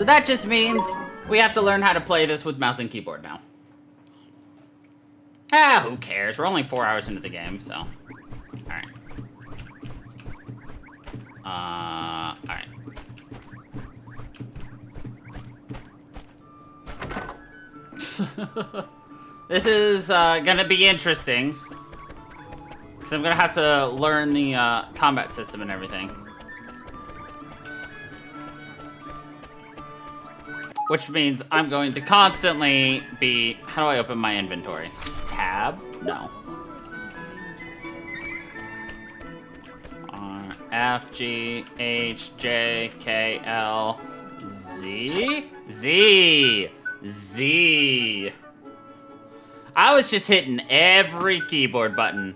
So that just means we have to learn how to play this with mouse and keyboard now. Ah, who cares? We're only 4 hours into the game, so. Alright. Alright. This is gonna be interesting. Because I'm gonna have to learn the combat system and everything. Which means I'm going to constantly be... How do I open my inventory? Tab? No. R, F, G, H, J, K, L, Z? Z! Z! I was just hitting every keyboard button.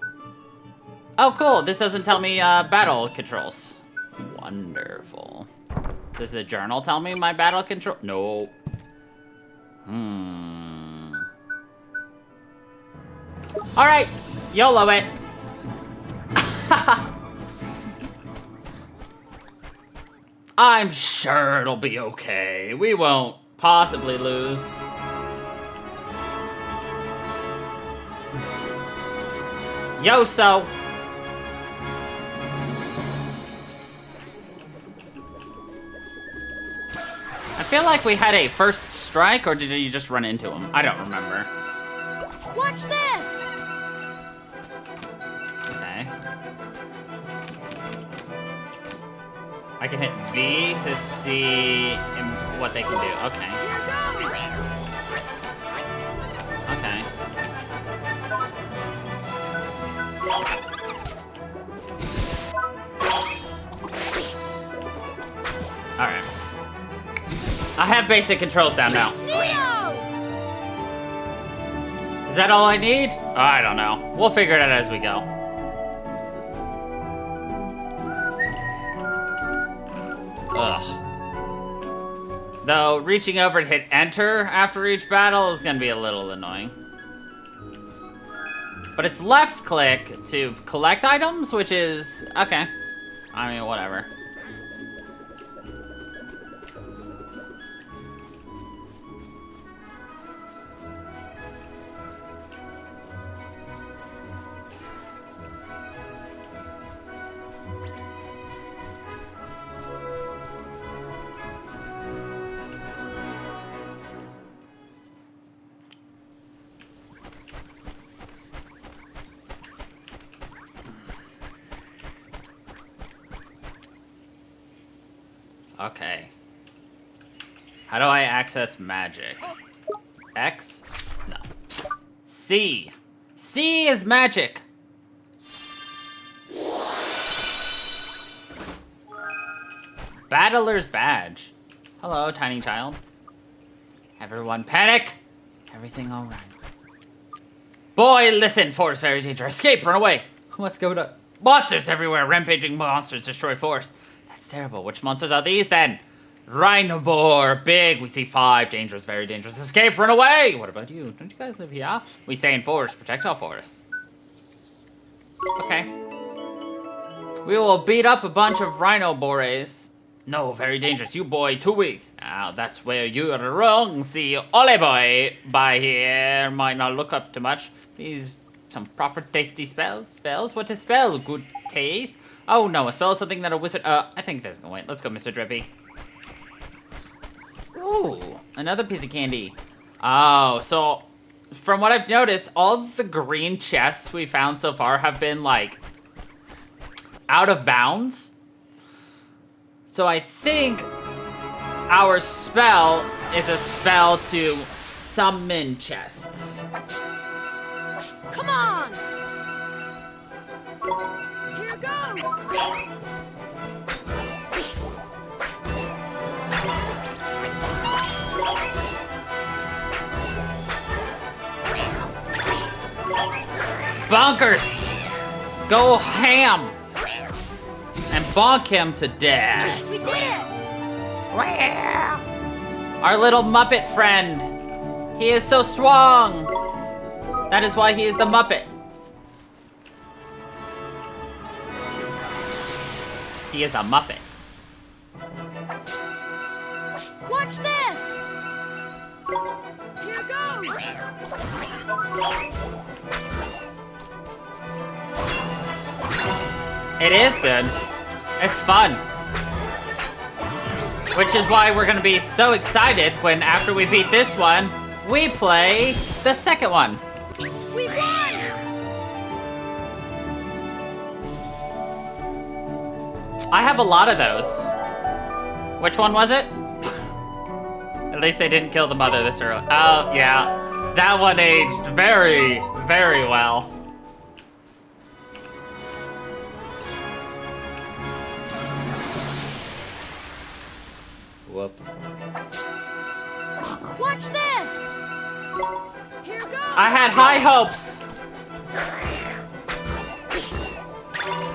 Oh, cool. This doesn't tell me battle controls. Wonderful. Does the journal tell me my battle control? No. Alright. YOLO it. I'm sure it'll be okay. We won't possibly lose. Yoso. I feel like we had a first strike, or did you just run into him? I don't remember. Watch this! Okay. I can hit V to see what they can do. Okay. Okay. Alright. I have basic controls down now. Is that all I need? Oh, I don't know. We'll figure it out as we go. Ugh. Though, reaching over to hit enter after each battle is gonna be a little annoying. But it's left click to collect items, which is... okay. I mean, whatever. Okay. How do I access magic? X? No. C. C is magic. Battler's badge. Hello, tiny child. Everyone panic. Everything all right. Boy, listen. Forest very dangerous. Escape, run away. What's going on? Monsters everywhere. Rampaging monsters destroy forest. That's terrible. Which monsters are these, then? Rhinobore, big. We see 5. Dangerous, very dangerous. Escape, run away. What about you? Don't you guys live here? We stay in forest. Protect our forest. Okay. We will beat up a bunch of Rhinobores. No, very dangerous. You boy, too weak. Now, that's where you're wrong. See, ole boy by here might not look up too much. These some proper tasty spells. Spells? What's a spell? Good taste? Oh no, a spell is something that a wizard, I think this is gonna wait. Let's go, Mr. Drippy. Ooh, another piece of candy. Oh, so from what I've noticed, all the green chests we found so far have been like out of bounds. So I think our spell is a spell to summon chests. Come on! Here goes! Bonkers! Go ham! And bonk him to death. We did it! Our little Muppet friend. He is so strong. That is why he is the Muppet. He is a Muppet. Watch Watch this! Here goes! It is good. It's fun. Which is why we're gonna be so excited when after we beat this one, we play the second one. We won! I have a lot of those. Which one was it? At least they didn't kill the mother this early. Oh, yeah. That one aged very, very well. Whoops. Watch this! Here goes! I had high hopes.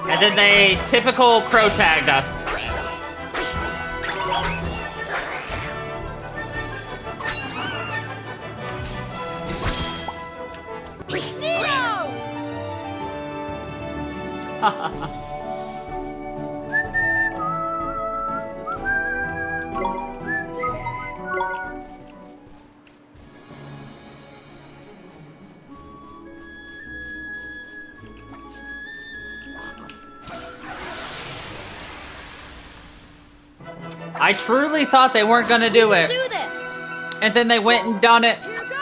And then they typical crow tagged us. Neo! I truly thought they weren't gonna do it. Do this! And then they went and done it. Here goes!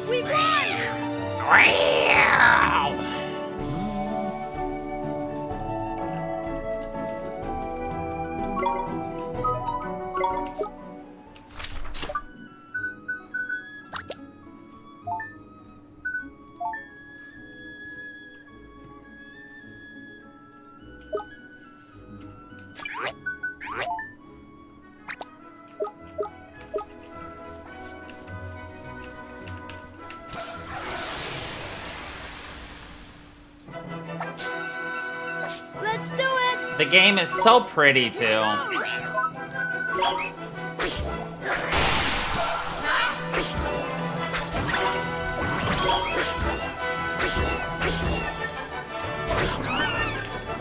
We won! Let's do it! The game is so pretty too.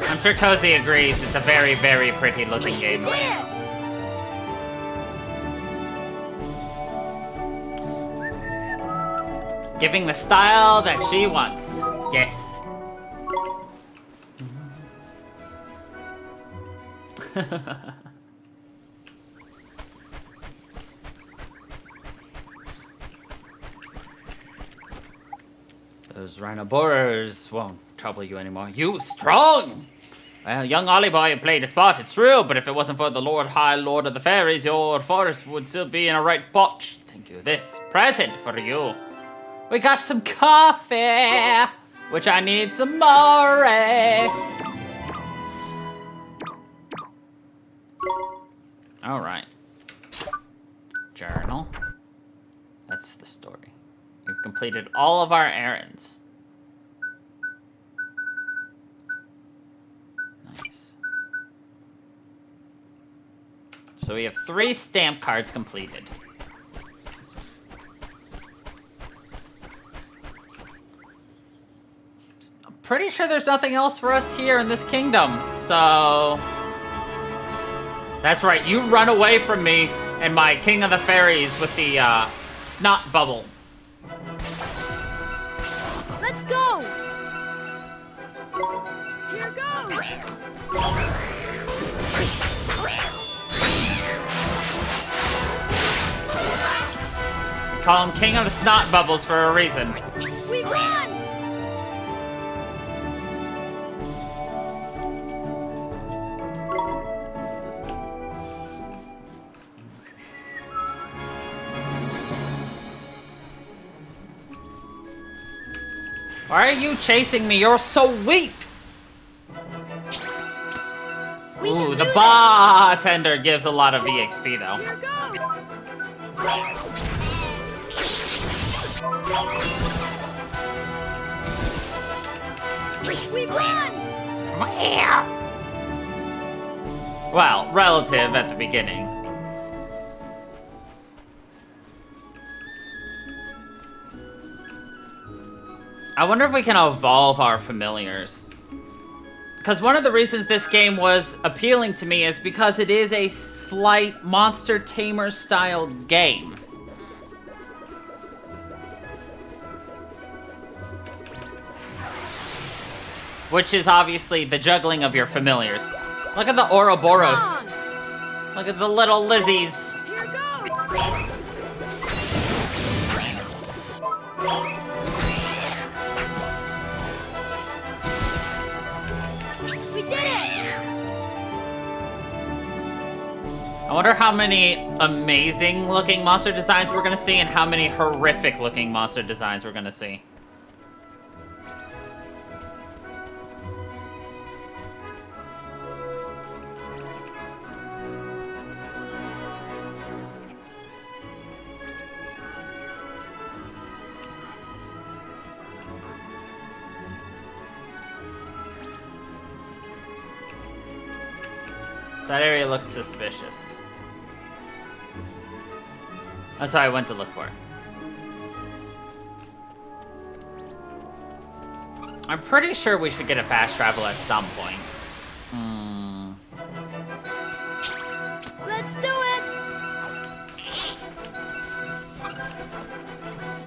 I'm sure Cozy agrees. It's a very, very pretty looking game. We did it! Giving the style that she wants. Yes. Those rhinoboras won't trouble you anymore. You strong! Well, young Ollie boy played a spot, it's true, but if it wasn't for the Lord High Lord of the Fairies, your forest would still be in a right botch. Thank you. This present for you. We got some coffee, which I need some more. All right. Journal. That's the story. We've completed all of our errands. Nice. So we have 3 stamp cards completed. I'm pretty sure there's nothing else for us here in this kingdom, so... That's right, you run away from me and my King of the Fairies with the snot bubble. Let's go! Here goes! Call him King of the Snot Bubbles for a reason. We won! Why are you chasing me? You're so weak! We can Ooh, do the this. bartender gives a lot of EXP though. Here goes! We won! Well, relative at the beginning. I wonder if we can evolve our familiars. Because one of the reasons this game was appealing to me is because it is a slight Monster Tamer style game. Which is obviously the juggling of your familiars. Look at the Ouroboros. Look at the little Lizzies. Here goes. We did it. I wonder how many amazing looking monster designs we're gonna see and how many horrific looking monster designs we're gonna see. That area looks suspicious. That's what I went to look for. I'm pretty sure we should get a fast travel at some point. Let's do it.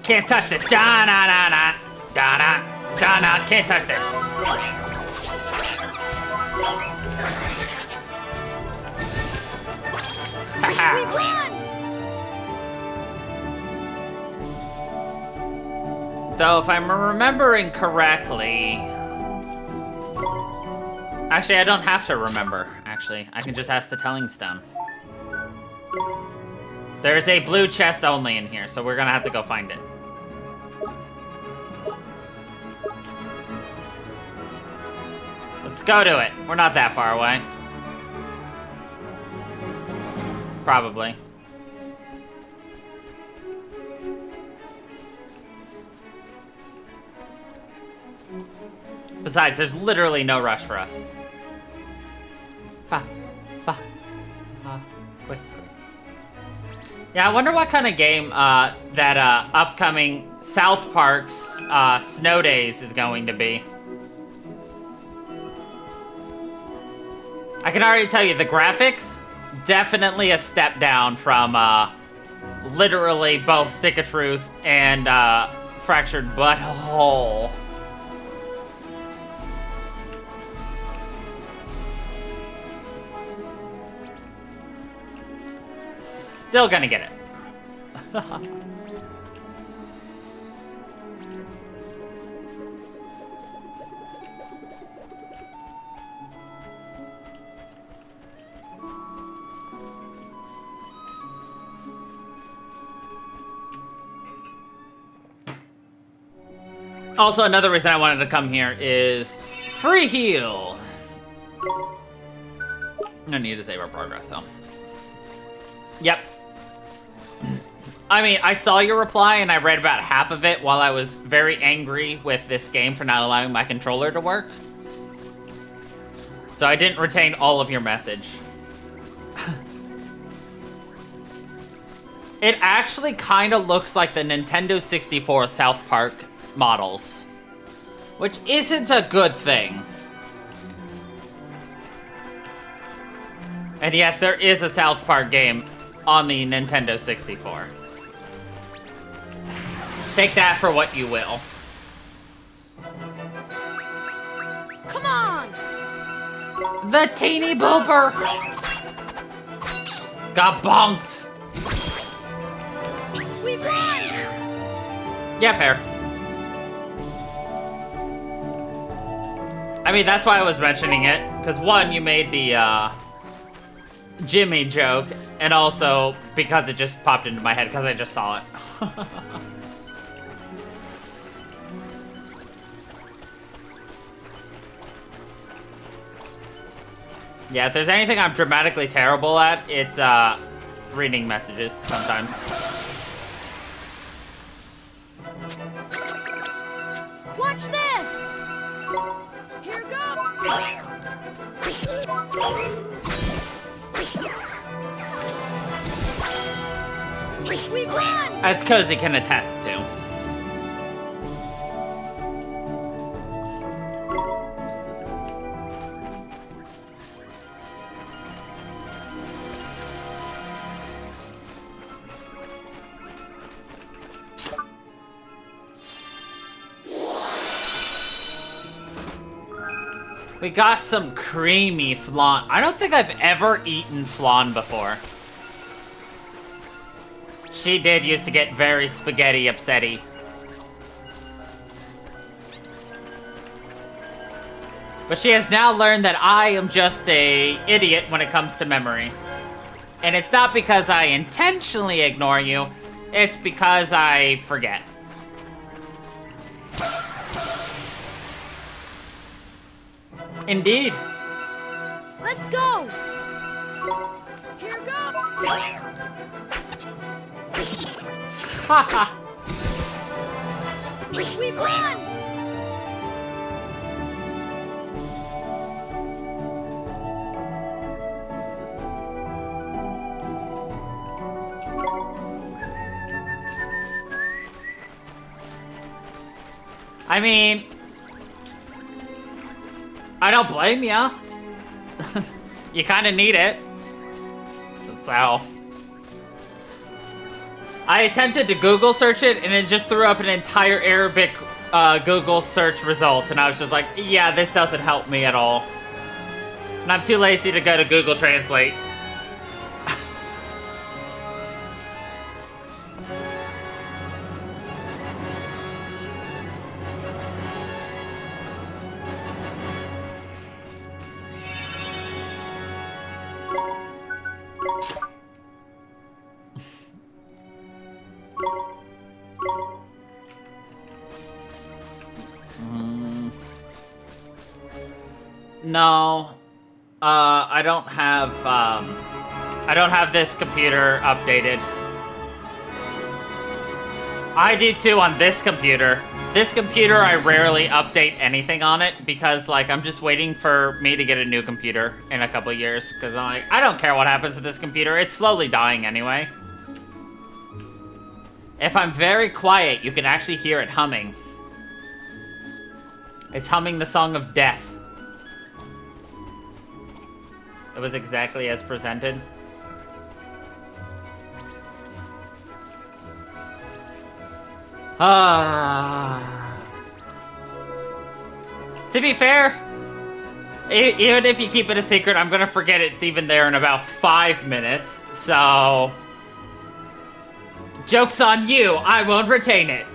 Can't touch this. Da-na-na-na. Da-na. Da-na. Can't touch this. We won. Though, if I'm remembering correctly... Actually, I don't have to remember, actually. I can just ask the Telling Stone. There's a blue chest only in here, so we're gonna have to go find it. Let's go to it. We're not that far away. Probably. Besides, there's literally no rush for us. Quickly. Yeah, I wonder what kind of game that upcoming South Park's Snow Days is going to be. I can already tell you, the graphics, definitely a step down from literally both Stick of Truth and Fractured Butthole. Still gonna get it. Also, another reason I wanted to come here is free heal. No need to save our progress, though. Yep. I mean, I saw your reply and I read about half of it while I was very angry with this game for not allowing my controller to work. So I didn't retain all of your message. It actually kind of looks like the Nintendo 64 South Park models, which isn't a good thing. And yes, there is a South Park game on the Nintendo 64. Take that for what you will. Come on. The teeny booper got bonked. We won. Yeah, fair. I mean, that's why I was mentioning it, because one, you made the Jimmy joke, and also because it just popped into my head because I just saw it. Yeah, if there's anything I'm dramatically terrible at, it's reading messages sometimes. Watch this. Here goes. We won. As Cozy can attest to. We got some creamy flan. I don't think I've ever eaten flan before. She did used to get very spaghetti upsetty. But she has now learned that I am just a idiot when it comes to memory. And it's not because I intentionally ignore you, it's because I forget. Indeed. Let's go. Here goes. Haha. We won. I mean, I don't blame ya. You kind of need it. So, I attempted to Google search it, and it just threw up an entire Arabic Google search results, and I was just like, yeah, this doesn't help me at all. And I'm too lazy to go to Google Translate. No, I don't have this computer updated. I do too on this computer. This computer, I rarely update anything on it because, like, I'm just waiting for me to get a new computer in a couple of years because I'm like, I don't care what happens to this computer. It's slowly dying anyway. If I'm very quiet, you can actually hear it humming. It's humming the Song of Death. It was exactly as presented. To be fair, even if you keep it a secret, I'm gonna forget it's even there in about 5 minutes, so... Joke's on you, I won't retain it.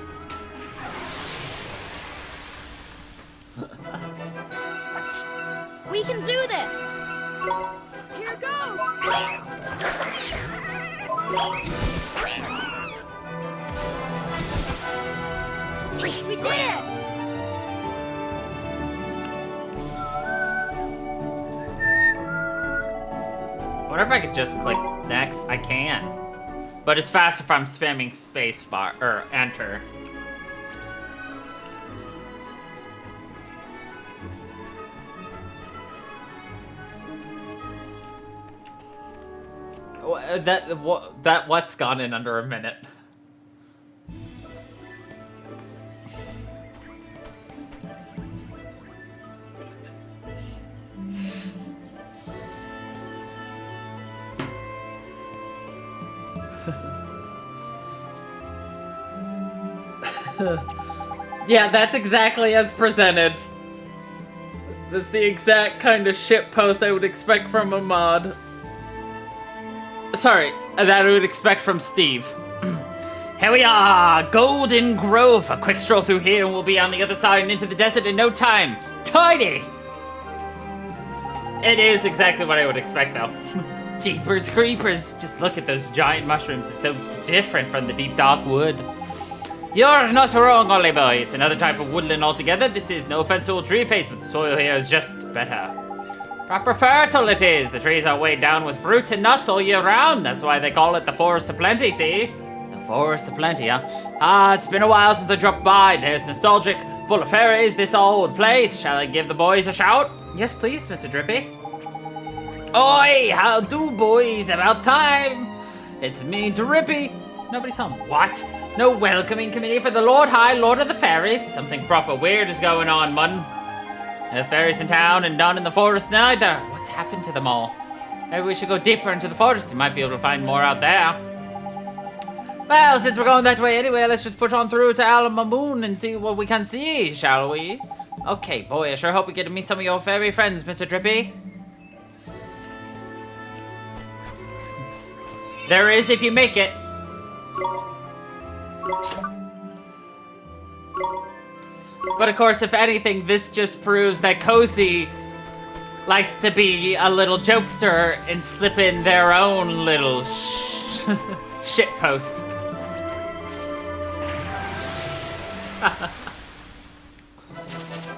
We can do this. Here goes. We did it. I wonder if I could just click next. I can. But it's faster if I'm spamming space bar or enter. That what's gone in under a minute. Yeah, that's exactly as presented. That's the exact kind of shitpost I would expect from a mod. Sorry, that I would expect from Steve. Here we are, Golden Grove. A quick stroll through here and we'll be on the other side and into the desert in no time. Tidy! It is exactly what I would expect, though. Jeepers creepers, just look at those giant mushrooms. It's so different from the deep dark wood. You're not wrong, Ollie boy. It's another type of woodland altogether. This is no offense to old tree face, but the soil here is just better. Proper fertile it is. The trees are weighed down with fruit and nuts all year round. That's why they call it the Forest of Plenty, see? The Forest of Plenty, huh? Ah, it's been a while since I dropped by. There's nostalgic, full of fairies, this old place. Shall I give the boys a shout? Yes, please, Mr. Drippy. Oi, how do, boys? About time. It's me, Drippy. Nobody's home. What? No welcoming committee for the Lord High Lord of the Fairies? Something proper weird is going on, mun. No fairies in town and none in the forest neither. What's happened to them all? Maybe we should go deeper into the forest. We might be able to find more out there. Well, since we're going that way anyway, let's just push on through to Al Mamoon and see what we can see, shall we? Okay, boy, I sure hope we get to meet some of your fairy friends, Mr. Drippy. There is if you make it. But of course, if anything, this just proves that Cozy likes to be a little jokester and slip in their own little shit post.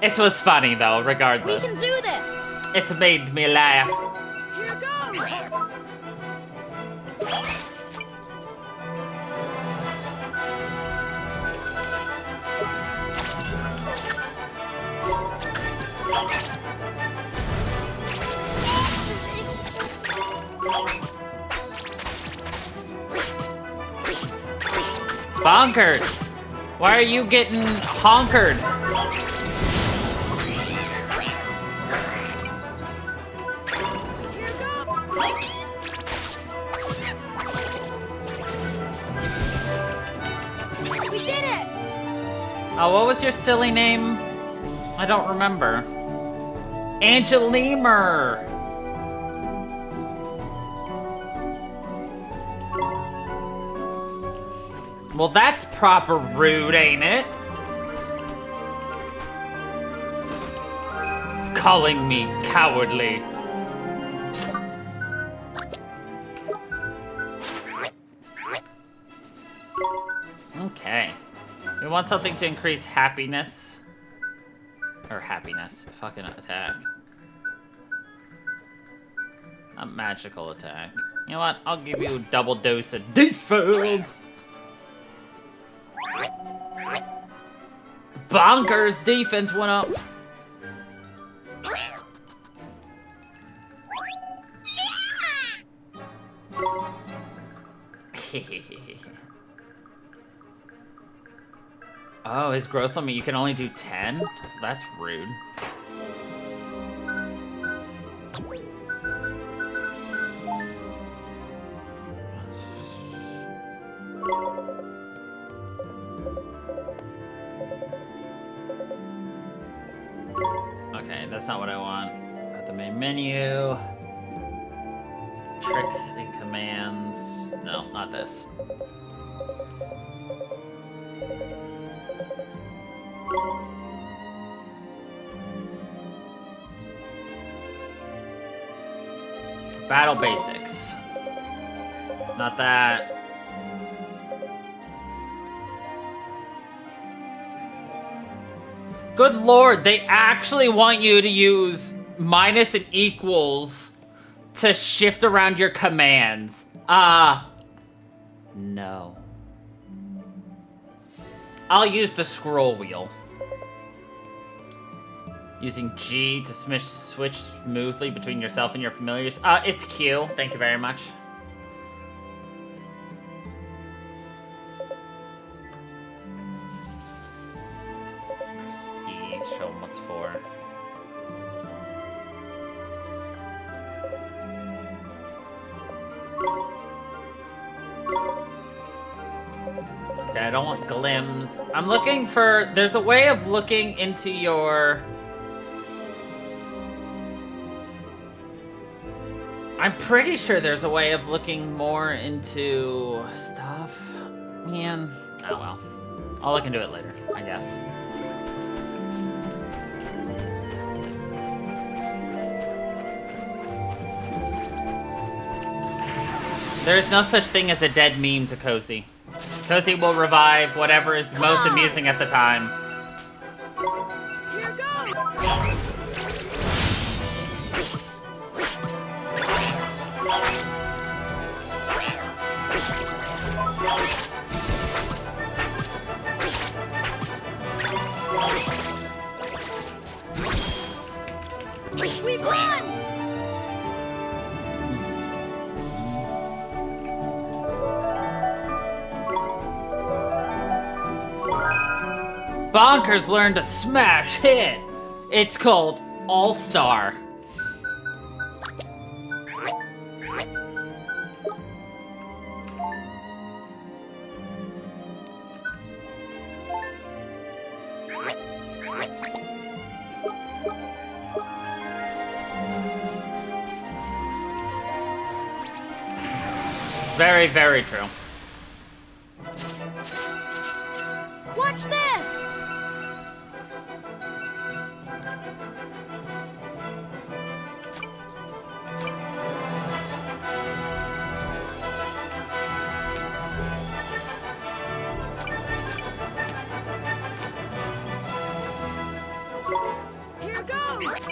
It was funny though, regardless. We can do this. It made me laugh. Here goes. Bonkers! Why are you getting honkered? We did it! Oh, what was your silly name? I don't remember. Angelimer! Well, that's proper rude, ain't it? Calling me cowardly. Okay. We want something to increase happiness. Or happiness. Fucking attack. A magical attack. You know what? I'll give you a double dose of defense. Bonkers! Defense went up. Oh, his growth limit, you can only do 10? That's rude. Okay, that's not what I want. At the main menu. Tricks and commands. No, not this. Battle basics. Not that. Good lord, they actually want you to use minus and equals to shift around your commands. No. I'll use the scroll wheel. Using G to switch smoothly between yourself and your familiars. It's Q. Thank you very much. Press E, show them what's for. Okay, I don't want glims. I'm looking for... There's a way of looking into your... I'm pretty sure there's a way of looking more into stuff. Man, oh well. I'll look into it later, I guess. There's no such thing as a dead meme to Cozy. Cozy will revive whatever is the most amusing at the time. Here goes! We won! Bonkers learned a smash hit. It's called All-Star. Very, very true. Watch this! Here goes!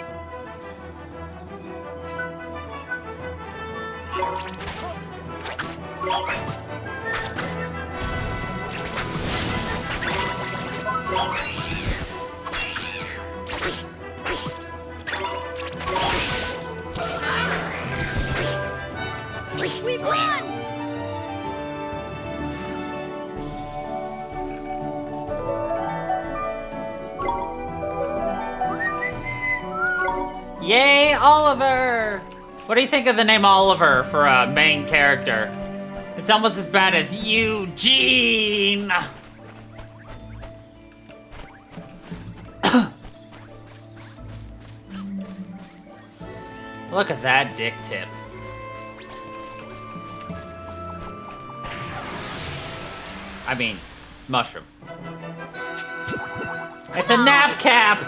We won! Yay, Oliver! What do you think of the name Oliver for a main character? It's almost as bad as Eugene! Look at that dick tip. I mean, mushroom. It's a nap cap!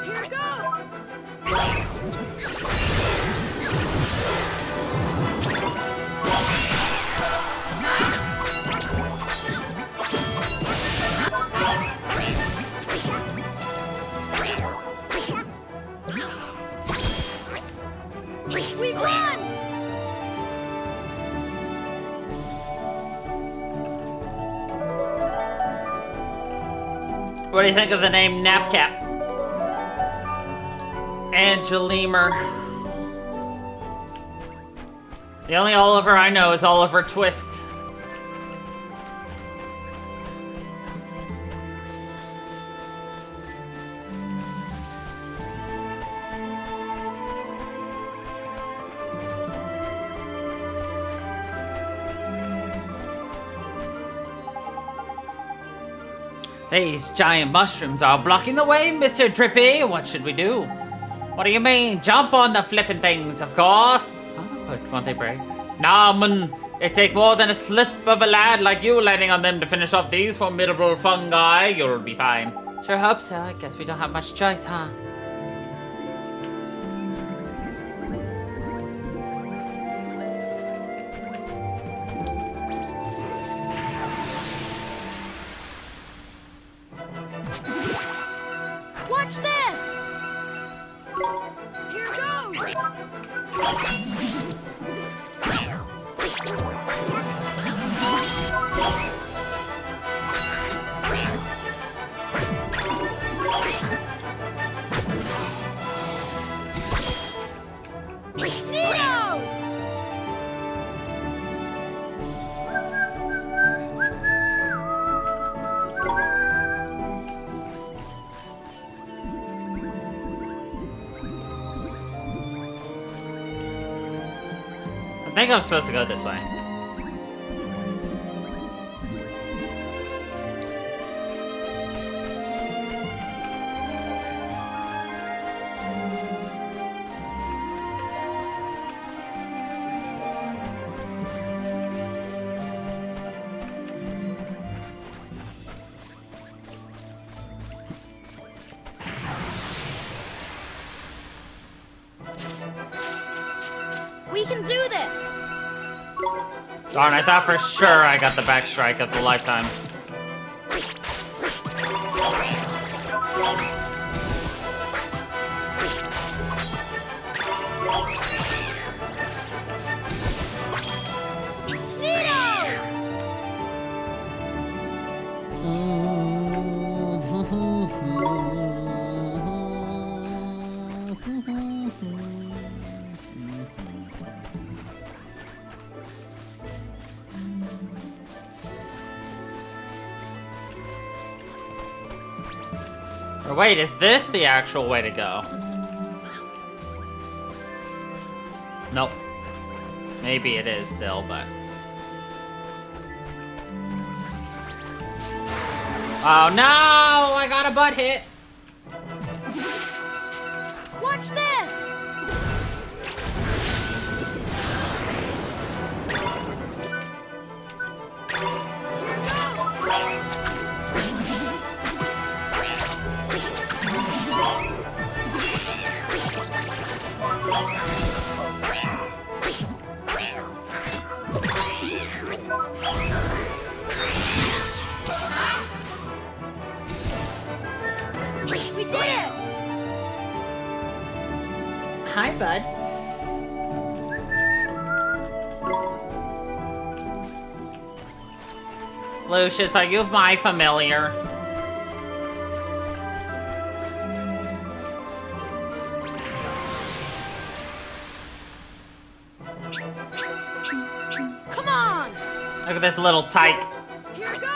Here goes! We won! What do you think of the name Napcap? Angelimer. The only Oliver I know is Oliver Twist. These giant mushrooms are blocking the way, Mr. Drippy. What should we do? What do you mean? Jump on the flippin' things, of course. Oh, but won't they break? Nah, man. It take more than a slip of a lad like you landing on them to finish off these formidable fungi. You'll be fine. Sure hope so. I guess we don't have much choice, huh? Watch this! Here goes! Neo! I think I'm supposed to go this way. We can do this! Darn, I thought for sure I got the back strike of the lifetime. Or wait, is this the actual way to go? Nope. Maybe it is still, but... Oh no! I got a butt hit! Watch this! hi, bud. Lucius, are you my familiar? Come on! Look at this little tyke. Here we go!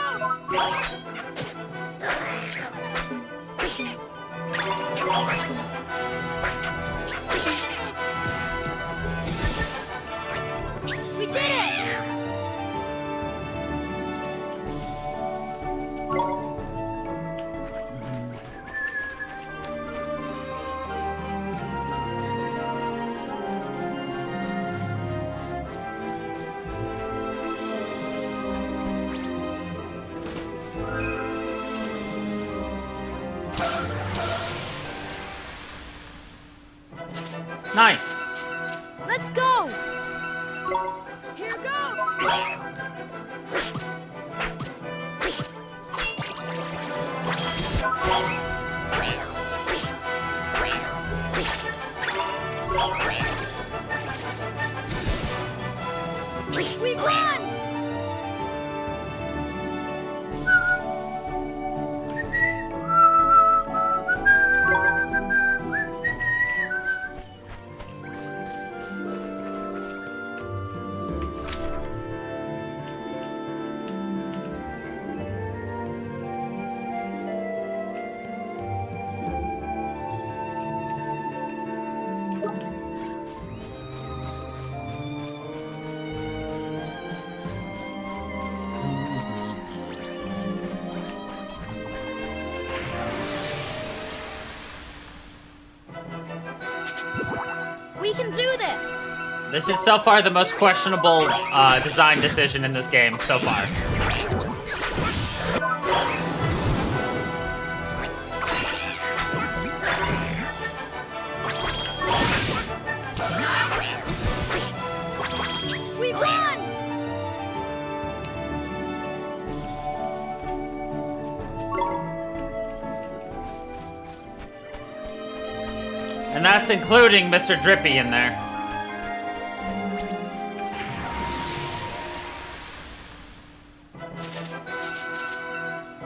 We did it! Nice. Let's go! Here we go! We won! We can do this! This is so far the most questionable design decision in this game so far. We won! And that's including Mr. Drippy in there.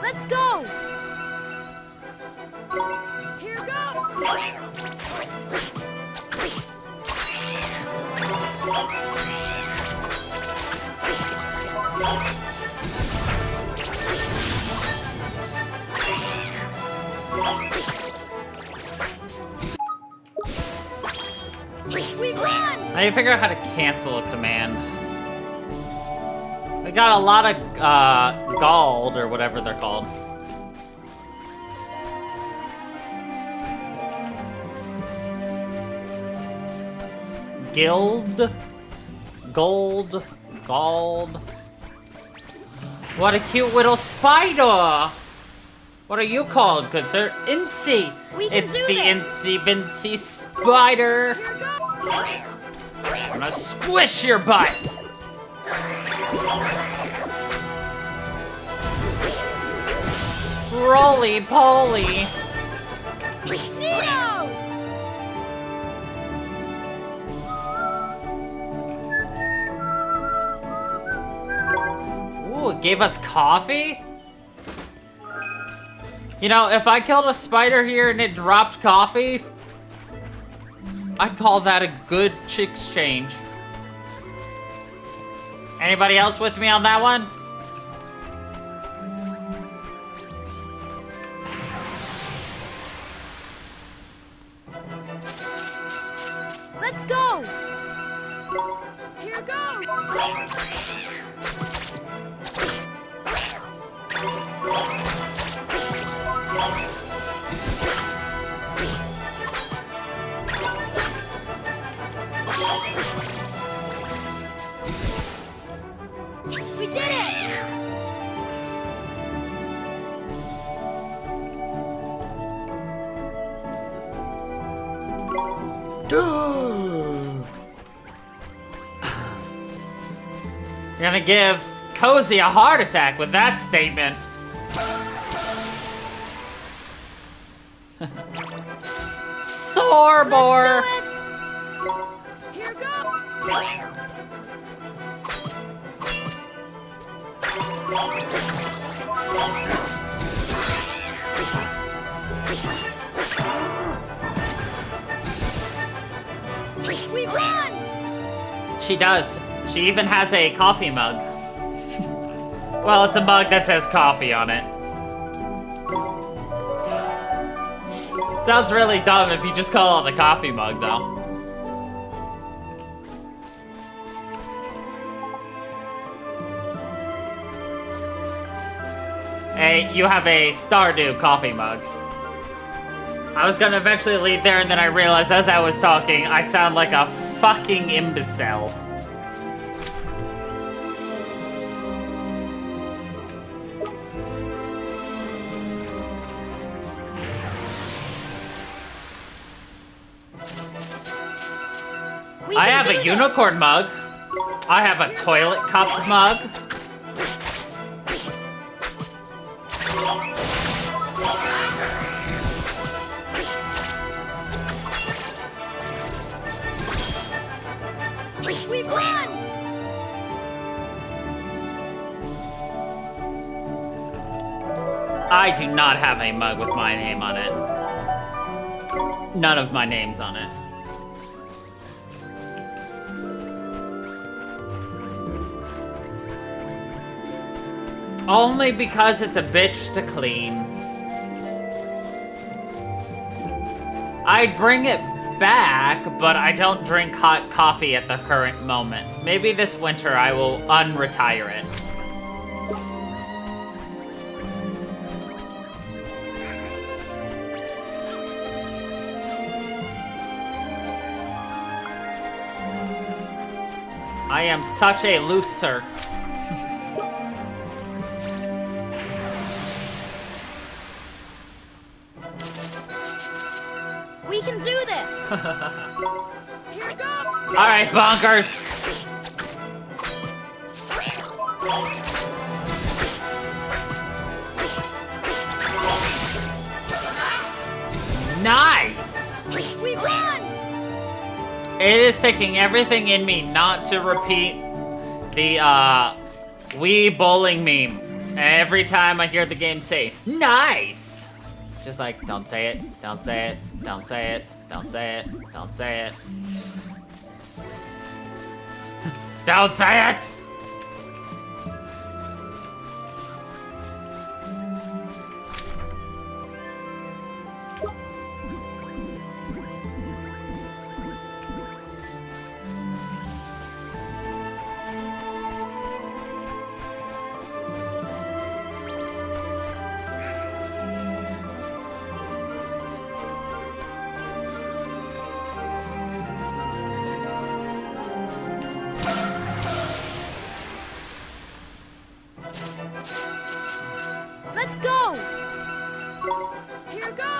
Let's go! Here we go! We won! Now you figure out how to cancel a command. We got a lot of gold or whatever they're called. Guild? Gold? Gold? What a cute little spider! What are you called, good sir? Incy! We can It's do the this. Incy Vincy spider! Here we go! I'm gonna squish your butt! Roly poly! Neo! Ooh, it gave us coffee? You know, if I killed a spider here and it dropped coffee, I'd call that a good exchange. Anybody else with me on that one? Let's go! Here we go! We did it! You're gonna give Cozy a heart attack with that statement. Sorbor! Let's do it! Here goes. We won! She does. She even has a coffee mug. Well, it's a mug that says coffee on it. Sounds really dumb if you just call it a coffee mug, though. Hey, you have a Stardew coffee mug. I was gonna eventually lead there, and then I realized as I was talking, I sound like a fucking imbecile. I have a unicorn mug. I have a toilet cup mug. We won! I do not have a mug with my name on it. None of my name's on it. Only because it's a bitch to clean. I'd bring it back, but I don't drink hot coffee at the current moment. Maybe this winter I will unretire it. I am such a loser. We can do this! Here goes! Alright, bonkers! Nice! We won! It is taking everything in me not to repeat the, Wii bowling meme every time I hear the game say, nice! Just like, don't say it, don't say it, don't say it, don't say it, don't say it. Don't say it! Let's go! Here goes!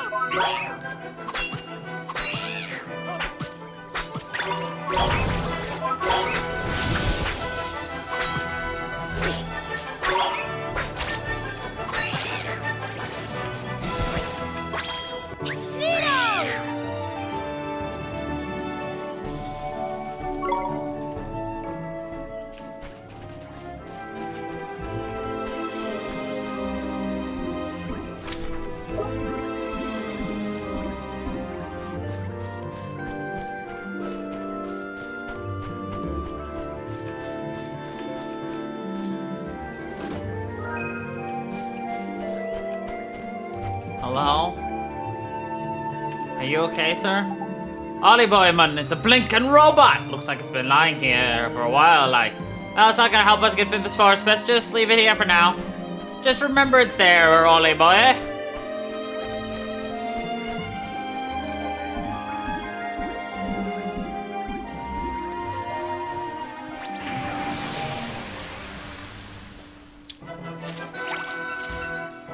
Hello? Are you okay, sir? Ollie boy, man, it's a blinking robot! Looks like it's been lying here for a while, like. Well, it's not gonna help us get through this forest, best just leave it here for now. Just remember it's there, Ollie boy.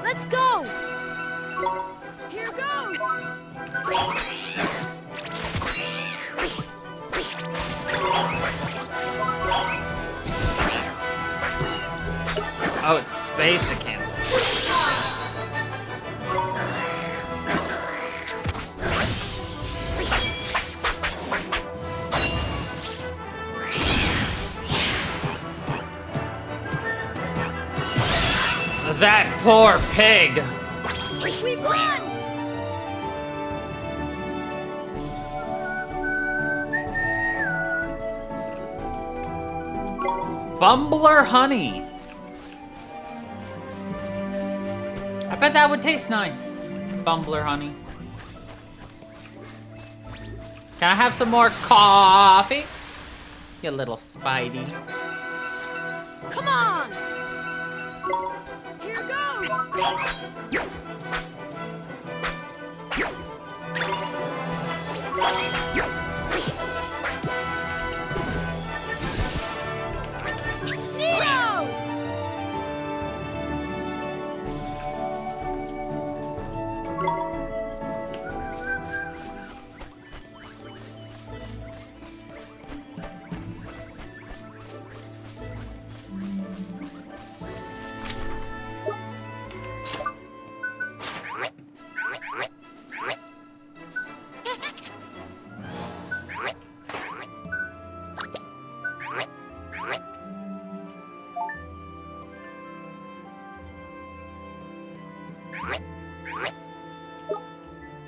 Let's go! Here goes! Oh, it's space to cancel. That poor pig. We won! Bumbler honey. I bet that would taste nice. Bumbler honey. Can I have some more coffee? You little Spidey. Come on! Here goes! Neo!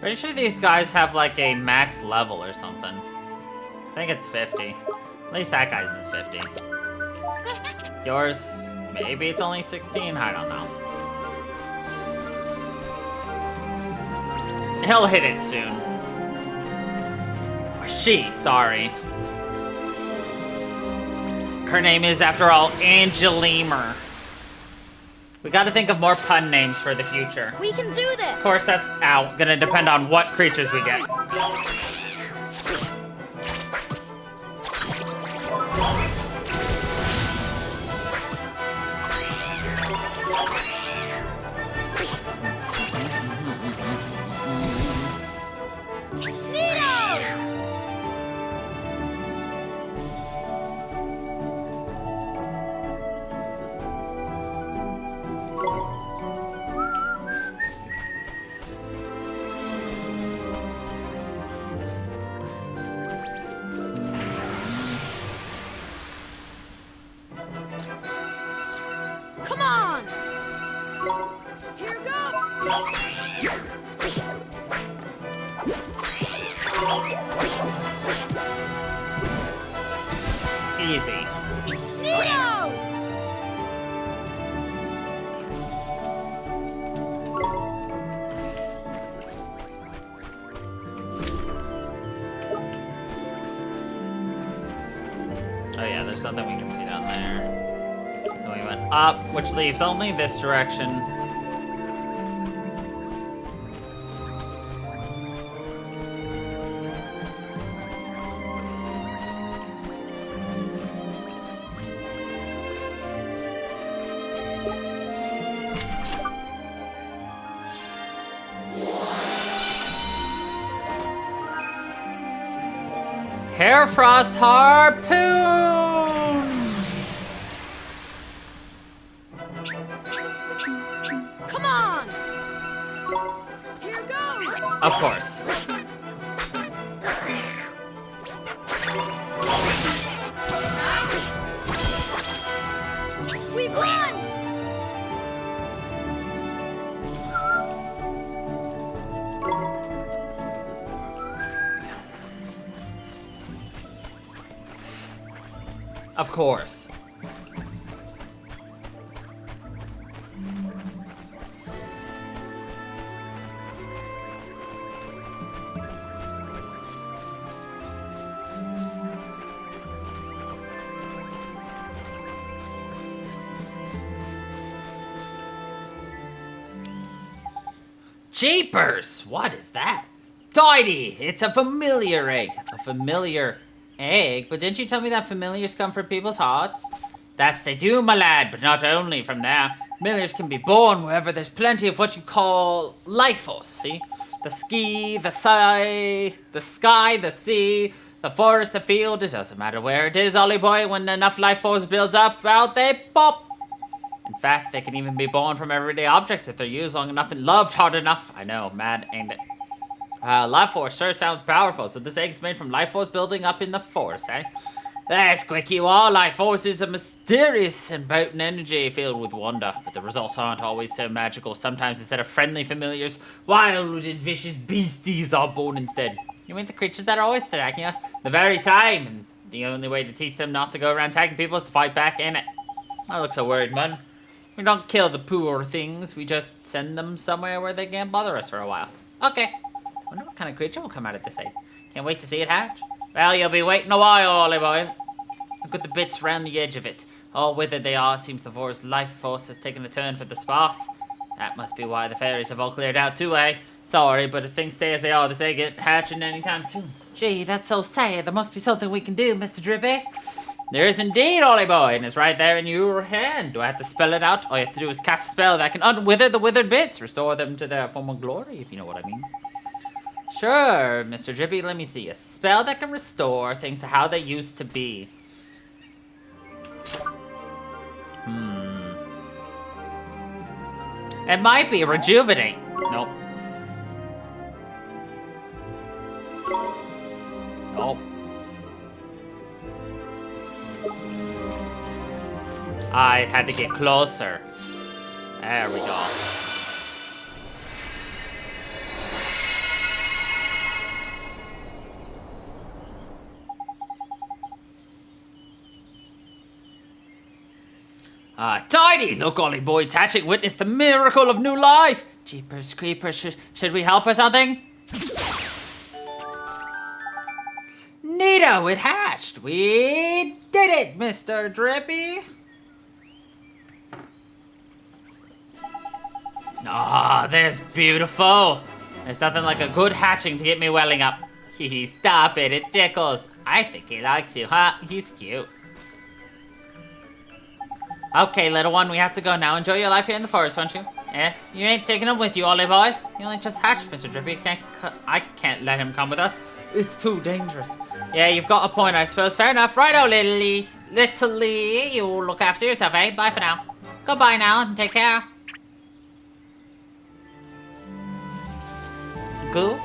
Pretty sure these guys have like a max level or something. I think it's 50. At least that guy's is 50. Yours, maybe it's only 16? I don't know. He'll hit it soon. Or she, sorry. Her name is, after all, Angelimer. We gotta think of more pun names for the future. We can do this! Of course, that's gonna depend on what creatures we get. Come on! Here goes! Easy. Neo! Oh yeah, there's something we can see down there. Then we went up, which leaves only this direction. Hairfrost harpoon! Come on! Here goes! Of course. We won! Of course. Jeepers! What is that? Tidy! It's a familiar egg. A familiar egg? But didn't you tell me that familiars come from people's hearts? That they do, my lad, but not only from there. Familiars can be born wherever there's plenty of what you call life force, see? The ski, the sky, the sea, the forest, the field. It doesn't matter where it is, Ollie boy. When enough life force builds up, out they pop. In fact, they can even be born from everyday objects if they're used long enough and loved hard enough. I know, mad, ain't it? Life force sure sounds powerful. So this egg is made from life force building up in the forest, eh? There's Quickie Wildlife Force is a mysterious and potent energy filled with wonder, but the results aren't always so magical. Sometimes instead of friendly familiars, wild and vicious beasties are born instead. You mean the creatures that are always attacking us? The very time, and the only way to teach them not to go around attacking people is to fight back in it. I look so worried, man. We don't kill the poor things, we just send them somewhere where they can't bother us for a while. Okay. Wonder what kind of creature will come out of this egg. Can't wait to see it hatch. Well, you'll be waiting a while, Ollie boy. Look at the bits round the edge of it. All withered they are. Seems the Vods life force has taken a turn for the sparse. That must be why the fairies have all cleared out too, eh? Sorry, but if things stay as they are, this egg ain't hatching anytime soon. Gee, that's so sad. There must be something we can do, Mr. Drippy. There is indeed, Ollie boy, and it's right there in your hand. Do I have to spell it out? All you have to do is cast a spell that can unwither the withered bits, restore them to their former glory, if you know what I mean. Sure, Mr. Drippy, let me see. A spell that can restore things to how they used to be. It might be rejuvenate. Nope. Nope. I had to get closer. There we go. Tidy! Look, Ollie boy, it's hatching. Witness the miracle of new life. Jeepers creepers, should we help or something? Neato, it hatched. We did it, Mr. Drippy. Ah, there's beautiful. There's nothing like a good hatching to get me welling up. Hee stop it, it tickles. I think he likes you, huh? He's cute. Okay, little one, we have to go now. Enjoy your life here in the forest, won't you? Eh? You ain't taking him with you, Ollie boy. He only just hatched, Mr. Drippy. I can't let him come with us. It's too dangerous. Yeah, you've got a point, I suppose. Fair enough. Righto, little Lee. You look after yourself, eh? Bye for now. Goodbye now, and take care. Goo?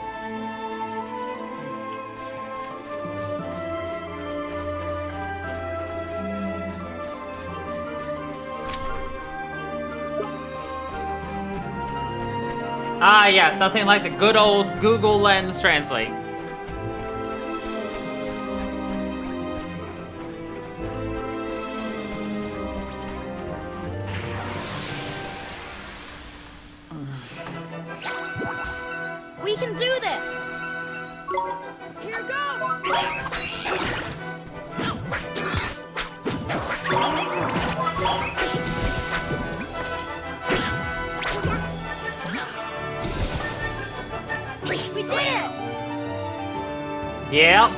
Ah, yeah, something like the good old Google Lens Translate. We can do this! Here goes! We did it! Yep.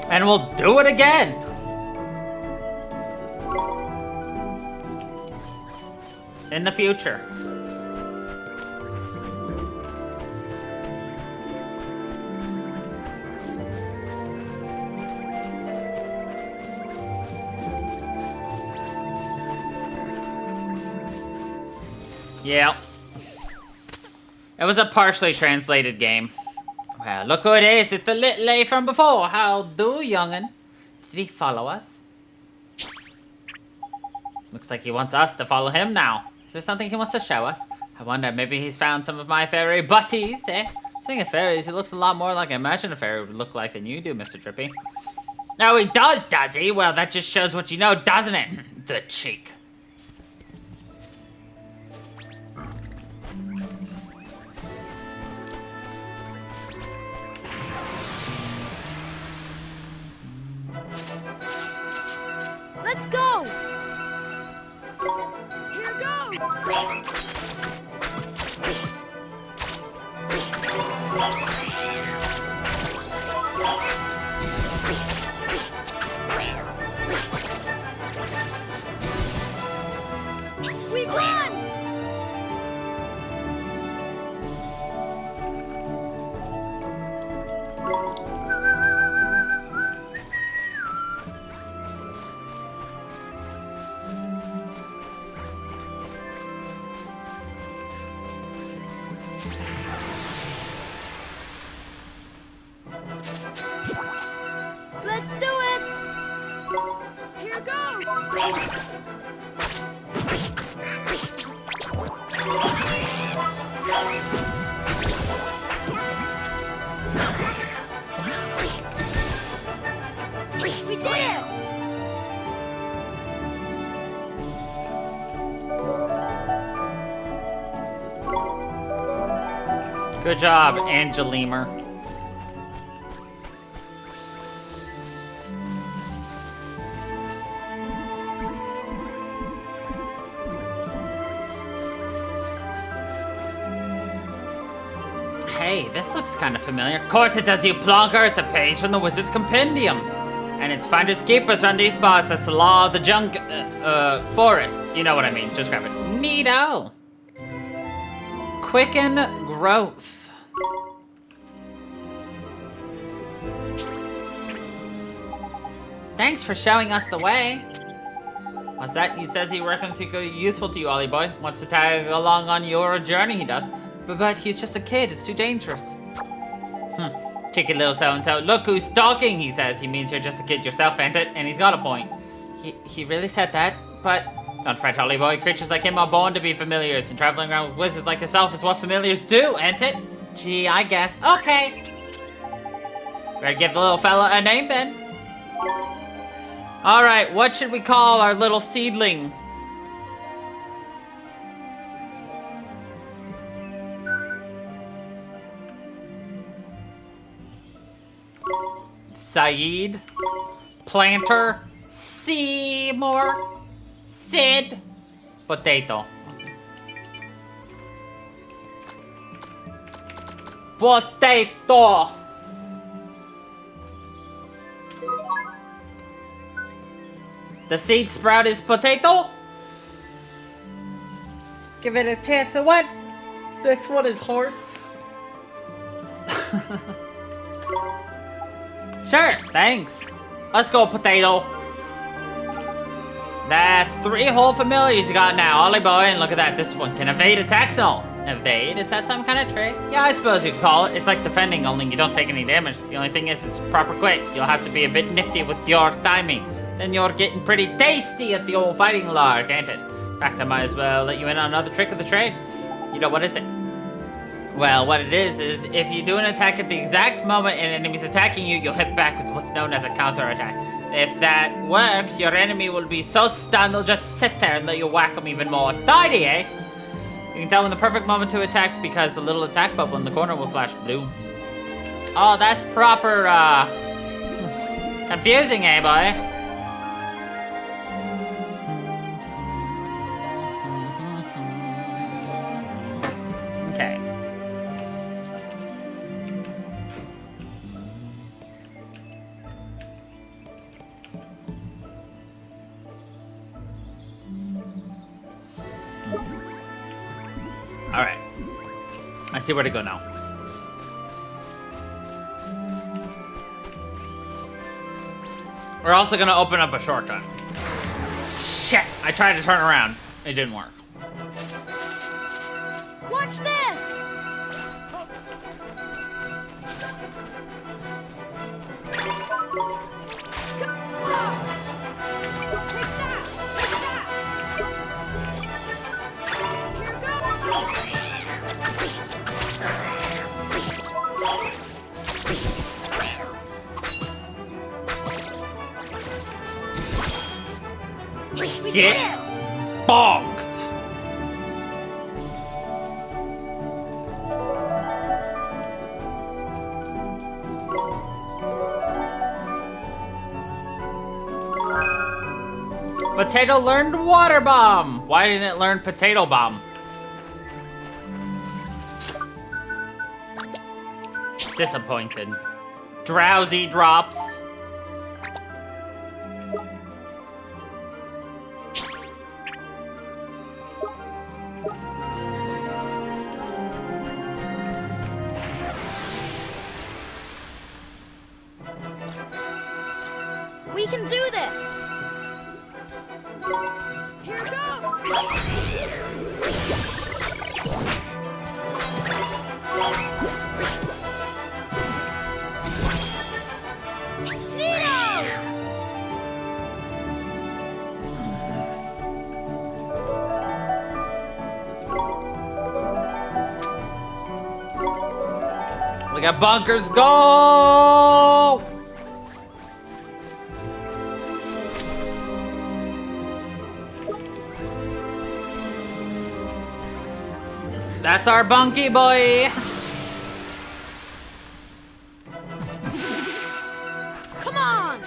And we'll do it again. In the future. Yeah. It was a partially translated game. Well, look who it is. It's the little A from before. How do, young'un? Did he follow us? Looks like he wants us to follow him now. Is there something he wants to show us? I wonder, maybe he's found some of my fairy butties, eh? Speaking of fairies, he looks a lot more like I imagine a fairy would look like than you do, Mr. Drippy. No, he does he? Well, that just shows what you know, doesn't it? The cheek. Let's go! Here goes! We won! Here goes! We did it! Good job, Angelimer. Hey, this looks kind of familiar. Of course it does, you plonker. It's a page from the Wizard's Compendium. And it's finders keepers around these parts. That's the law of the forest. You know what I mean. Just grab it. Neato. Quicken growth. Thanks for showing us the way. What's that? He says he reckons he could be useful to you, Ollie boy. Wants to tag along on your journey, he does. But he's just a kid. It's too dangerous. Kick it, little so-and-so. Look who's stalking, he says. He means you're just a kid yourself, ain't it? And he's got a point. He really said that, but... Don't fret, Holly boy. Creatures like him are born to be familiars, and traveling around with wizards like yourself is what familiars do, ain't it? Gee, I guess. Okay. Better give the little fella a name, then. Alright, what should we call our little seedling? Saeed, Planter, Seymour, Sid, Potato. Potato. The seed sprout is potato. Give it a chance at what? Next one is horse. Sure, thanks. Let's go, potato. That's 3 whole familiars you got now, Ollie boy, and look at that. This one can evade attacks and all. Evade? Is that some kind of trick? Yeah, I suppose you could call it. It's like defending, only you don't take any damage. The only thing is, it's proper quick. You'll have to be a bit nifty with your timing. Then you're getting pretty tasty at the old fighting lark, ain't it? In fact, I might as well let you in on another trick of the trade. You know, what is it? Well, what it is if you do an attack at the exact moment an enemy's attacking you, you'll hit back with what's known as a counterattack. If that works, your enemy will be so stunned they'll just sit there and let you whack them even more. Tidy, eh? You can tell when the perfect moment to attack because the little attack bubble in the corner will flash blue. Oh, that's proper, confusing, eh, boy? Okay. Alright. I see where to go now. We're also gonna open up a shortcut. Shit! I tried to turn around. It didn't work. Watch this! Get bonked! Potato learned water bomb! Why didn't it learn potato bomb? Disappointed. Drowsy drops. We can do this! Here goes! Mega bunkers, go! That's our bunkie boy. Come on!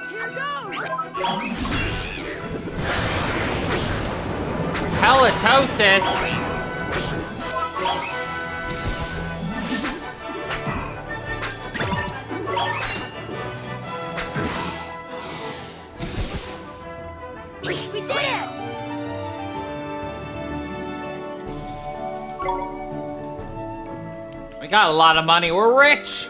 Here goes! Halitosis. We did it! We got a lot of money. We're rich.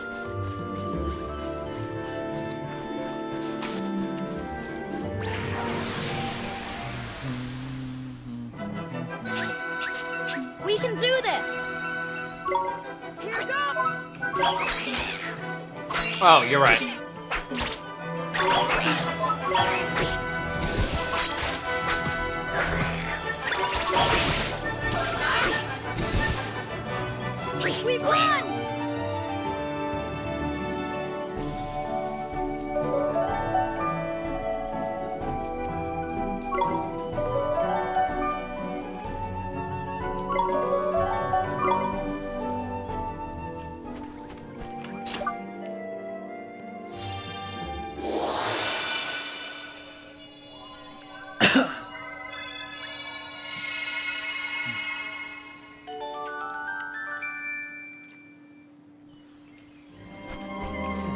We can do this! Here goes! Oh, you're right. We won!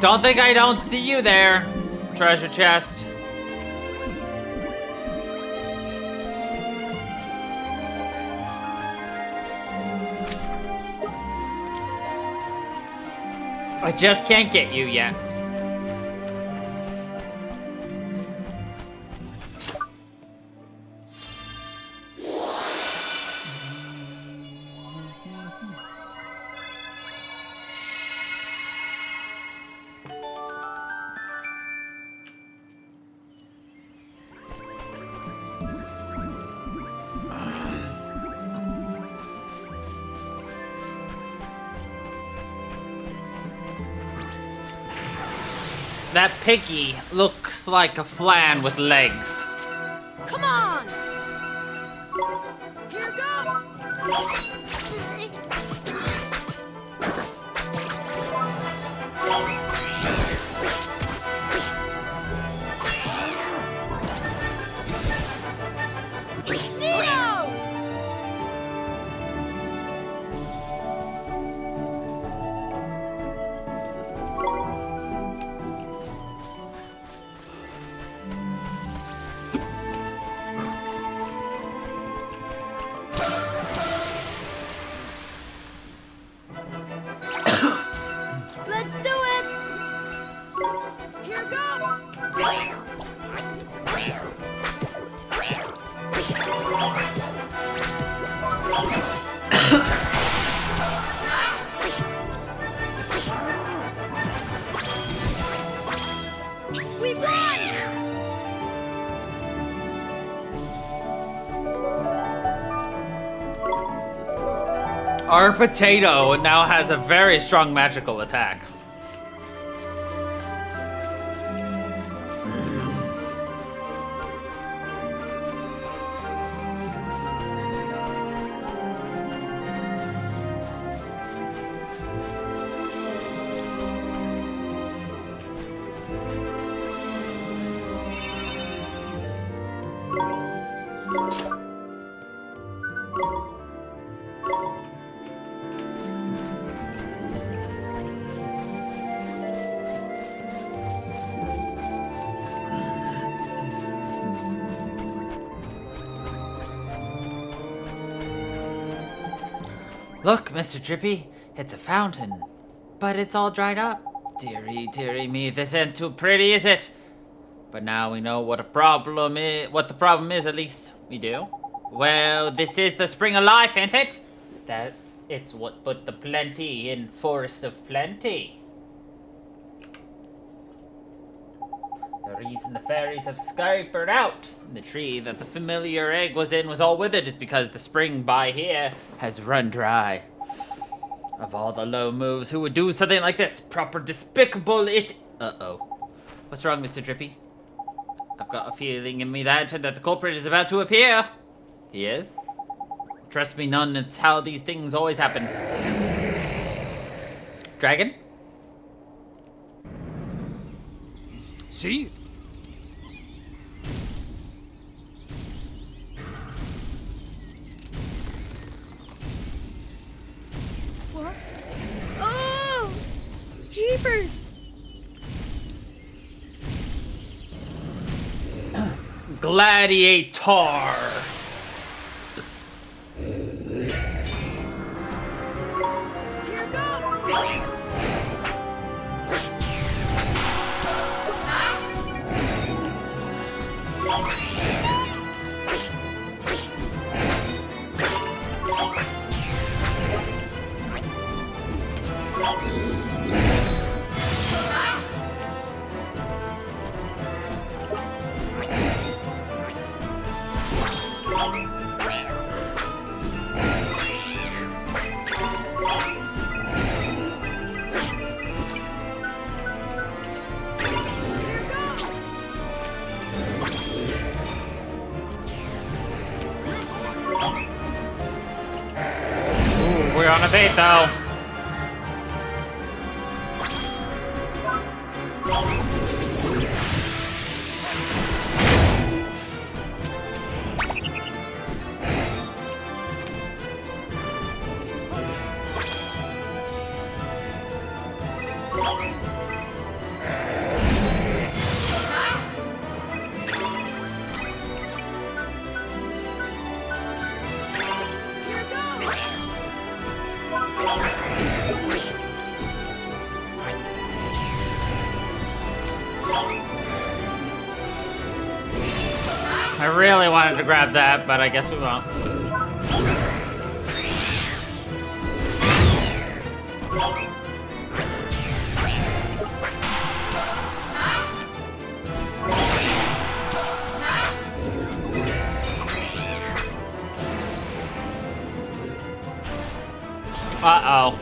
Don't think I don't see you there, treasure chest. I just can't get you yet. That piggy looks like a flan with legs. Come on! Here goes! Neo! Let's do it! Here goes! We won! Our potato now has a very strong magical attack. Look, Mr. Drippy, it's a fountain, but it's all dried up. Dearie, dearie me, this ain't too pretty, is it? But now we know what the problem is, at least we do. Well, this is the spring of life, ain't it? It's what put the plenty in Forest of Plenty. The reason the fairies have scampered out. The tree that the familiar egg was in was all withered is because the spring by here has run dry. Of all the low moves, who would do something like this? Proper despicable it. Uh-oh. What's wrong, Mr. Drippy? I've got a feeling in me that the culprit is about to appear. He is? Trust me, none. It's how these things always happen. Dragon? See? What? Oh! Jeepers! Gladiator! Here goes! We're on a bait, though. I really wanted to grab that, but I guess we won't. Uh-oh.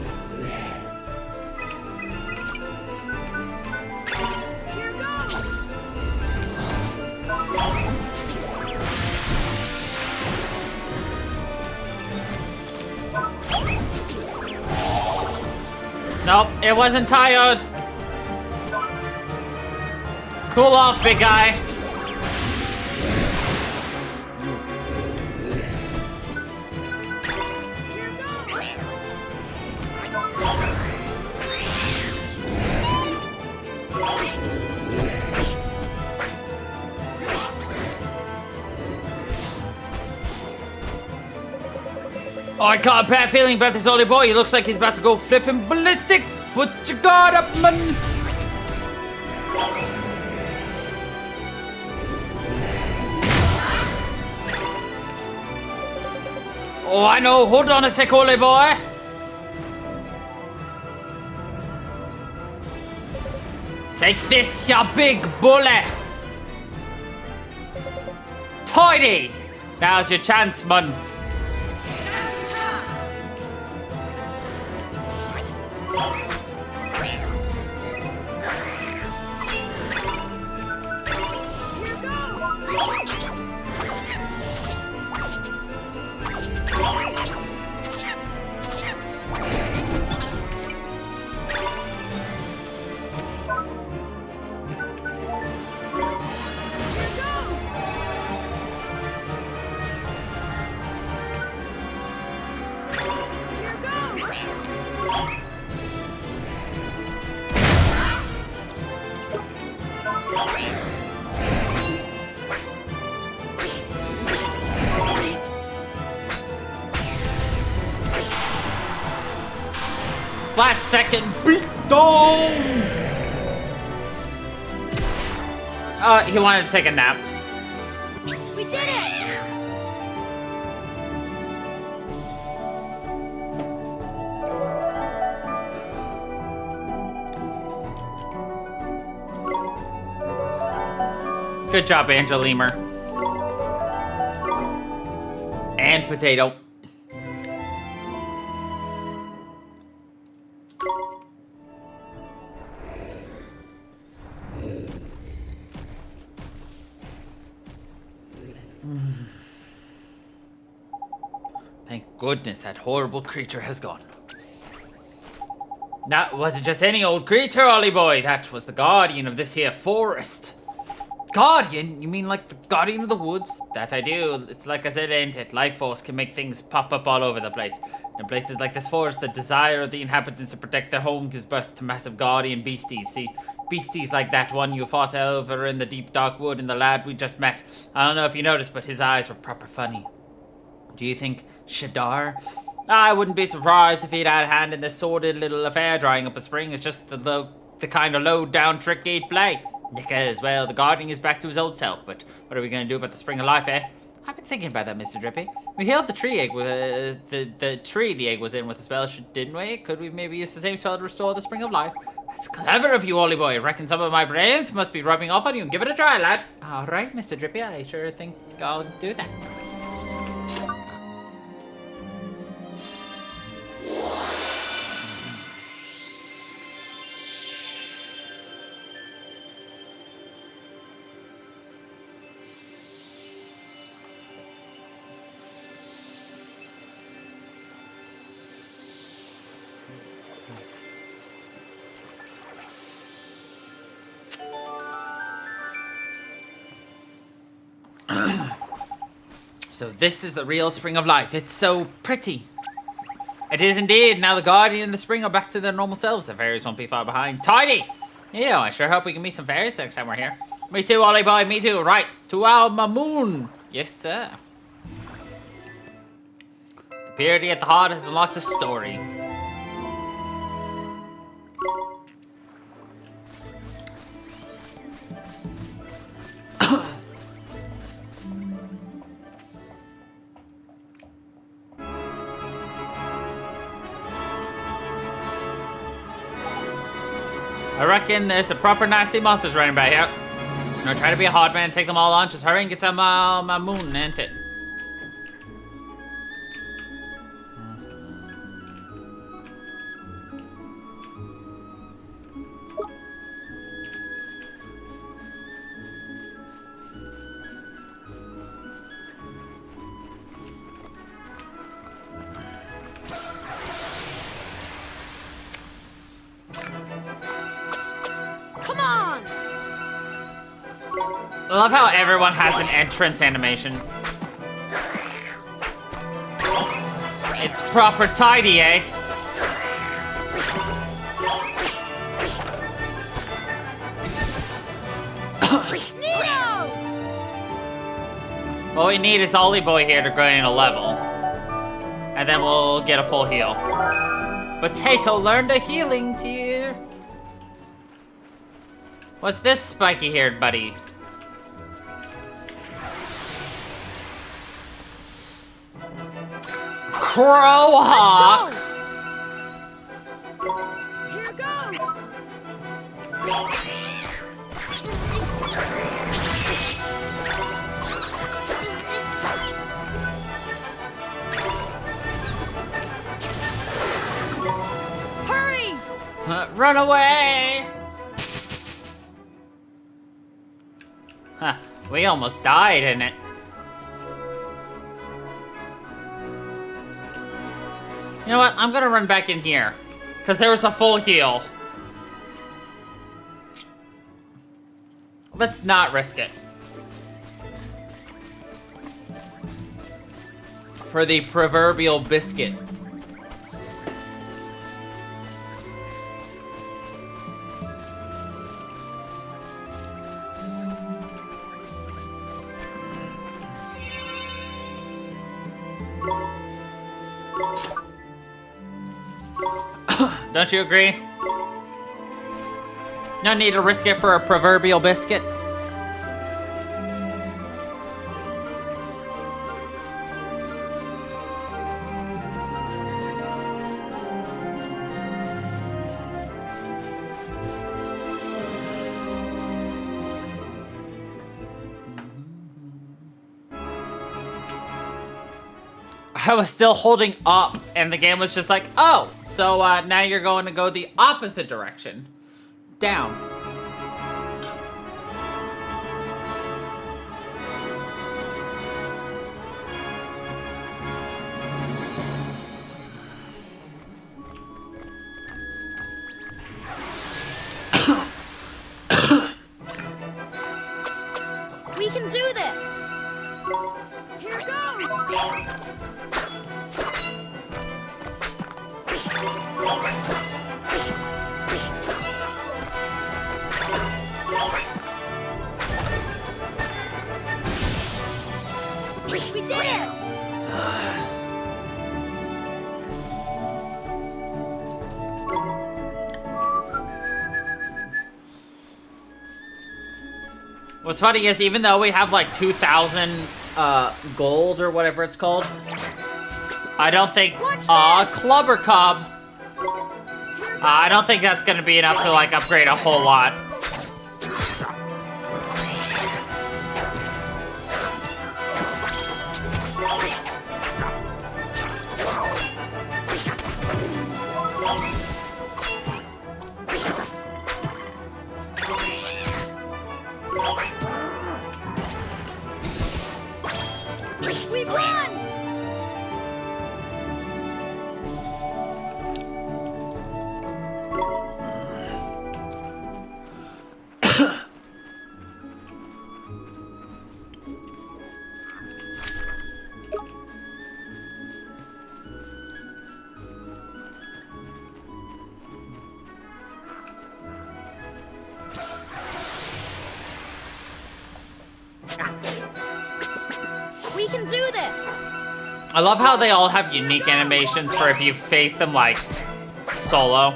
Nope, it wasn't tired. Cool off, big guy. Oh, I got a bad feeling about this old boy. He looks like he's about to go flipping ballistic. Put your guard up, man. Oh, I know. Hold on a sec, old boy. Take this, ya big bully. Tidy. Now's your chance, man. Last second beat down. He wanted to take a nap. We did it! Good job, Angel Lemur. And Potato. Thank goodness that horrible creature has gone. That wasn't just any old creature, Ollie boy. That was the guardian of this here forest. Guardian? You mean like the guardian of the woods? That I do. It's like I said, ain't it? Life force can make things pop up all over the place. In places like this forest, the desire of the inhabitants to protect their home gives birth to massive guardian beasties. See, beasties like that one you fought over in the deep dark wood and the lad we just met. I don't know if you noticed, but his eyes were proper funny. Do you think Shadar? I wouldn't be surprised if he'd had a hand in this sordid little affair. Drying up a spring is just the kind of low-down trick he'd play. Nika as well. The guardian is back to his old self, but what are we going to do about the spring of life, eh? I've been thinking about that, Mr. Drippy. We healed the tree egg with the tree the egg was in with the spell, didn't we? Could we maybe use the same spell to restore the spring of life? That's clever of you, Ollie boy. I reckon some of my brains must be rubbing off on you. Give it a try, lad. All right, Mr. Drippy. I sure think I'll do that. So this is the real spring of life. It's so pretty. It is indeed. Now the guardian and the spring are back to their normal selves. The fairies won't be far behind. Tidy! You know, I sure hope we can meet some fairies next time we're here. Me too, Ollie boy. Me too. Right. To our Mamoon. Yes, sir. The purity at the heart has lots of story. I reckon there's a proper nasty monsters running by here. No, try to be a hard man and take them all on. Just hurry and get some Mamoon, ain't it? I love how everyone has an entrance animation. It's proper tidy, eh? All we need is Ollie Boy here to gain a level. And then we'll get a full heal. Potato learned a healing tier. What's this spiky-haired buddy? Crowhawk! Here goes! Hurry! Run away! Huh, we almost died in it. You know what? I'm gonna run back in here. Because there was a full heal. Let's not risk it. For the proverbial biscuit. Don't you agree? No need to risk it for a proverbial biscuit. I was still holding up, and the game was just like, oh, so now you're going to go the opposite direction. Down. We did it! What's funny is even though we have like 2,000 gold or whatever it's called, I don't think Clubber Cob. I don't think that's gonna be enough to like upgrade a whole lot. We won! We can do this! I love how they all have unique animations for if you face them like solo.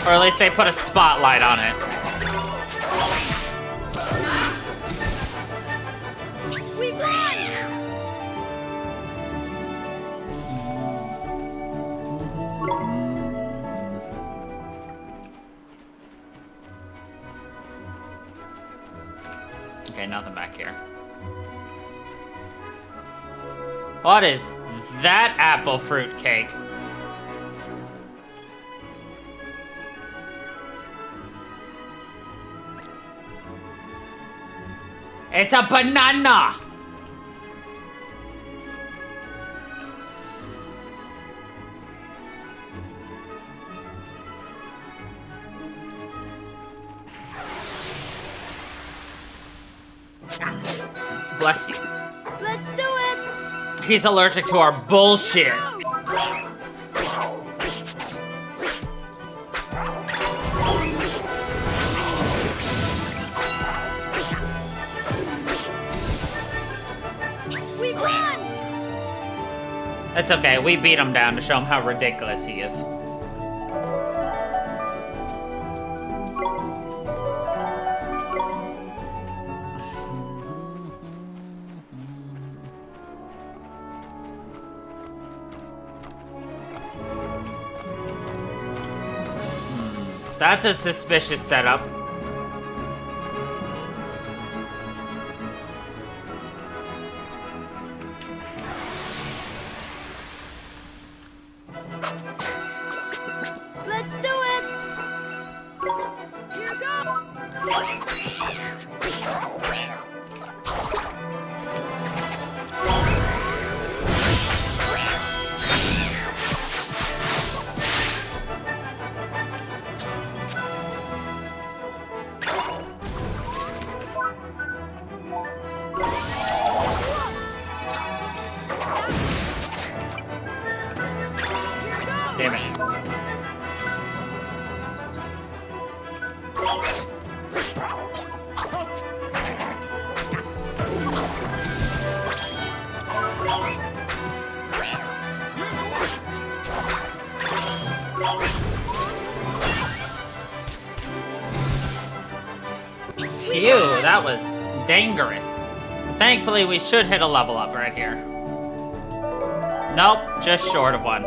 Or at least they put a spotlight on it. We won! Okay, nothing back here. What is that apple fruit cake? It's a banana! Bless you. Let's do it! He's allergic to our bullshit. We won! It's okay, we beat him down to show him how ridiculous he is. That's a suspicious setup. Let's do it! Here goes! Damn it. Phew, that was dangerous. Thankfully, we should hit a level up right here. Nope, just short of one.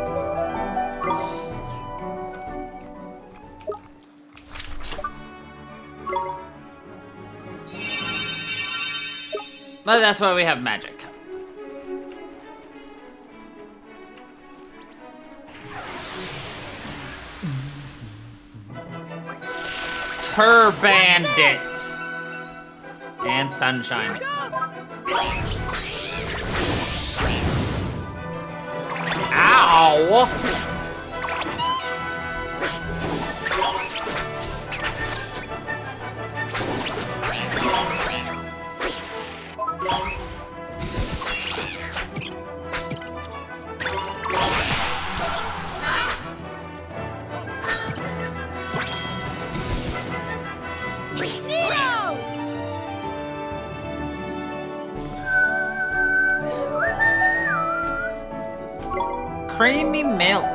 But that's why we have magic. Bandits and sunshine. Ow! Creamy milk.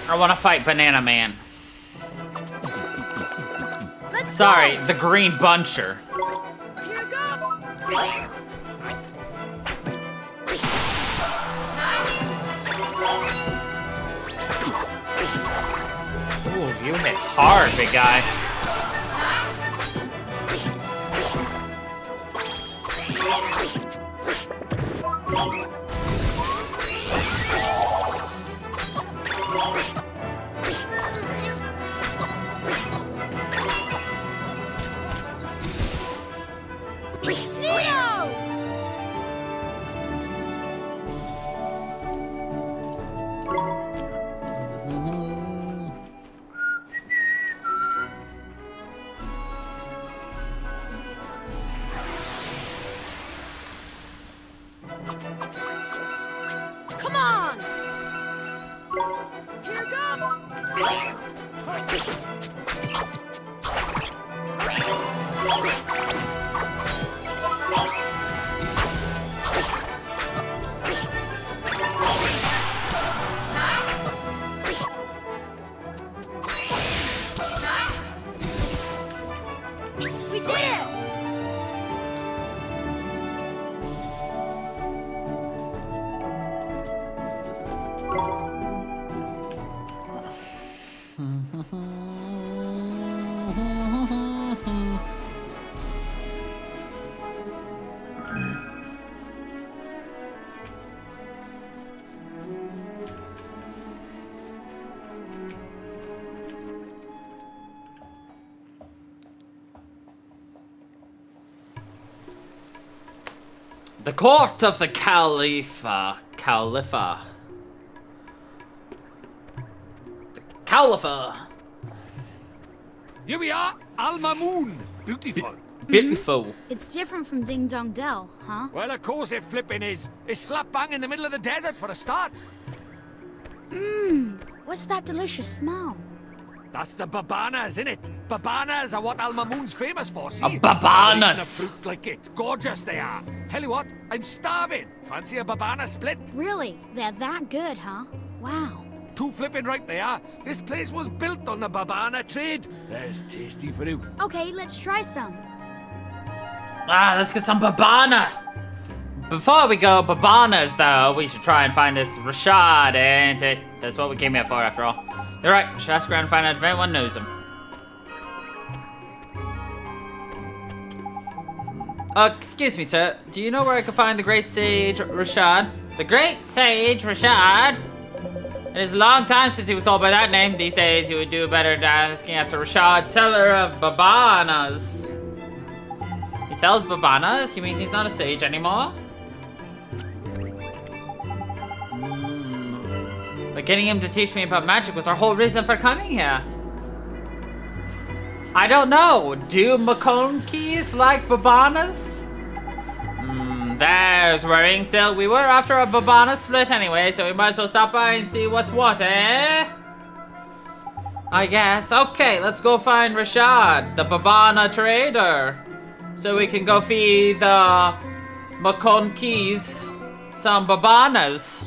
I want to fight Banana Man. Let's Sorry, go. the Green Buncher. Here go. Ooh, you hit hard, big guy. Come on. Here go. We did it. The court of the Calipha. Calipha. The Calipha. Here we are, Al Mamoon. Beautiful. Beautiful. It's different from Ding Dong Dell, huh? Well, of course it flipping is. It's slap bang in the middle of the desert for a start. What's that delicious smell? That's the babanas, innit? Babanas are what Al Mamoon's famous for, see? babanas. Eating a fruit like it. Gorgeous they are. Tell you what, I'm starving. Fancy a babana split? Really? They're that good, huh? Wow. Too flipping right they are. This place was built on the babana trade. There's tasty fruit. Okay, let's try some. Ah, let's get some babana. Before we go babanas, though, we should try and find this Rashad, ain't it? That's what we came here for, after all. You're right. We should ask around and find out if anyone knows him. Excuse me, sir. Do you know where I can find the great sage Rashad? The great sage Rashad? It is a long time since he was called by that name. These days, he would do better than asking after Rashad, seller of babanas. He sells babanas? You mean he's not a sage anymore? But getting him to teach me about magic was our whole reason for coming here. I don't know. Do McConkeys like babanas? There's worrying still. We were after a babana split anyway, so we might as well stop by and see what's what, eh? I guess. Okay, let's go find Rashad, the babana trader. So we can go feed the McConkeys some babanas.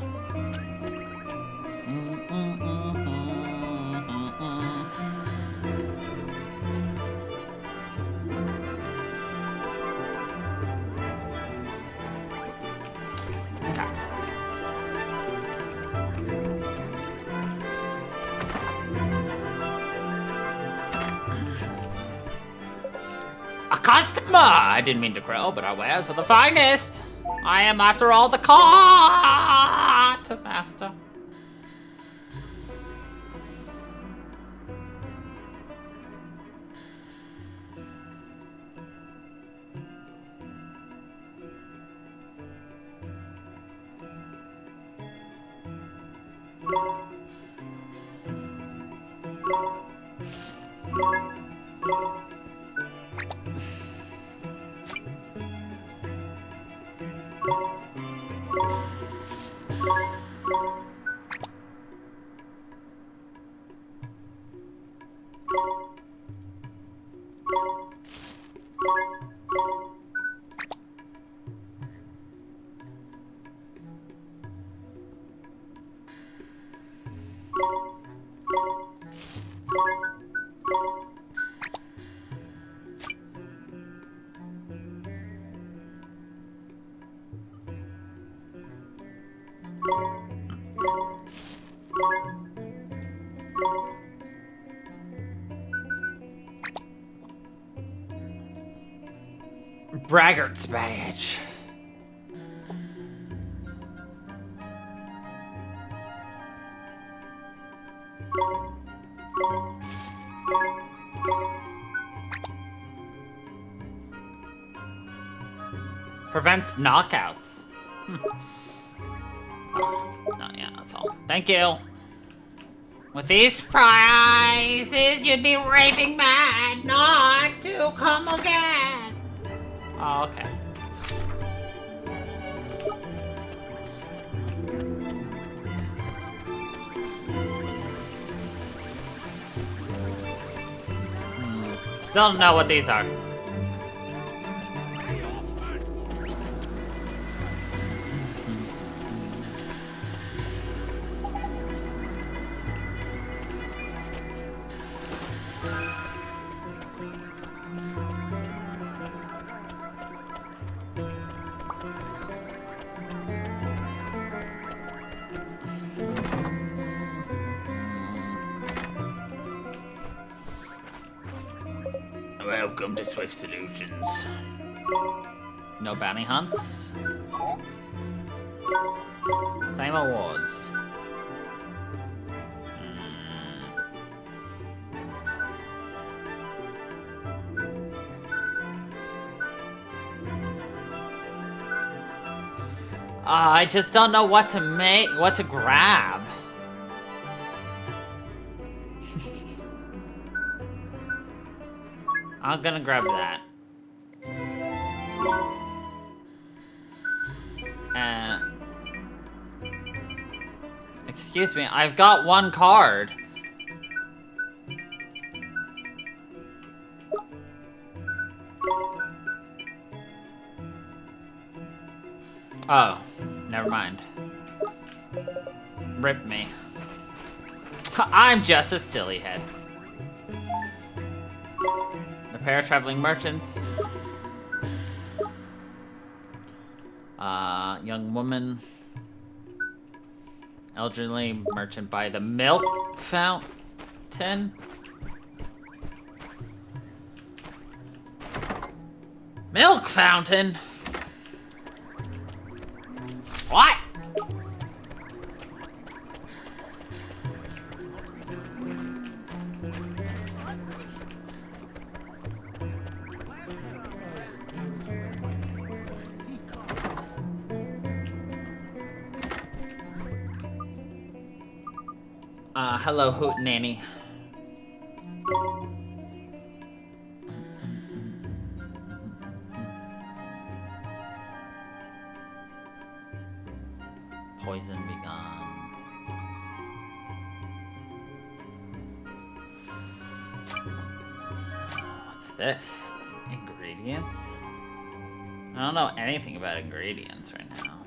A customer! I didn't mean to crow, but our wares are the finest. I am, after all, the cart master. Braggart's badge. Prevents knockouts. Oh, no, yeah, that's all. Thank you. With these prizes, you'd be raving mad not to come again. Oh, okay. Still don't know what these are. Welcome to Swift Solutions. No bounty hunts. Claim awards. I just don't know what to make, what to grab. I'm gonna grab that. Excuse me, I've got one card. Oh, never mind. Rip me. I'm just a silly head. The pair of traveling merchants. Young woman. Elderly merchant by the milk fountain. Milk fountain? What? Hello, Hootenanny. Poison be gone. What's this? Ingredients? I don't know anything about ingredients right now.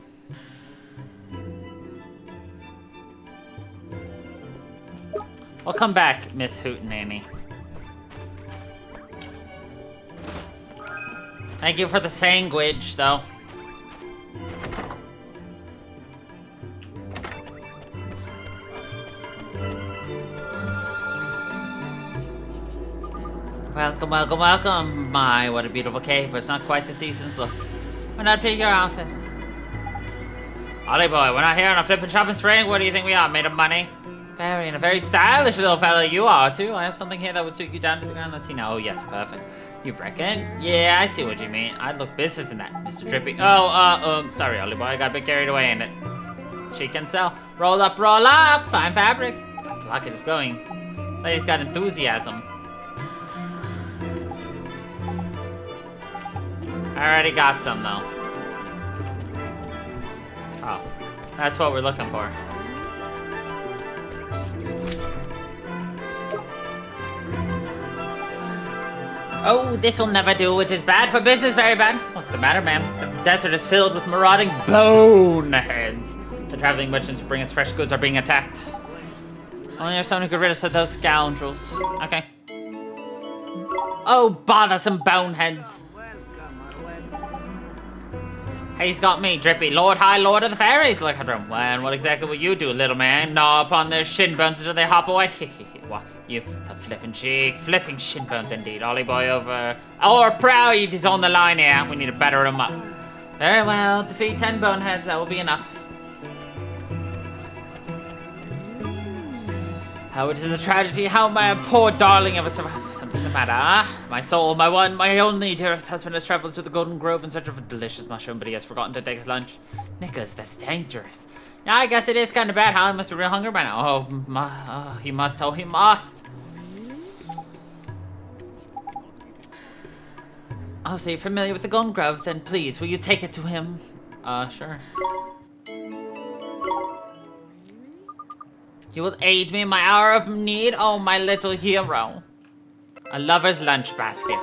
I'll come back, Miss Hootenanny. Thank you for the sandwich, though. Welcome, welcome, welcome. My, what a beautiful cape, but it's not quite the season's look. Why not pick your outfit? Ollie boy, we're not here on a flippin' shopping spree. What do you think we are, made of money? And a very stylish little fella you are, too. I have something here that would suit you down to the ground. Let's see now. Oh, yes, perfect. You reckon? Yeah, I see what you mean. I'd look business in that, Mr. Drippy. Oh, sorry, Ollie boy. I got a bit carried away in it. She can sell. Roll up, fine fabrics. Look, it's going. Lady's got enthusiasm. I already got some, though. Oh, that's what we're looking for. Oh, this will never do. It is bad for business, very bad. What's the matter, ma'am? The desert is filled with marauding boneheads. The traveling merchants who bring us fresh goods are being attacked. Only there's someone who could rid us of those scoundrels. Okay. Oh, bothersome boneheads. He's got me, Drippy, Lord High Lord of the Fairies. Look at him. Well, and what exactly will you do, little man? Gnaw upon their shin bones until they hop away? What? You, the flipping cheek, flipping shin bones indeed. Ollie boy over. Our pride is on the line here. We need to batter him up. Very well, defeat 10 boneheads. That will be enough. Oh, it is a tragedy. How my poor darling ever survived. Something the matter, huh? My soul, my one, my only dearest husband has traveled to the Golden Grove in search of a delicious mushroom, but he has forgotten to take his lunch. Nicholas, that's dangerous. Yeah, I guess it is kind of bad, huh? He must be real hungry by now. He must. Oh, he must. Oh, so you're familiar with the Golden Grove? Then please, will you take it to him? Sure. You will aid me in my hour of need? Oh, my little hero. A lover's lunch basket.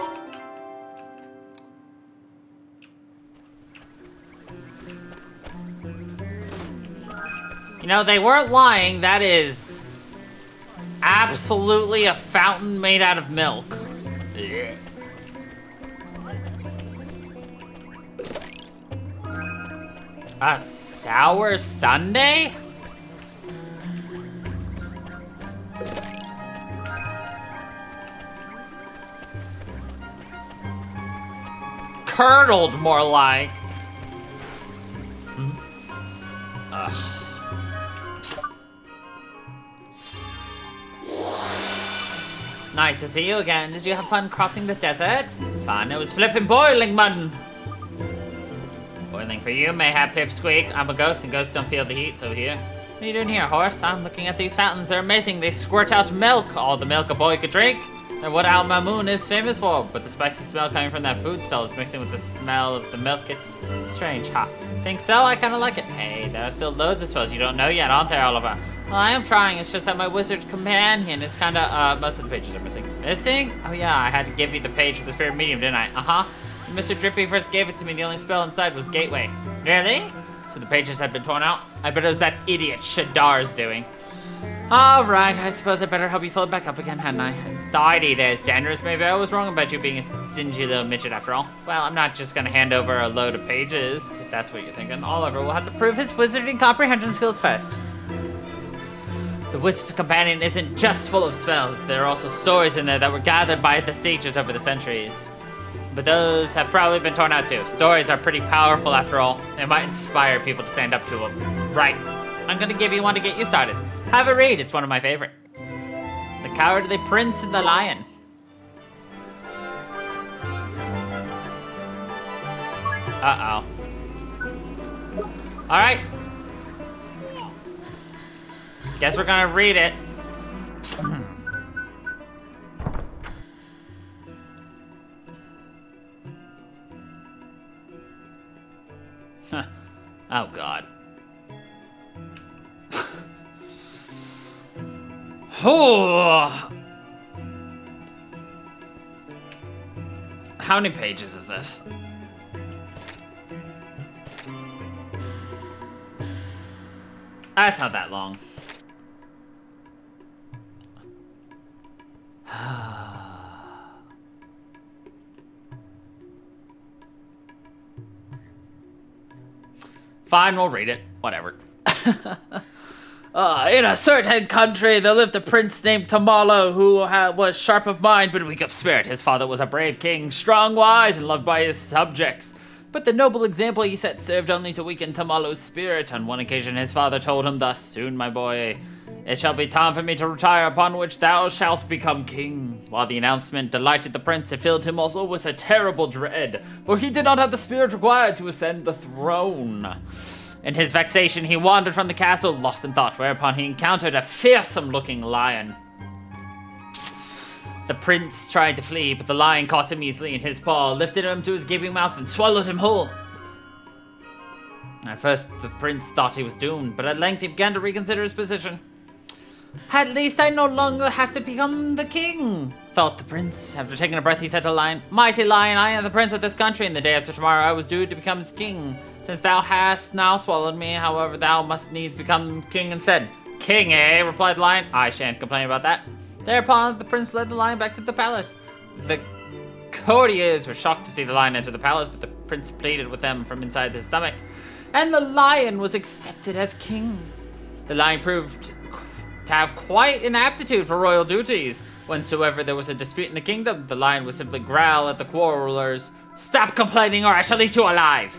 You know, they weren't lying. That is absolutely a fountain made out of milk. Yeah. A sour sundae? Curdled, more like. Ugh. Nice to see you again. Did you have fun crossing the desert? Fun. It was flippin' boiling mutton. Boiling for you, mayhap pipsqueak. I'm a ghost and ghosts don't feel the heat, so here. What are you doing here, horse? I'm looking at these fountains. They're amazing. They squirt out milk. All the milk a boy could drink. They're what Al Mamoon is famous for, but the spicy smell coming from that food stall is mixing with the smell of the milk. It's strange, huh? Think so? I kind of like it. Hey, there are still loads, I suppose. You don't know yet, aren't there, Oliver? Well, I am trying. It's just that my wizard companion is kind of, most of the pages are missing. Missing? Oh, yeah, I had to give you the page with the spirit medium, didn't I? Uh-huh. When Mr. Drippy first gave it to me, the only spell inside was Gateway. Really? So the pages had been torn out? I bet it was that idiot Shadar's doing. All right, I suppose I better help you fill it back up again, hadn't I? Tidy, there's generous. Maybe I was wrong about you being a stingy little midget after all. Well, I'm not just gonna hand over a load of pages, if that's what you're thinking. Oliver will have to prove his wizarding comprehension skills first. The Wizard's Companion isn't just full of spells. There are also stories in there that were gathered by the sages over the centuries. But those have probably been torn out too. Stories are pretty powerful after all. They might inspire people to stand up to them. Right. I'm gonna give you one to get you started. Have a read, it's one of my favorite. The Cowardly Prince and the Lion. Uh-oh. Alright. Guess we're gonna read it. Oh, God. Oh. How many pages is this? That's not that long. Fine, we'll read it. Whatever. In a certain country, there lived a prince named Tamalo who was sharp of mind but weak of spirit. His father was a brave king, strong, wise, and loved by his subjects. But the noble example he set served only to weaken Tamalo's spirit. On one occasion his father told him thus, "Soon, my boy, it shall be time for me to retire, upon which thou shalt become king." While the announcement delighted the prince, it filled him also with a terrible dread, for he did not have the spirit required to ascend the throne. In his vexation, he wandered from the castle, lost in thought, whereupon he encountered a fearsome-looking lion. The prince tried to flee, but the lion caught him easily in his paw, lifted him to his gaping mouth, and swallowed him whole. At first, the prince thought he was doomed, but at length he began to reconsider his position. "At least I no longer have to become the king," thought the prince. After taking a breath, he said to the lion, "Mighty lion, I am the prince of this country, and the day after tomorrow I was due to become its king. Since thou hast now swallowed me, however, thou must needs become king instead." "King, eh?" replied the lion. "I shan't complain about that." Thereupon, the prince led the lion back to the palace. The courtiers were shocked to see the lion enter the palace, but the prince pleaded with them from inside his stomach, and the lion was accepted as king. The lion proved to have quite an aptitude for royal duties. Whensoever there was a dispute in the kingdom, the lion would simply growl at the quarrelers, "Stop complaining or I shall eat you alive!"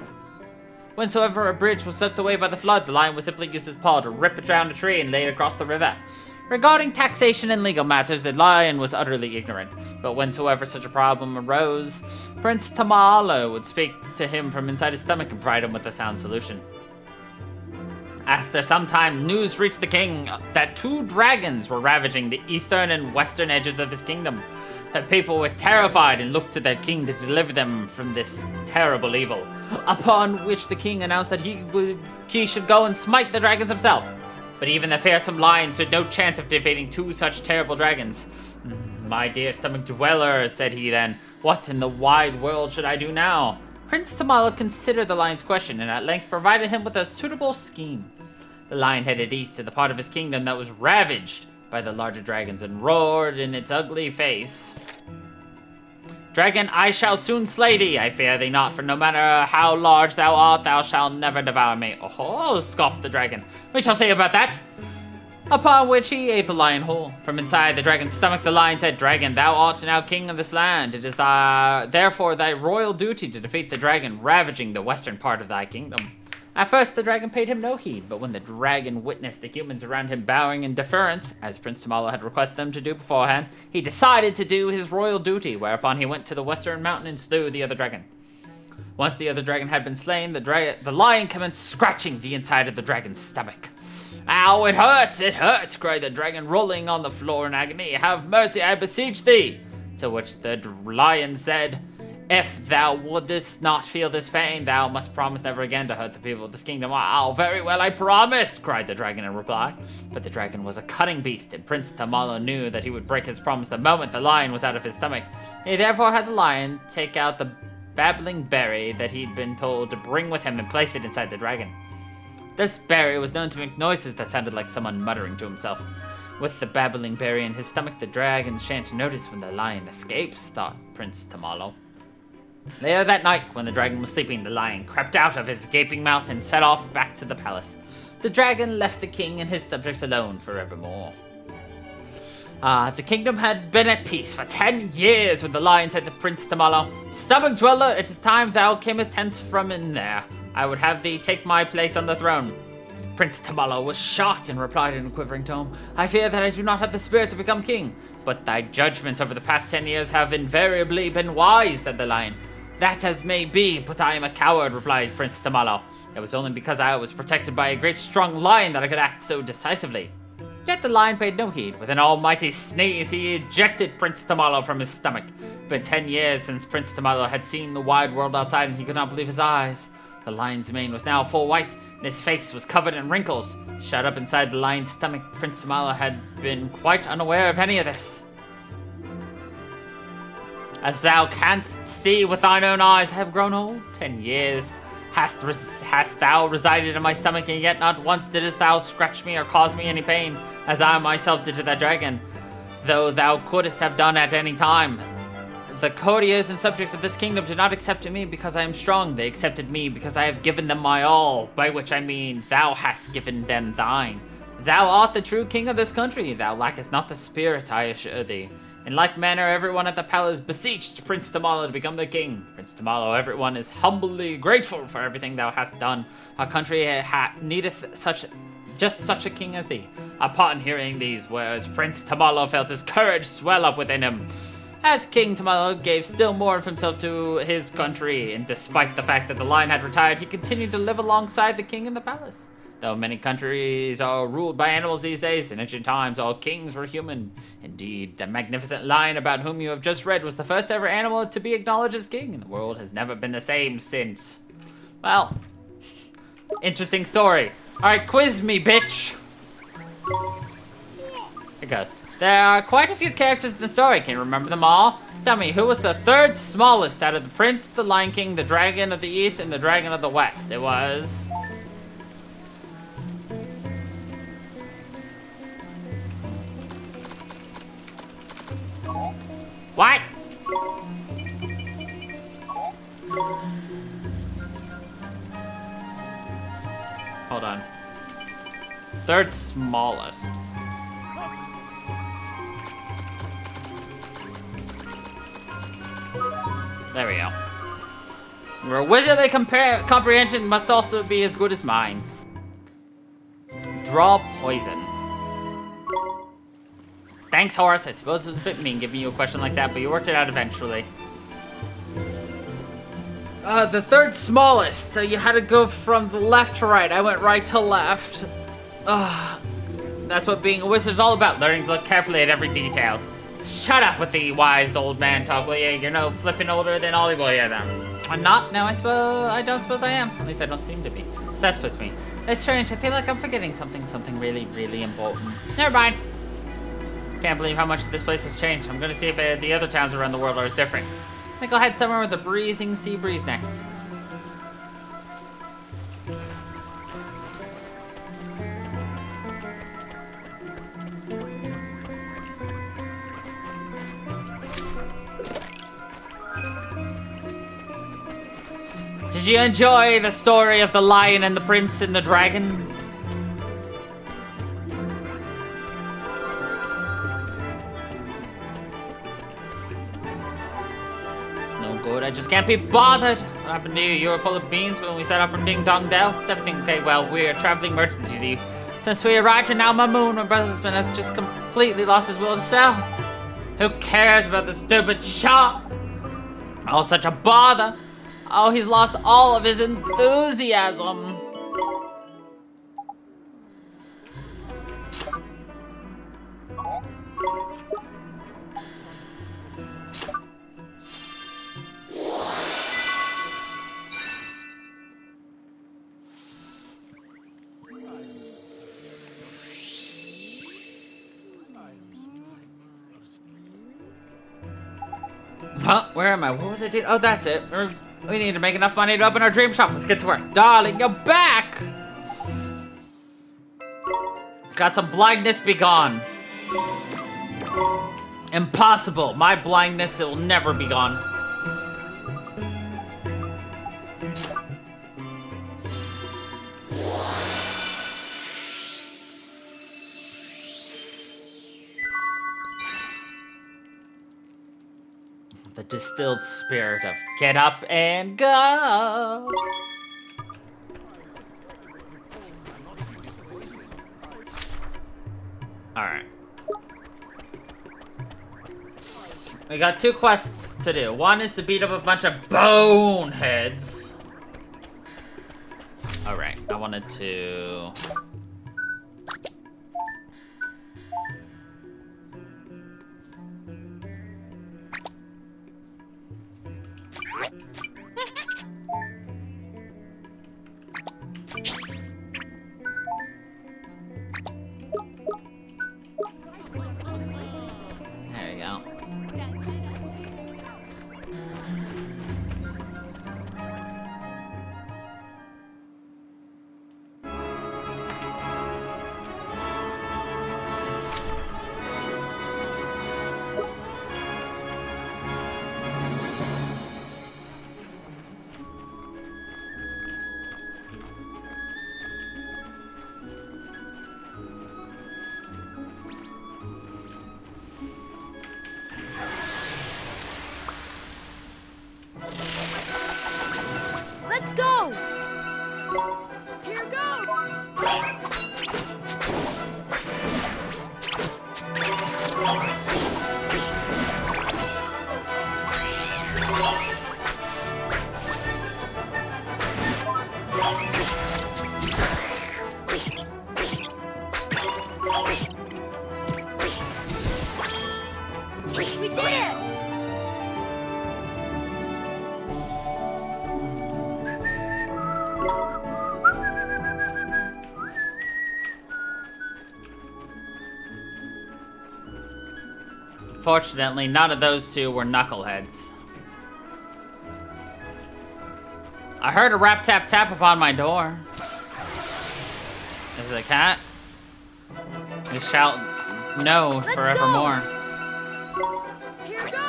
Whensoever a bridge was swept away by the flood, the lion would simply use his paw to rip it down a tree and lay it across the river. Regarding taxation and legal matters, the lion was utterly ignorant, but whensoever such a problem arose, Prince Tamalo would speak to him from inside his stomach and provide him with a sound solution. After some time, news reached the king that 2 dragons were ravaging the eastern and western edges of his kingdom. The people were terrified and looked to their king to deliver them from this terrible evil, upon which the king announced that he should go and smite the dragons himself. But even the fearsome lion stood no chance of defeating 2 such terrible dragons. "My dear stomach dweller," said he then, "what in the wide world should I do now?" Prince Tamalo considered the lion's question and at length provided him with a suitable scheme. The lion headed east to the part of his kingdom that was ravaged by the larger dragons and roared in its ugly face, "Dragon, I shall soon slay thee. I fear thee not, for no matter how large thou art, thou shalt never devour me." "Oh," scoffed the dragon, "we shall see about that." Upon which he ate the lion whole. From inside the dragon's stomach, the lion said, "Dragon, thou art now king of this land. It is therefore thy royal duty to defeat the dragon ravaging the western part of thy kingdom." At first, the dragon paid him no heed, but when the dragon witnessed the humans around him bowing in deference, as Prince Tamalo had requested them to do beforehand, he decided to do his royal duty, whereupon he went to the western mountain and slew the other dragon. Once the other dragon had been slain, the lion commenced scratching the inside of the dragon's stomach. "Ow, it hurts, cried the dragon, rolling on the floor in agony. "Have mercy, I beseech thee." To which the lion said, "If thou wouldst not feel this pain, thou must promise never again to hurt the people of this kingdom." "Oh, very well, I promise," cried the dragon in reply. But the dragon was a cunning beast, and Prince Tamalo knew that he would break his promise the moment the lion was out of his stomach. He therefore had the lion take out the babbling berry that he'd been told to bring with him and place it inside the dragon. This berry was known to make noises that sounded like someone muttering to himself. With the babbling berry in his stomach, the dragon shan't notice when the lion escapes, thought Prince Tamalo. Later that night, when the dragon was sleeping, the lion crept out of his gaping mouth and set off back to the palace. The dragon left the king and his subjects alone forevermore. The kingdom had been at peace for 10 years when the lion said to Prince Tamalo, "Stomach dweller, it is time thou camest hence from in there. I would have thee take my place on the throne." Prince Tamalo was shocked and replied in a quivering tone, "I fear that I do not have the spirit to become king." "But thy judgments over the past 10 years have invariably been wise," said the lion. "That as may be, but I am a coward," replied Prince Tamalo. "It was only because I was protected by a great strong lion that I could act so decisively." Yet the lion paid no heed. With an almighty sneeze, he ejected Prince Tamalo from his stomach. It had been 10 years since Prince Tamalo had seen the wide world outside, and he could not believe his eyes. The lion's mane was now full white, and his face was covered in wrinkles. Shut up inside the lion's stomach, Prince Tamalo had been quite unaware of any of this. "As thou canst see with thine own eyes, I have grown old. 10 years hast thou resided in my stomach, and yet not once didst thou scratch me or cause me any pain, as I myself did to that dragon, though thou couldst have done at any time. The courtiers and subjects of this kingdom did not accept me because I am strong. They accepted me because I have given them my all, by which I mean thou hast given them thine. Thou art the true king of this country. Thou lackest not the spirit, I assure thee. In like manner, everyone at the palace beseeched Prince Tamalo to become their king. Prince Tamalo, everyone is humbly grateful for everything thou hast done. Our country needeth just such a king as thee. Upon hearing these words, Prince Tamalo felt his courage swell up within him. As King Tamalo gave still more of himself to his country, and despite the fact that the lion had retired, he continued to live alongside the king in the palace. Though many countries are ruled by animals these days, in ancient times all kings were human. Indeed, the magnificent lion about whom you have just read was the first ever animal to be acknowledged as king, and the world has never been the same since. Well, interesting story. Alright, quiz me, bitch. Here it goes. There are quite a few characters in the story. Can you remember them all? Tell me, who was the third smallest out of the Prince, the Lion King, the Dragon of the East, and the Dragon of the West? It was... What? Hold on. Third smallest. There we go. Your wizardly comprehension must also be as good as mine. Draw poison. Thanks, Horace. I suppose it was a bit mean giving you a question like that, but you worked it out eventually. The third smallest, so you had to go from the left to right. I went right to left. That's what being a wizard's all about, learning to look carefully at every detail. Shut up with the wise old man talk, will you? You're no flipping older than all people here, then. I'm not? No, I don't suppose I am. At least I don't seem to be. So that's supposed to me. It's strange, I feel like I'm forgetting something really, really important. Never mind. Can't believe how much this place has changed. I'm gonna see if the other towns around the world are as different. I think I'll head somewhere with a breezing sea breeze next. Did you enjoy the story of the lion and the prince and the dragon? It's no good, I just can't be bothered. What happened to you? You were full of beans when we set off from Ding Dong Dell? Is everything okay? Well, we're traveling merchants, you see. Since we arrived in Alma Moon, my brother's husband has just completely lost his will to sell. Who cares about the stupid shop? Oh, such a bother. Oh, he's lost all of his enthusiasm. Huh? Where am I? What was I doing? Oh, that's it. We need to make enough money to open our dream shop. Let's get to work. Darling, you're back! Got some blindness, be gone. Impossible. My blindness, it will never be gone. The distilled spirit of get up and go. Alright. We got 2 quests to do. One is to beat up a bunch of boneheads. Alright, I wanted to... There you go. Fortunately, none of those two were knuckleheads. I heard a rap tap tap upon my door. Is it a cat? We shall know forevermore. Here goes!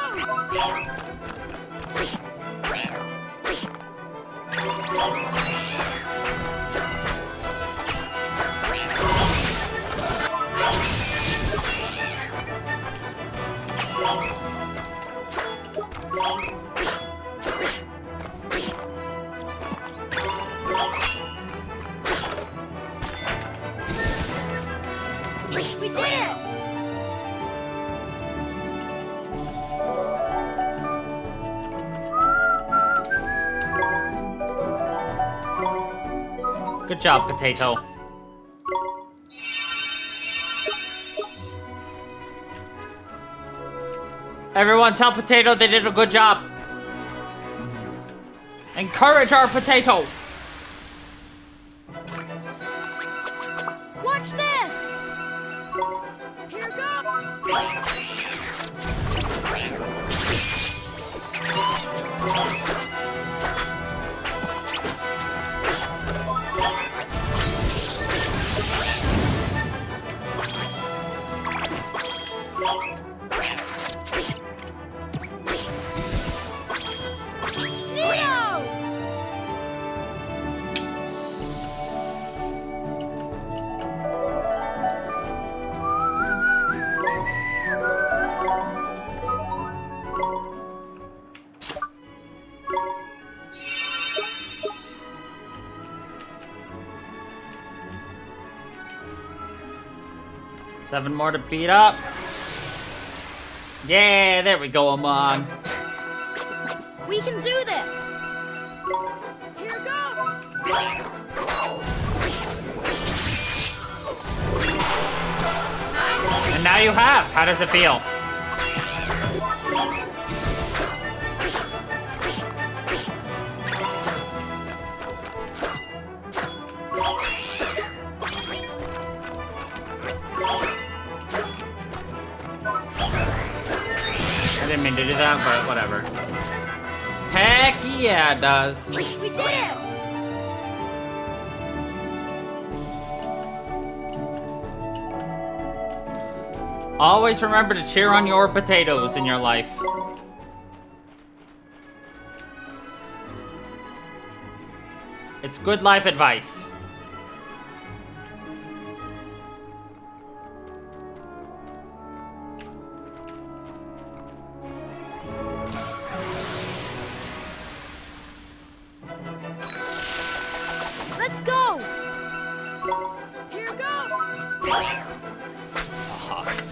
We did it! Good job, Potato. Everyone tell Potato they did a good job. Encourage our Potato. Watch this! Here goes! Neo! Seven more to beat up. Yeah, there we go, Amon. We can do this! Here goes! And now you have. How does it feel? I didn't mean to do that, but whatever. Heck yeah, it does. We did it! Always remember to cheer on your potatoes in your life. It's good life advice. Let's go! Here goes! Fuck.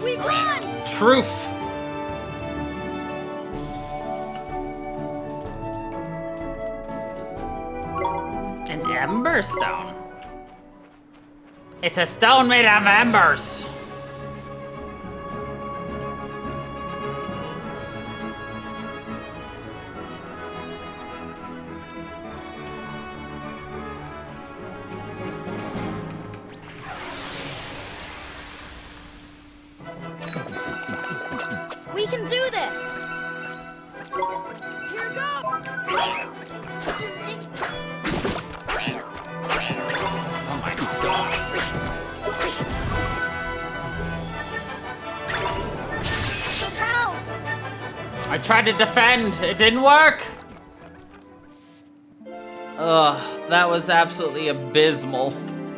We won! Truth. An ember stone. It's a stone made of embers. We can do this! Here goes! Oh my god. Help! I tried to defend. It didn't work. Ugh, that was absolutely abysmal.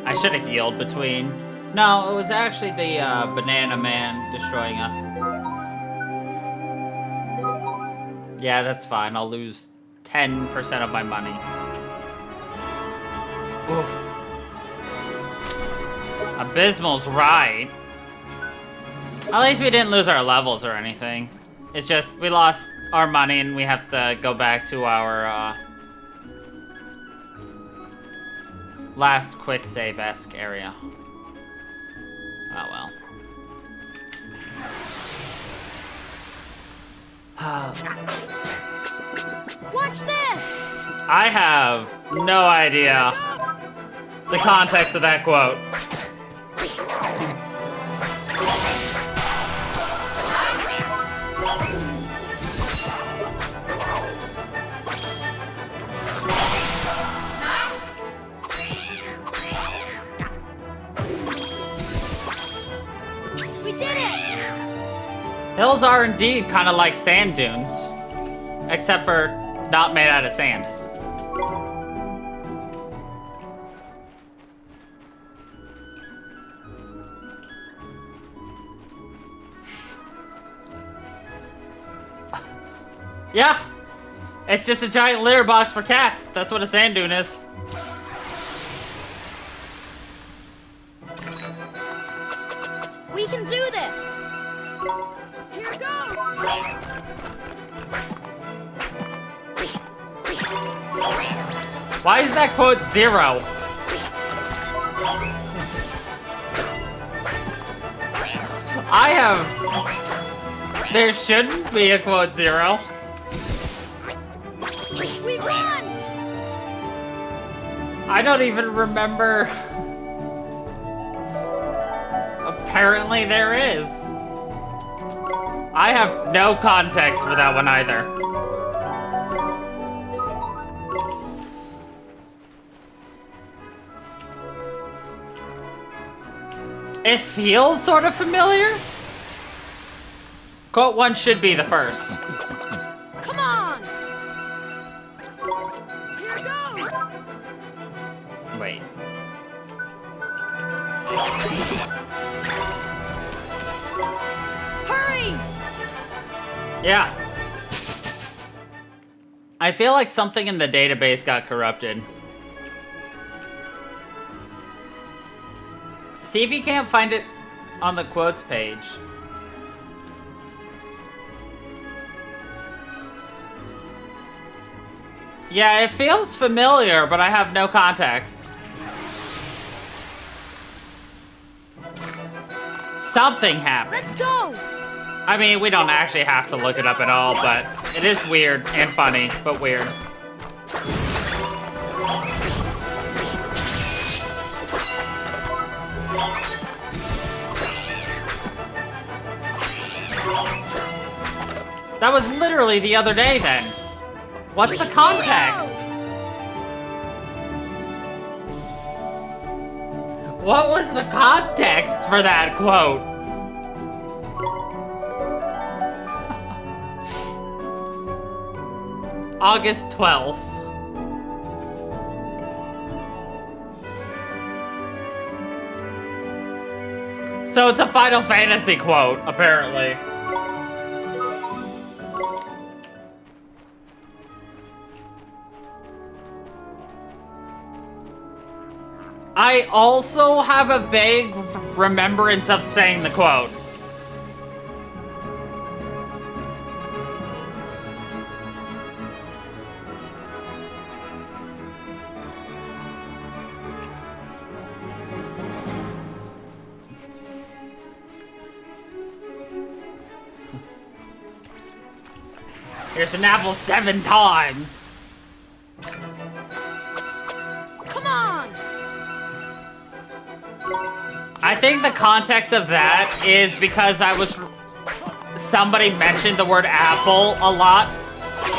I should have healed between. No, it was actually the banana man destroying us. Yeah, that's fine. I'll lose 10% of my money. Oof. Abysmal's right. At least we didn't lose our levels or anything. It's just we lost our money and we have to go back to our last quick save-esque area. Oh well. Watch this! I have no idea the context of that quote. We did it! Hills are indeed kind of like sand dunes, except for not made out of sand. Yeah, it's just a giant litter box for cats. That's what a sand dune is. We can do this! Here goes! Why is that quote 0? I have... There shouldn't be a quote 0. We won! I don't even remember. Apparently there is. I have no context for that one either. It feels sort of familiar. Quote 1 should be the first. Come on! Here goes! Wait. Hurry! Yeah. I feel like something in the database got corrupted. See if you can't find it on the quotes page. Yeah, it feels familiar, but I have no context. Something happened. Let's go! I mean, we don't actually have to look it up at all, but it is weird and funny, but weird. That was literally the other day then. What's the context? What was the context for that quote? August 12th. So it's a Final Fantasy quote, apparently. I also have a vague remembrance of saying the quote. Here's an apple 7 times. Come on! I think the context of that is because somebody mentioned the word apple a lot,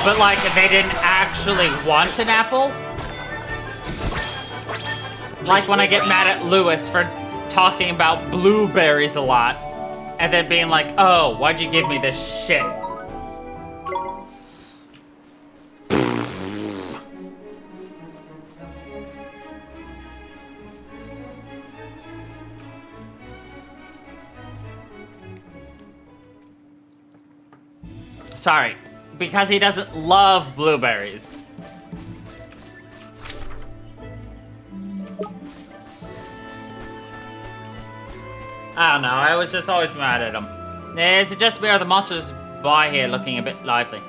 but like they didn't actually want an apple. Like when I get mad at Lewis for talking about blueberries a lot, and then being like, oh, why'd you give me this shit? Sorry, because he doesn't love blueberries. I don't know, I was just always mad at him. Is it just me or the monsters by here looking a bit lively?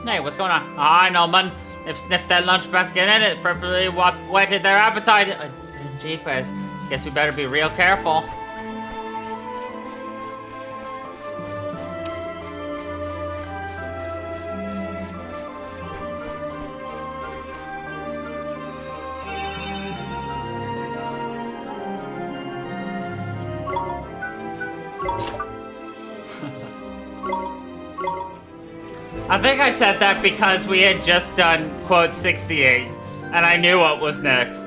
Hey, what's going on? I know, man. They've sniffed their lunch basket in it, preferably whetted their appetite. Jeepers. Guess we better be real careful. I think I said that because we had just done quote 68, and I knew what was next.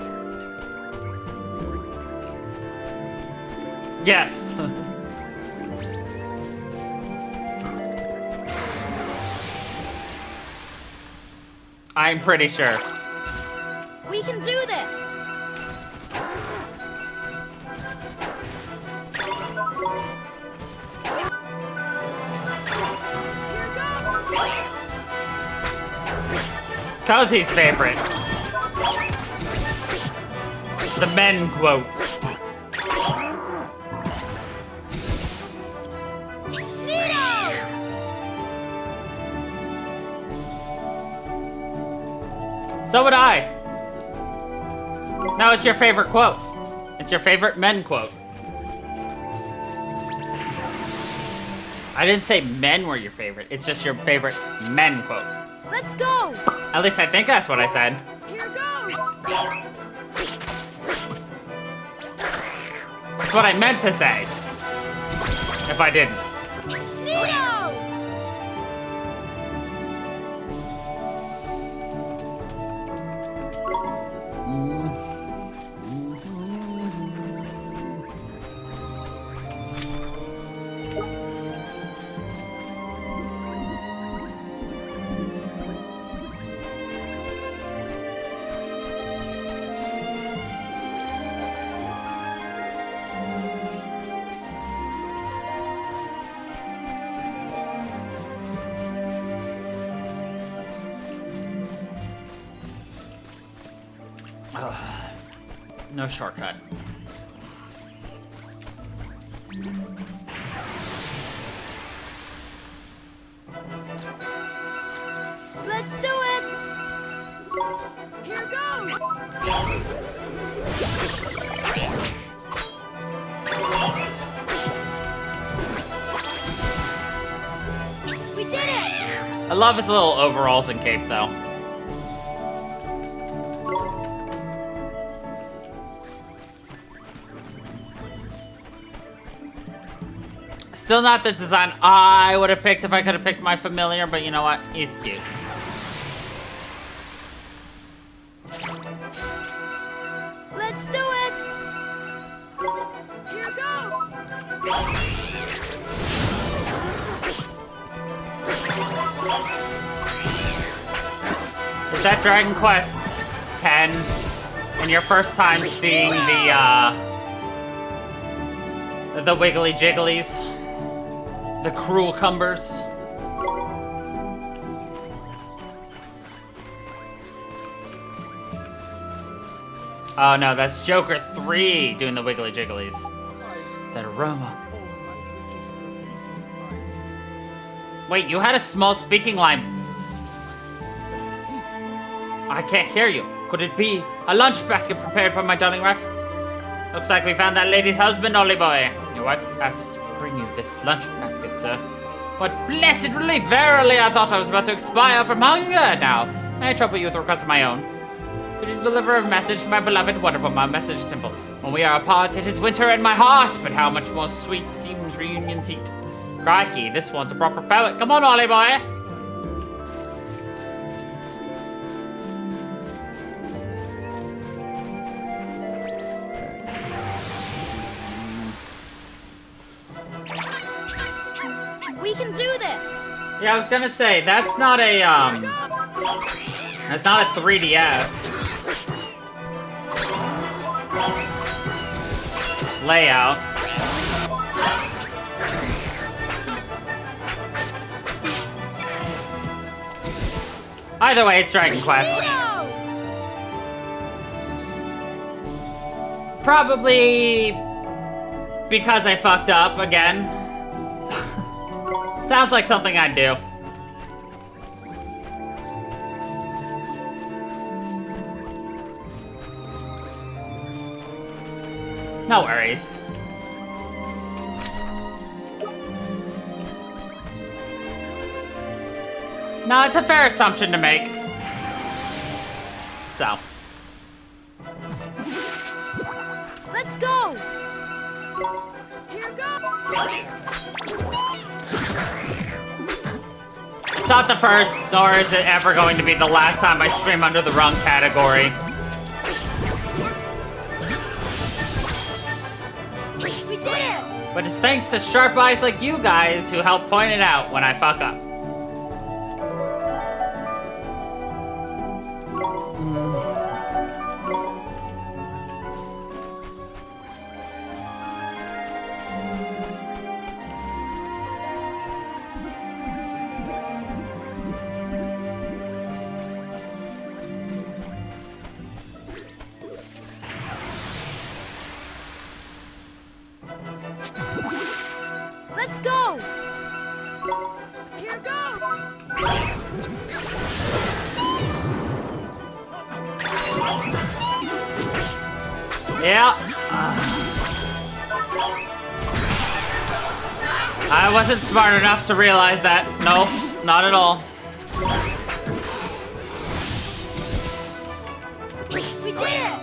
Yes. I'm pretty sure. We can do this. Cozy's favorite. The men quote. So would I. Now it's your favorite quote. It's your favorite men quote. I didn't say men were your favorite. It's just your favorite men quote. Let's go. At least I think that's what I said. Here goes. That's what I meant to say. If I didn't. Neo! No shortcut. Let's do it. Here goes. We did it. I love his little overalls and cape, though. Still not the design I would have picked if I could have picked my familiar, but you know what? He's cute. Let's do it. Here goes. Is that Dragon Quest 10 and your first time seeing the Wiggly Jigglies? The Cruel Cumbers? Oh no, that's Joker 3 doing the Wiggly Jigglies. That aroma. Wait, you had a small speaking line. I can't hear you. Could it be a lunch basket prepared by my darling wife? Looks like we found that lady's husband, Ollie boy. Your wife asks to bring you this lunch basket, sir. But blessed relief, verily, I thought I was about to expire from hunger now. May I trouble you with a request of my own? Could you deliver a message to my beloved? Wonderful, my message is simple. When we are apart, it is winter in my heart, but how much more sweet seems reunion's heat. Crikey, this one's a proper poet. Come on, Ollie boy. We can do this. Yeah, I was gonna say, that's not a 3DS layout. Either way, it's Dragon Quest. Probably because I fucked up again. Sounds like something I'd do. No worries. No, it's a fair assumption to make. So. Let's go. Here goes. It's not the first, nor is it ever going to be the last time I stream under the wrong category. We did it! But it's thanks to sharp eyes like you guys who help point it out when I fuck up. Let's go! Here goes! Yeah. I wasn't smart enough to realize that. Nope, not at all. We did it!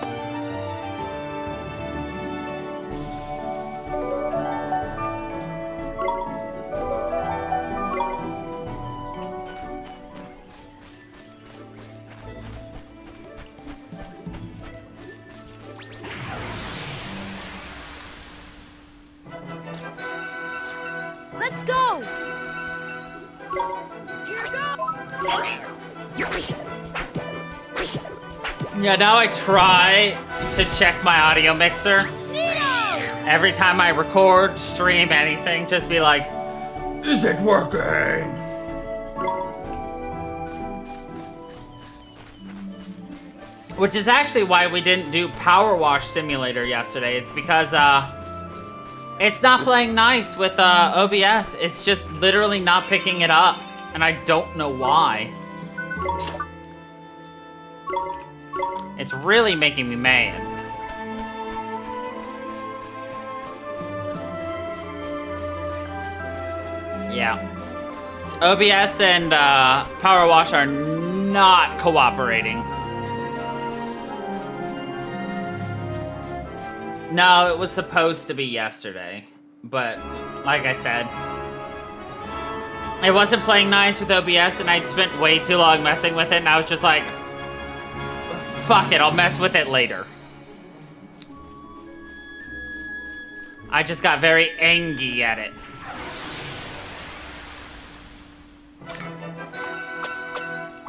Let's go! Here goes! Yeah, now I try to check my audio mixer. Nito! Every time I record, stream, anything, just be like, is it working? Which is actually why we didn't do Power Wash Simulator yesterday. It's because, it's not playing nice with, OBS. It's just literally not picking it up. And I don't know why. It's really making me mad. Yeah. OBS and Power Wash are not cooperating. No, it was supposed to be yesterday. But, like I said, it wasn't playing nice with OBS and I'd spent way too long messing with it and I was just like, fuck it, I'll mess with it later. I just got very angry at it.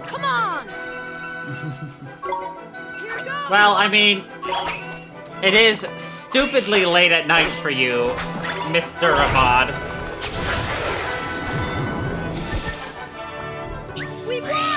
Come on! Here goes! Well, I mean, it is stupidly late at night for you, Mr. Vod. We won!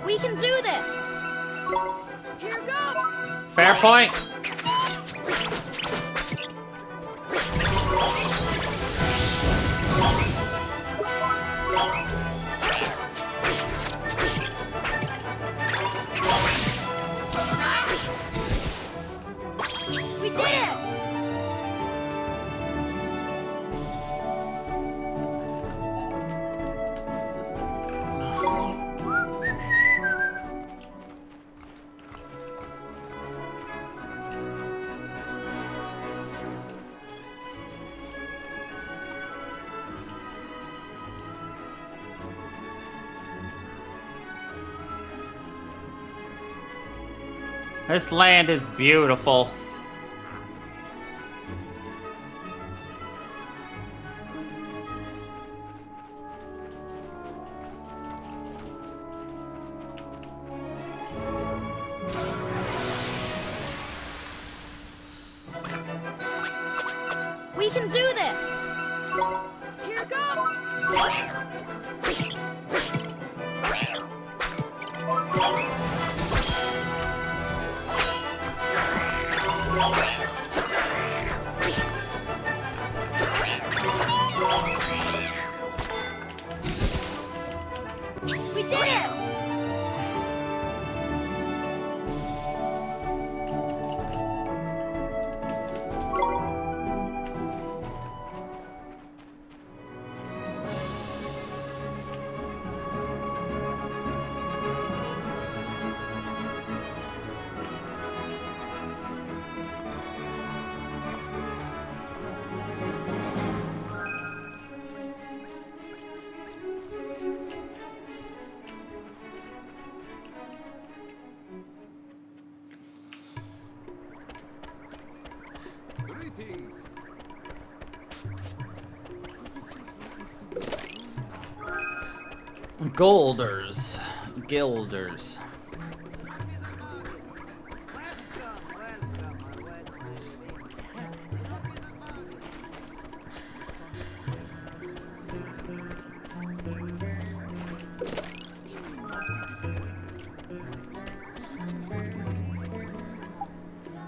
We can do this! Here goes! Fair point. We did it! This land is beautiful. We can do this! Here goes! We did it! Greetings. Golders. Gilders.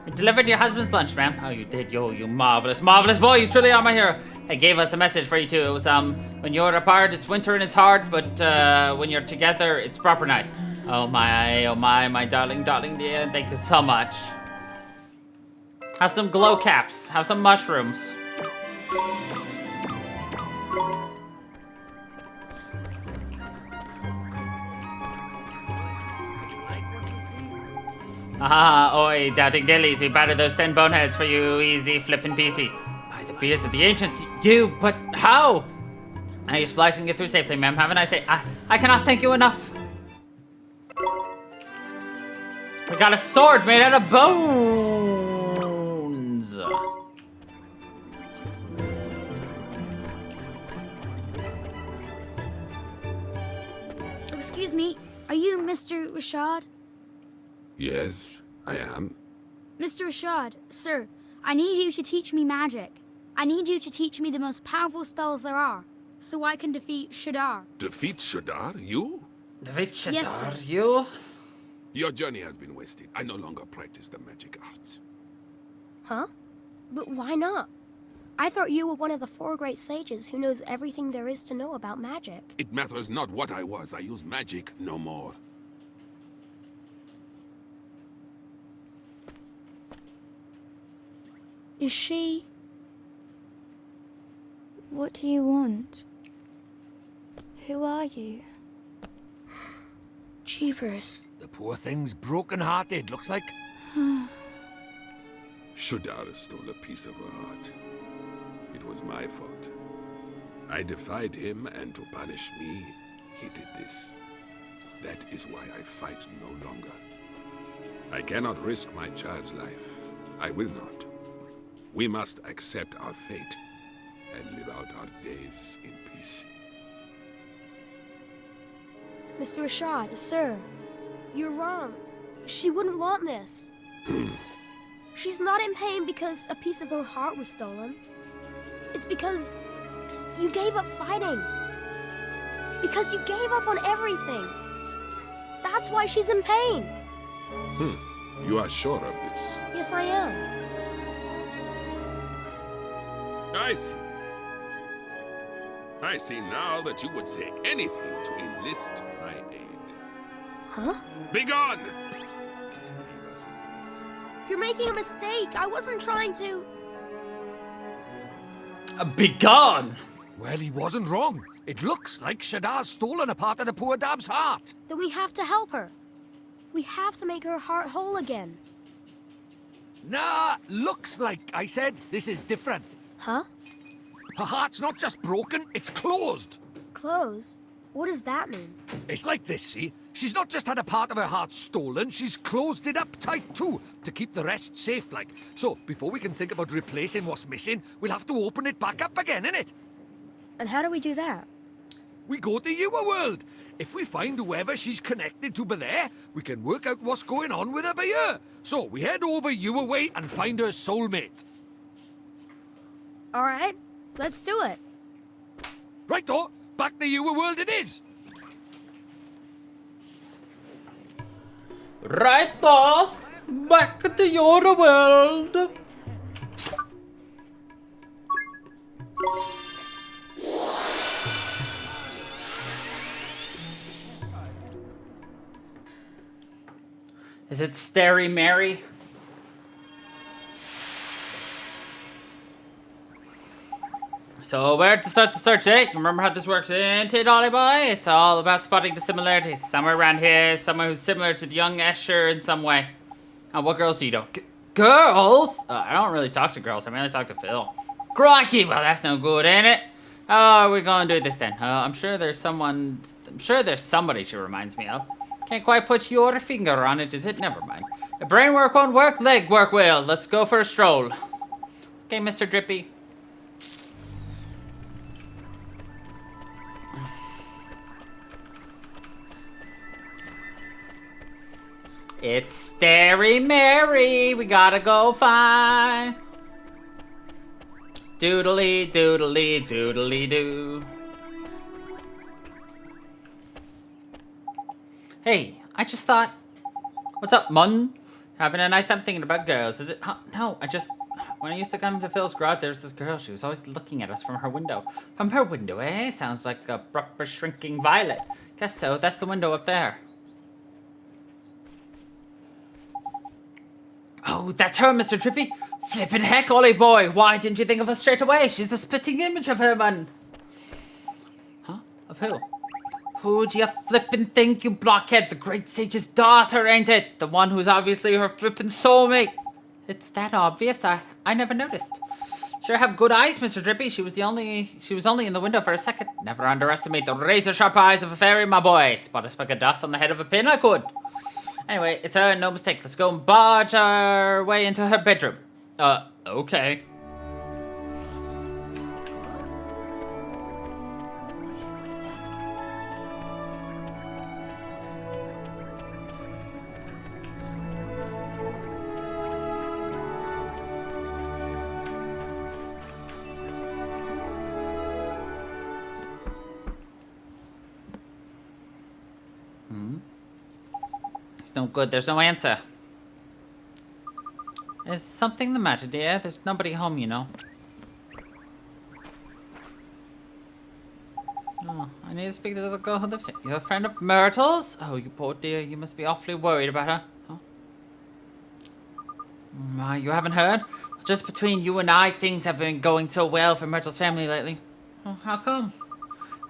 I delivered your husband's lunch, ma'am. Oh, you did, you marvelous, marvelous boy. You truly are my hero. He gave us a message for you too. It was when you're apart, it's winter and it's hard, but when you're together, it's proper nice. Oh my darling, dear. Thank you so much. Have some glow caps. Have some mushrooms. Ah, oi, doubting gillies, we battered those 10 boneheads for you, easy flippin' peasy. By the beards of the ancients, but how? Are you splicing it through safely, ma'am? Have a nice day. I cannot thank you enough. We got a sword made out of bones. Excuse me, are you Mr. Rashad? Yes, I am. Mr. Rashad, sir, I need you to teach me magic. I need you to teach me the most powerful spells there are, so I can defeat Shadar. Defeat Shadar? You? David Shadar, Yes, sir. you? Your journey has been wasted. I no longer practice the magic arts. Huh? But why not? I thought you were one of the 4 great sages who knows everything there is to know about magic. It matters not what I was. I use magic no more. Is she... What do you want? Who are you? Jeepers. The poor thing's broken-hearted, looks like. Shadar stole a piece of her heart. It was my fault. I defied him, and to punish me, he did this. That is why I fight no longer. I cannot risk my child's life. I will not. We must accept our fate and live out our days in peace. Mr. Rashad, sir, you're wrong. She wouldn't want this. She's not in pain because a piece of her heart was stolen. It's because you gave up fighting. Because you gave up on everything. That's why she's in pain. You are sure of this? Yes, I am. I see. I see now that you would say anything to enlist my aid. Huh? Begone! Leave us in peace. You're making a mistake. I wasn't trying to... Be gone! Well, he wasn't wrong. It looks like Shadar's stolen a part of the poor dab's heart. Then we have to help her. We have to make her heart whole again. Nah, looks like, I said. This is different. Huh? Her heart's not just broken, it's closed. Closed? What does that mean? It's like this, see? She's not just had a part of her heart stolen, she's closed it up tight too, to keep the rest safe, like. So, before we can think about replacing what's missing, we'll have to open it back up again, innit? And how do we do that? We go to your world. If we find whoever she's connected to by there, we can work out what's going on with her by here. So, we head over your way and find her soulmate. All right, let's do it. Righto, back to your world it is. Righto! Back to your world! Is it Starry Mary? So where to start the search, eh? Remember how this works, ain't it, Ollie boy? It's all about spotting the similarities. Somewhere around here, someone who's similar to the young Escher in some way. Now, what girls do you know? Girls? I don't really talk to girls. I mainly talk to Phil. Crikey, well that's no good, ain't it? Oh, we're gonna do this then. I'm sure there's somebody she reminds me of. Can't quite put your finger on it, is it? Never mind. The brain work won't work, leg work will. Let's go for a stroll. Okay, Mr. Drippy. It's Starry Mary, we gotta go find. Doodly, doodly, doodly doo. Hey, I just thought... What's up, Mun? Having a nice time thinking about girls, is it? Huh? No, when I used to come to Phil's garage, there's this girl. She was always looking at us from her window. From her window, eh? Sounds like a proper shrinking violet. Guess so, that's the window up there. Oh, that's her, Mr. Drippy. Flippin' heck, Ollie boy. Why didn't you think of her straight away? She's the spitting image of her, man. Huh? Of who? Who do you flippin' think, you blockhead? The great sage's daughter, ain't it? The one who's obviously her flippin' soulmate. It's that obvious? I never noticed. Sure have good eyes, Mr. Drippy. She was only in the window for a second. Never underestimate the razor-sharp eyes of a fairy, my boy. Spot a speck of dust on the head of a pin, I could. Anyway, it's her, no mistake. Let's go and barge our way into her bedroom. Okay. It's no good, there's no answer. Is something the matter, dear? There's nobody home, you know. Oh, I need to speak to the girl who lives here. You're a friend of Myrtle's? Oh, you poor dear, you must be awfully worried about her. Huh? You haven't heard? Just between you and I, things have been going so well for Myrtle's family lately. Oh, how come?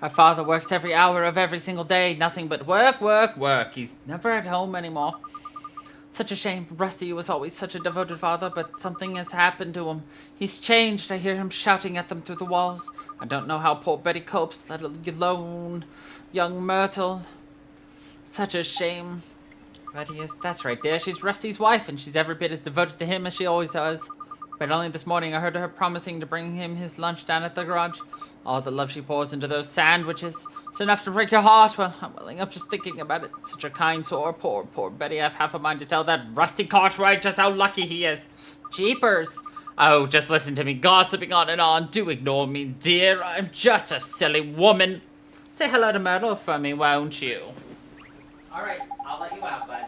Her father works every hour of every single day, nothing but work, work, work. He's never at home anymore. Such a shame. Rusty was always such a devoted father, but something has happened to him. He's changed. I hear him shouting at them through the walls. I don't know how poor Betty copes, let alone young Myrtle. Such a shame. Betty is, that's right, dear. She's Rusty's wife, and she's every bit as devoted to him as she always was. But only this morning I heard her promising to bring him his lunch down at the garage. All the love she pours into those sandwiches. It's enough to break your heart. Well, I'm welling up just thinking about it. Such a kind soul. Poor Betty. I've half a mind to tell that Rusty Cartwright just how lucky he is. Jeepers. Oh, just listen to me gossiping on and on. Do ignore me, dear. I'm just a silly woman. Say hello to Myrtle for me, won't you? All right, I'll let you out, bud.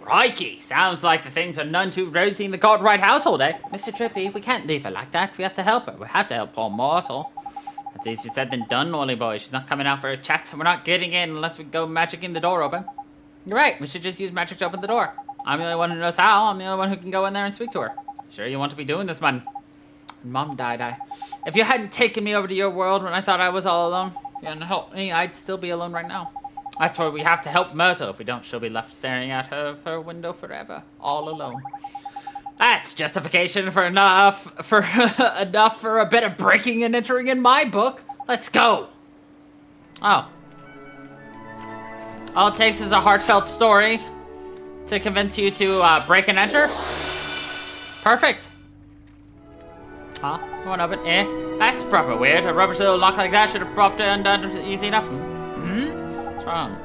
Crikey, sounds like the things are none too rosy in the Cartwright household, eh? Mr. Trippy, we can't leave her like that. We have to help her. We have to help poor Myrtle. That's easier said than done, Ollie boy. She's not coming out for a chat. We're not getting in unless we go magicking the door open. You're right. We should just use magic to open the door. I'm the only one who knows how. I'm the only one who can go in there and speak to her. Sure you want to be doing this, man. Mom died, If you hadn't taken me over to your world when I thought I was all alone, you hadn't helped me, I'd still be alone right now. That's why we have to help Myrtle. If we don't, she'll be left staring at her window forever, all alone. That's justification for enough for a bit of breaking and entering in my book. Let's go. Oh. All it takes is a heartfelt story to convince you to break and enter. Perfect. Huh? Won't open. That's proper weird. A rubbish little lock like that should have popped undone easy enough. What's wrong?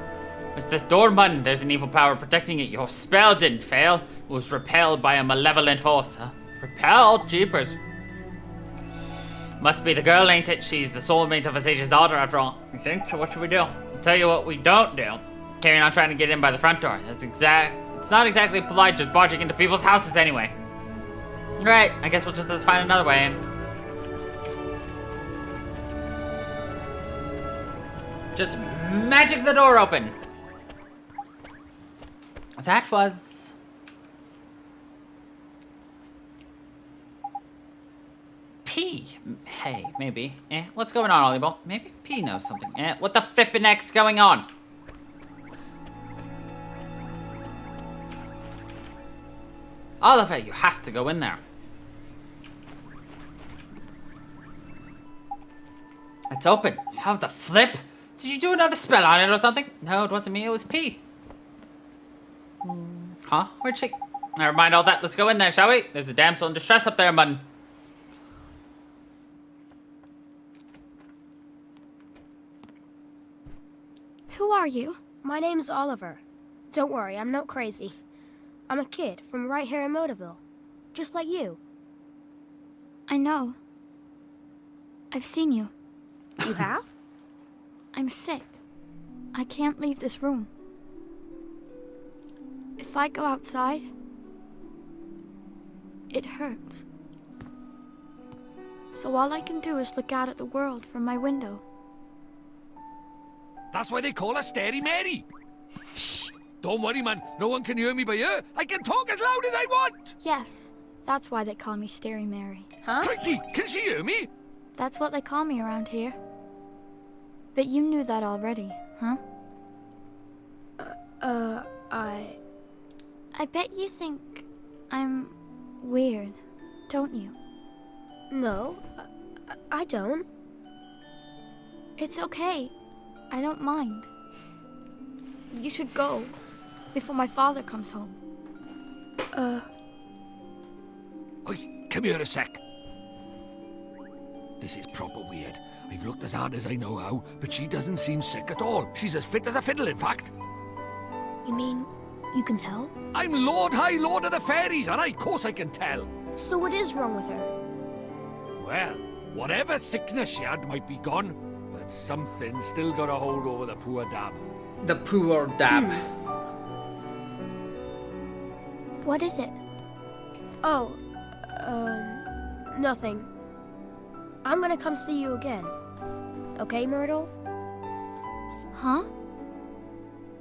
It's this door button. There's an evil power protecting it. Your spell didn't fail. It was repelled by a malevolent force. Huh? Repelled? Jeepers. Must be the girl, ain't it? She's the soulmate of a sage's daughter, after all. You think? So what should we do? I'll tell you what we don't do. Carrying on trying to get in by the front door. It's not exactly polite just barging into people's houses anyway. Right, I guess we'll just have to find another way in. just magic the door open. That was... P. Hey, maybe. What's going on, Ollie Ball? Maybe P knows something. What the flippin' heck's going on? Oliver, you have to go in there. It's open. How the flip? Did you do another spell on it or something? No, it wasn't me, it was P. Huh? Where'd she... Never mind all that, let's go in there, shall we? There's a damsel in distress up there, man. Who are you? My name's Oliver. Don't worry, I'm not crazy. I'm a kid from right here in Motorville. Just like you. I know. I've seen you. You have? I'm sick. I can't leave this room. If I go outside, it hurts. So all I can do is look out at the world from my window. That's why they call her Stary Mary. Shh! Don't worry, man. No one can hear me by here. I can talk as loud as I want. Yes, that's why they call me Stary Mary. Huh? Crikey, can she hear me? That's what they call me around here. But you knew that already, huh? I bet you think I'm weird, don't you? No, I don't. It's okay. I don't mind. You should go before my father comes home. Oi, come here a sec. This is proper weird. I've looked as hard as I know how, but she doesn't seem sick at all. She's as fit as a fiddle, in fact. You mean you can tell? I'm Lord High Lord of the Fairies, and of course I can tell. So what is wrong with her? Well, whatever sickness she had might be gone, but something still got a hold over the poor dab. The poor dab. What is it? Oh, nothing. I'm gonna come see you again. Okay, Myrtle? Huh?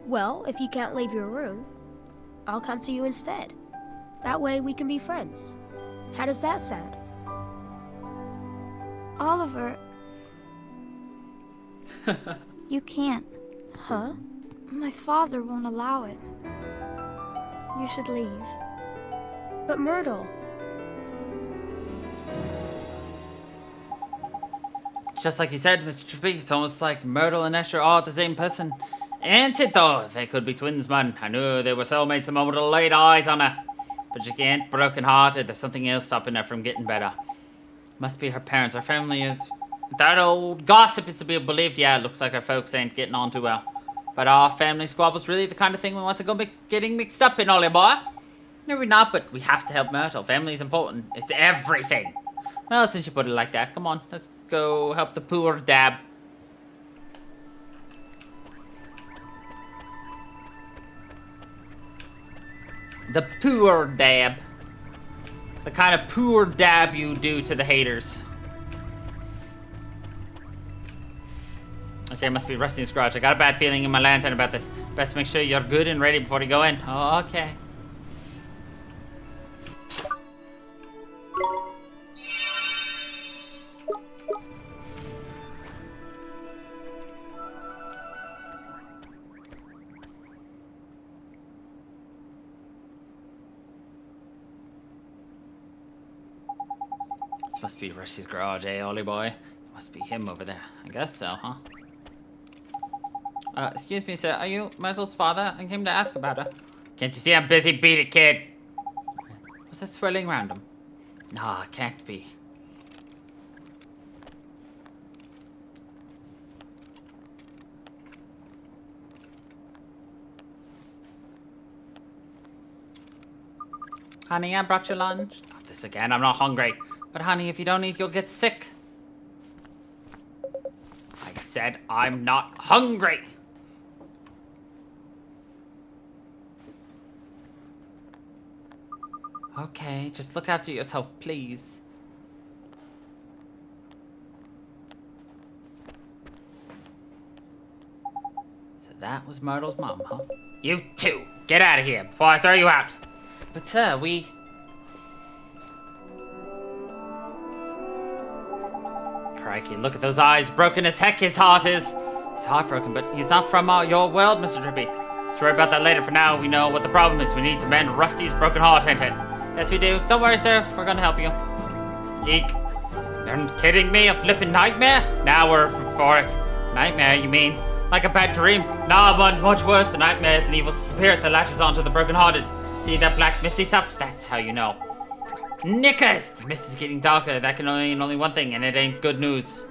Well, if you can't leave your room, I'll come to you instead. That way we can be friends. How does that sound? Oliver. You can't. Huh? My father won't allow it. You should leave. But Myrtle... Just like you said, Mr. Trippy, it's almost like Myrtle and Escher are all the same person. Ain't it though? They could be twins, man. I knew they were soulmates the moment I laid eyes on her. But she ain't broken hearted. There's something else stopping her from getting better. Must be her parents. Her family is... That old gossip is to be believed. Yeah, it looks like our folks ain't getting on too well. But our family squabble's really the kind of thing we want to go getting mixed up in, Ollie boy. No, we're not, but we have to help Myrtle. Family's important. It's everything. Well, since you put it like that, come on. Let's go help the poor dab. The poor dab. The kind of poor dab you do to the haters. I say it must be Rusty's garage. I got a bad feeling in my lantern about this. Best make sure you're good and ready before you go in. Oh, okay. This must be Rusty's garage, eh, Ollie boy? Must be him over there. I guess so, huh? Excuse me, sir. Are you Myrtle's father? I came to ask about her. Can't you see I'm busy? Beat it, kid. What's that swirling around him? Nah, can't be. Honey, I brought you lunch. Not this again. I'm not hungry. But honey, if you don't eat, you'll get sick. I said I'm not hungry. Okay, just look after yourself, please. So that was Myrtle's mom, huh? You two, get out of here before I throw you out. But sir, we... Crikey, look at those eyes. Broken as heck his heart is. He's heartbroken, but he's not from your world, Mr. Drippy. Let's worry about that later. For now, we know what the problem is. We need to mend Rusty's broken heart, ain't it? Yes, we do. Don't worry, sir. We're gonna help you. Eek. You're kidding me? A flippin' nightmare? Now we're for it. Nightmare, you mean? Like a bad dream? Nah, but much worse. A nightmare is an evil spirit that latches onto the broken-hearted. See that black misty stuff? That's how you know. Knickers! The mist is getting darker. That can only mean only one thing, and it ain't good news.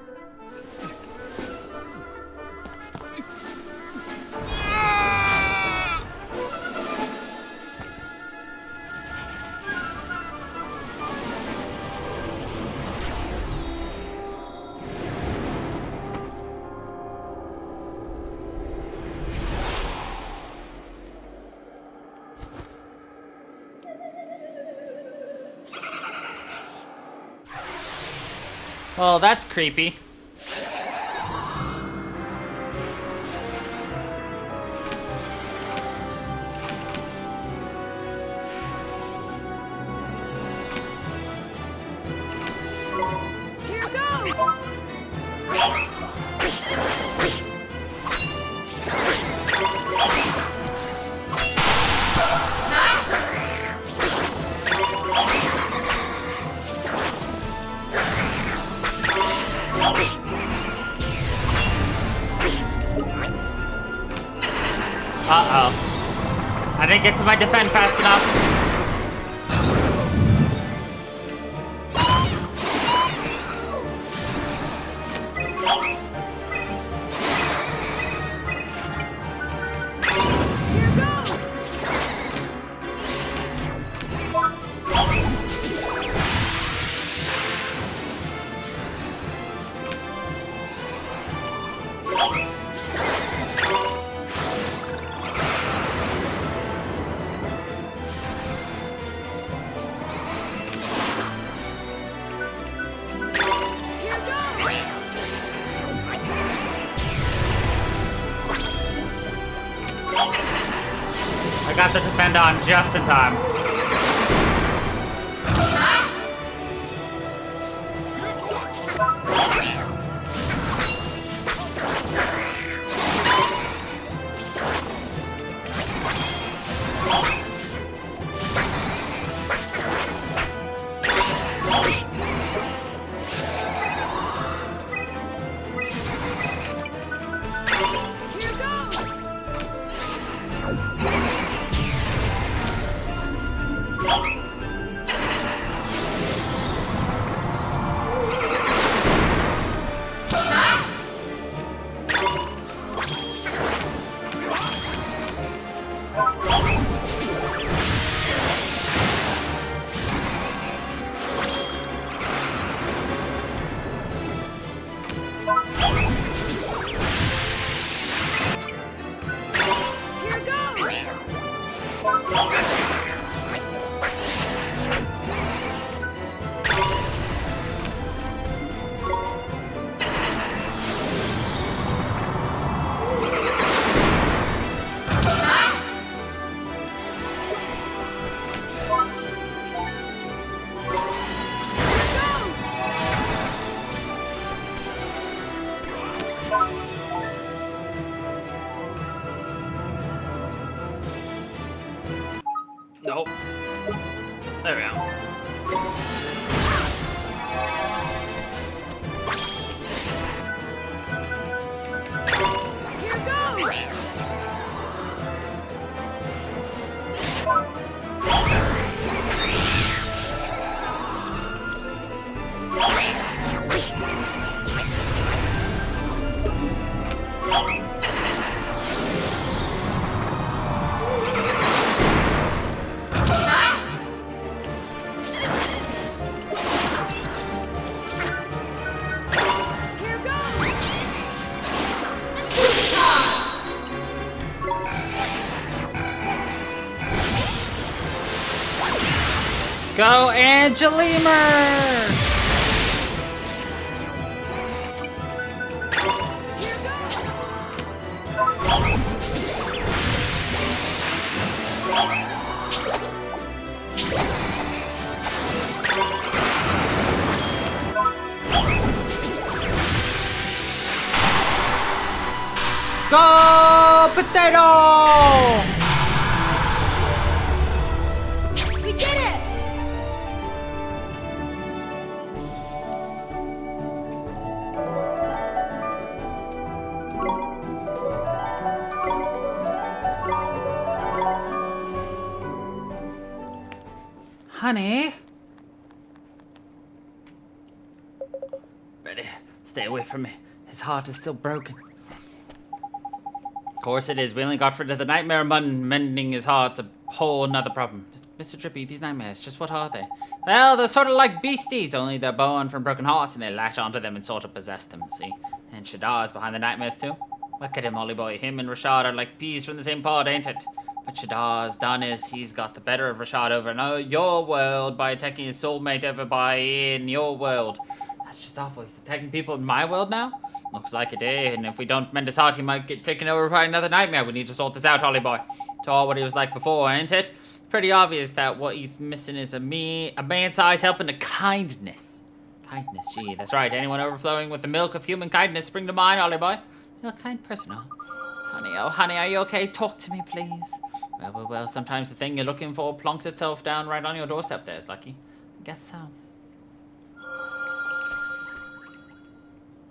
Well, that's creepy. Here goes! Uh-oh. I didn't get to my defend fast enough. I got the defend on just in time. Nope. There we go. Go, Angelimer! Here goes! Go potato! We did it! Honey? Ready? Stay away from me. His heart is still broken. Of course it is. We only got rid of the nightmare mending his heart's a whole nother problem. Mr. Drippy, these nightmares, just what are they? Well, they're sort of like beasties, only they're born from broken hearts and they latch onto them and sort of possess them, see? And Shadar's behind the nightmares too. Look at him, Ollie boy. Him and Rashad are like peas from the same pod, ain't it? But Shadar's done is he's got the better of Rashad over in your world by attacking his soulmate over by in your world. That's just awful. He's attacking people in my world now? Looks like it, eh? And if we don't mend his heart, he might get taken over by another nightmare. We need to sort this out, Ollie boy. To all what he was like before, ain't it? Pretty obvious that what he's missing is a man's eyes helping to kindness. Kindness, gee, that's right. Anyone overflowing with the milk of human kindness spring to mind, Ollie boy? You're a kind person, huh? Honey, oh honey, are you okay? Talk to me, please. Well, sometimes the thing you're looking for plonks itself down right on your doorstep there's Lucky. I guess so.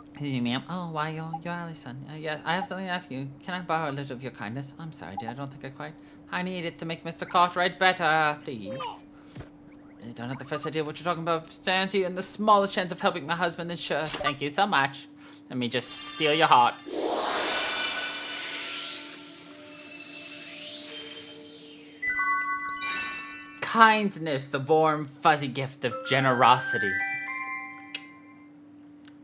Excuse me, ma'am. Oh, why, you're Allison. Yeah, I have something to ask you. Can I borrow a little of your kindness? I'm sorry, dear. I don't think I quite... I need it to make Mr. Cartwright better, please. I don't have the first idea what you're talking about. Stand here in the smallest chance of helping my husband, then sure. Thank you so much. Let me just steal your heart. Kindness, the warm, fuzzy gift of generosity.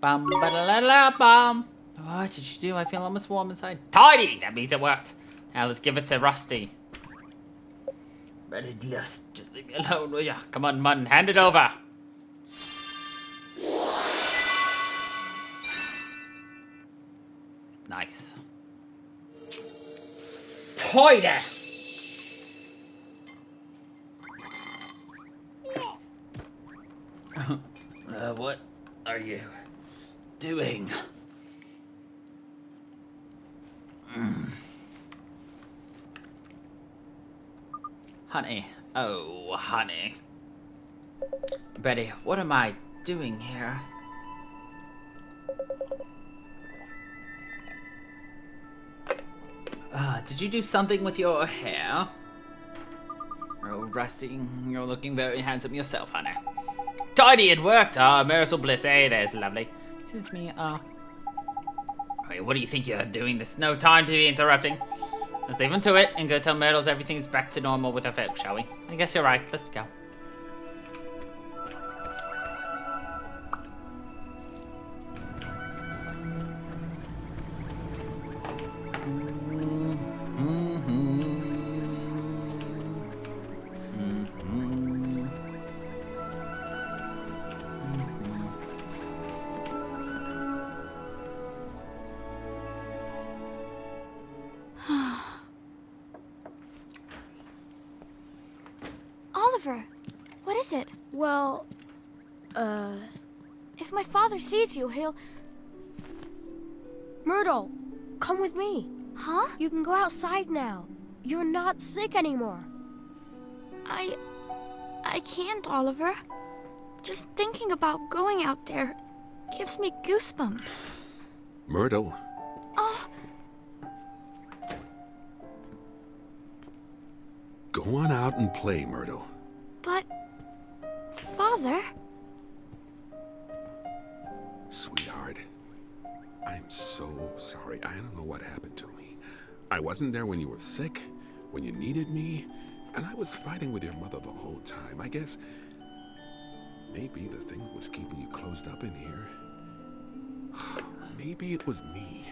Bum ba da la la bum. What did you do? I feel almost warm inside. Tidy! That means it worked. Now let's give it to Rusty. But just leave me alone, will ya? Come on, Mutton, hand it over. Nice. Tidy! What are you doing? Honey. Oh, honey. Betty, what am I doing here? Did you do something with your hair? Oh, Rusty, you're looking very handsome yourself, honey. Tidy, it worked! Marisol Bliss, hey, there's lovely. Excuse me, Wait, what do you think you're doing? There's no time to be interrupting. Let's leave him to it and go tell Myrtles everything's back to normal with her folk, shall we? I guess you're right, let's go. Oliver, what is it? Well, If my father sees you, he'll... Myrtle, come with me. Huh? You can go outside now. You're not sick anymore. I can't, Oliver. Just thinking about going out there gives me goosebumps. Myrtle. Oh, Go on out and play, Myrtle. but... Father? Sweetheart, I'm so sorry. I don't know what happened to me. I wasn't there when you were sick, when you needed me, and I was fighting with your mother the whole time. I guess maybe the thing that was keeping you closed up in here, maybe it was me.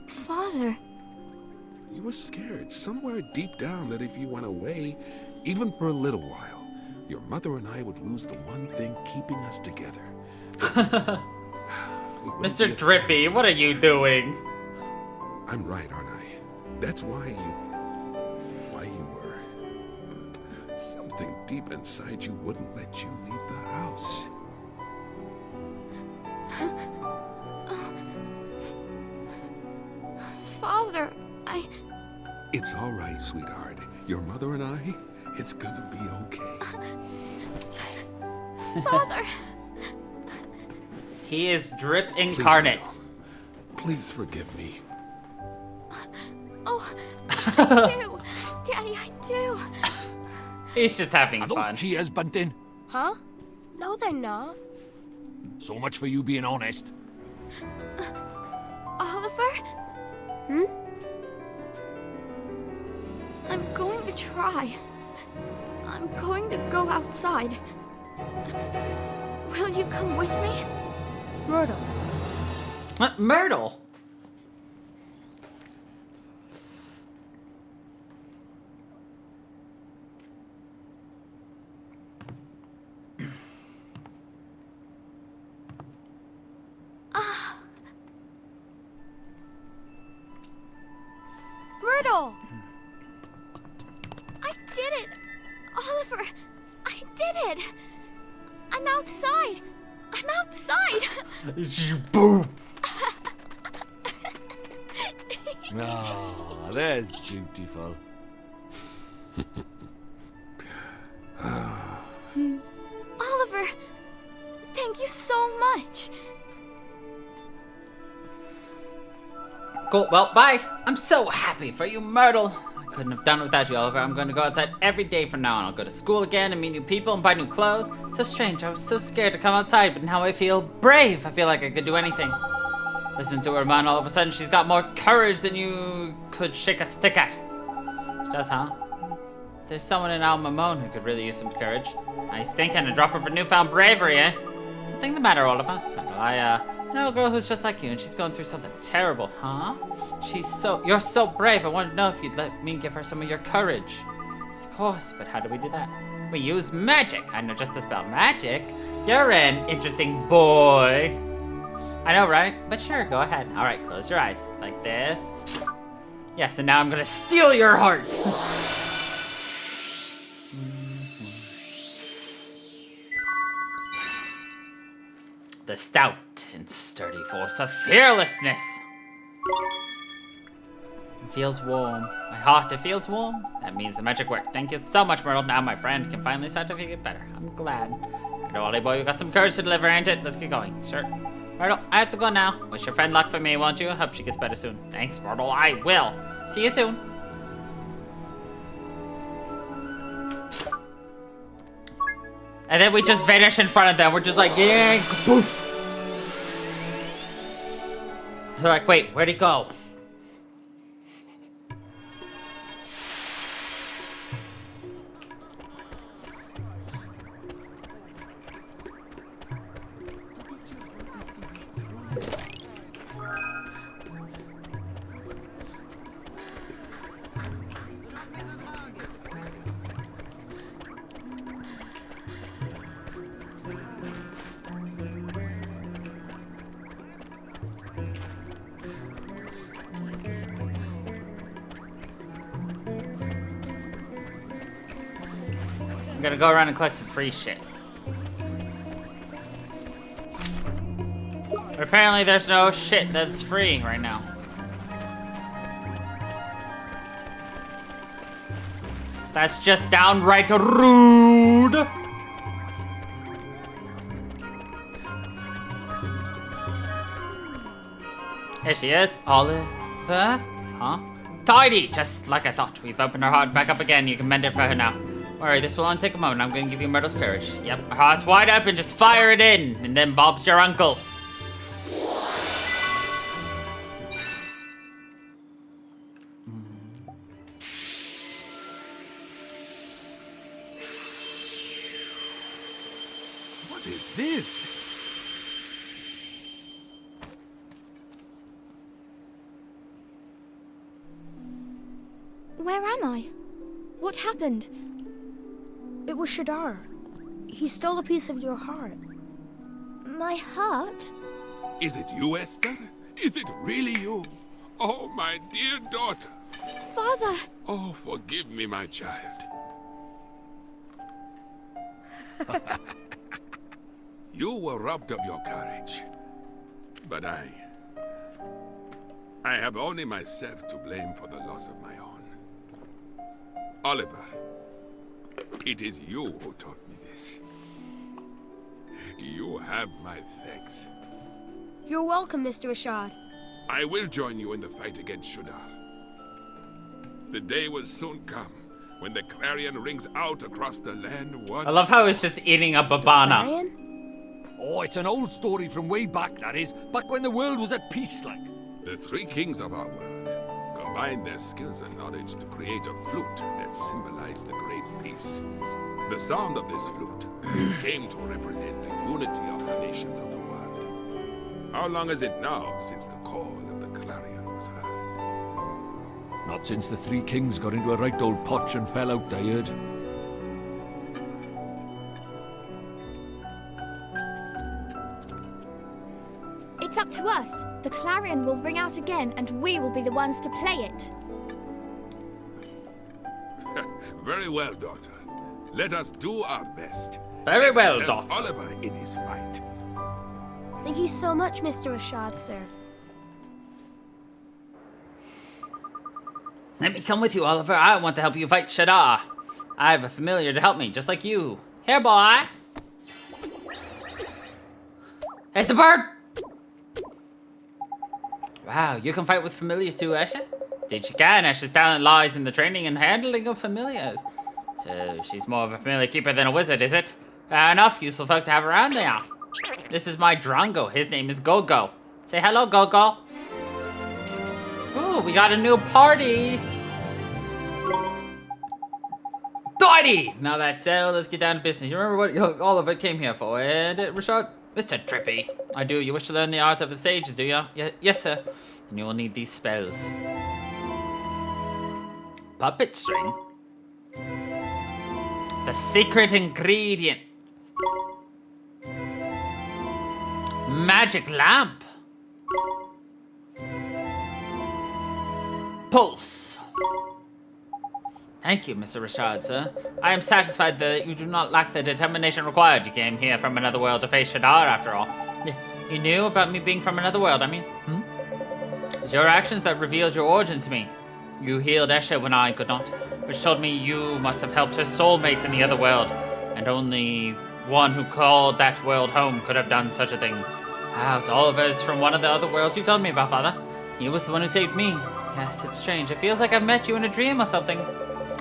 Father? You were scared somewhere deep down that if you went away, even for a little while, your mother and I would lose the one thing keeping us together. Mr. Drippy, what are you doing? I'm right, aren't I? That's why you were. Something deep inside you wouldn't let you leave the house. It's all right, sweetheart. Your mother and I, it's gonna be okay. Father. He is drip Please, incarnate. Myrtle, please forgive me. Oh, I do. Daddy, I do. He's just having Are those fun. tears, Bunting? Huh? No, they're not. So much for you being honest. Oliver? Hmm? I'm going to try. I'm going to go outside. Will you come with me? Myrtle. Myrtle. Myrtle! I did it! Oliver! I did it! I'm outside! I'm outside! Boom. Ah, there's beautiful. Oliver! Thank you so much! Cool. Well, bye. I'm so happy for you, Myrtle. I couldn't have done it without you, Oliver. I'm going to go outside every day from now on. I'll go to school again and meet new people and buy new clothes. So strange. I was so scared to come outside, but now I feel brave. I feel like I could do anything. Listen to her, man. All of a sudden, she's got more courage than you could shake a stick at. She does, huh? There's someone in Al Mamone who could really use some courage. Nice thinking. A dropper for newfound bravery, eh? Something the matter, Oliver? Well, I know a girl who's just like you, and she's going through something terrible, huh? You're so brave. I wanted to know if you'd let me give her some of your courage. Of course, but how do we do that? We use magic. I know just the spell magic. You're an interesting boy. I know, right? But sure, go ahead. All right, close your eyes. Like this. Yes, and now I'm gonna steal your heart. The stout and sturdy force of fearlessness. It feels warm. My heart, it feels warm. That means the magic worked. Thank you so much, Myrtle. Now my friend can finally start to feel better. I'm glad. I know, Ollie boy, you got some courage to deliver, ain't it? Let's get going. Sure. Myrtle, I have to go now. Wish your friend luck for me, won't you? Hope she gets better soon. Thanks, Myrtle. I will. See you soon. And then we just vanish in front of them. We're just like, yeah, poof. They're like, wait, where'd he go? I'm gonna go around and collect some free shit. Apparently there's no shit that's free right now. That's just downright rude. Here she is, Oliver. Huh? Tidy, just like I thought. We've opened her heart back up again. You can mend it for her now. Alright, this will only take a moment. I'm gonna give you Myrtle's courage. Yep, her heart's wide open. Just fire it in, and then Bob's your uncle. What is this? Where am I? What happened? It was Shadar. He stole a piece of your heart. My heart? Is it you, Esther? Is it really you? Oh, my dear daughter. Father! Oh, forgive me, my child. You were robbed of your courage. But I have only myself to blame for the loss of my own. Oliver, it is you who taught me this. You have my thanks. You're welcome, Mr. Rashad. I will join you in the fight against Shudar. The day will soon come when the clarion rings out across the land once. I love how it's just eating a babana. Clarion? Oh, it's an old story from way back, that is. Back when the world was at peace, like. The three kings of our world combined their skills and knowledge to create a flute that symbolized the great peace. The sound of this flute came to represent the unity of the nations of the world. How long is it now since the call of the clarion was heard? Not since the three kings got into a right old potch and fell out, I heard. It's up to us. The clarion will ring out again, and we will be the ones to play it. Very well, daughter. Let us do our best. Very Let well, us help daughter. Oliver in his fight. Thank you so much, Mr. Rashad, sir. Let me come with you, Oliver. I want to help you fight Shadar. I have a familiar to help me, just like you. Here, boy. It's a bird. Wow, you can fight with familiars too, Esha? Indeed she can. Esha's talent lies in the training and handling of familiars. So she's more of a familiar keeper than a wizard, is it? Fair enough, useful folk to have around there. This is my Drongo. His name is Gogo. Say hello, Gogo. Ooh, we got a new party. Doity! Now that's settled, let's get down to business. You remember what all of it came here for, and Rashad? Mr. Trippy. I do. You wish to learn the arts of the sages, do you? Yes, sir. And you will need these spells. Puppet string? The secret ingredient. Magic lamp. Pulse. Thank you, Mr. Rashad, sir. I am satisfied that you do not lack the determination required. You came here from another world to face Shadar, after all. You knew about me being from another world, I mean? It was your actions that revealed your origins to me. You healed Esha when I could not, which told me you must have helped her soulmate in the other world, and only one who called that world home could have done such a thing. Wow, so Oliver is from one of the other worlds you told me about, Father. He was the one who saved me. Yes, it's strange. It feels like I've met you in a dream or something.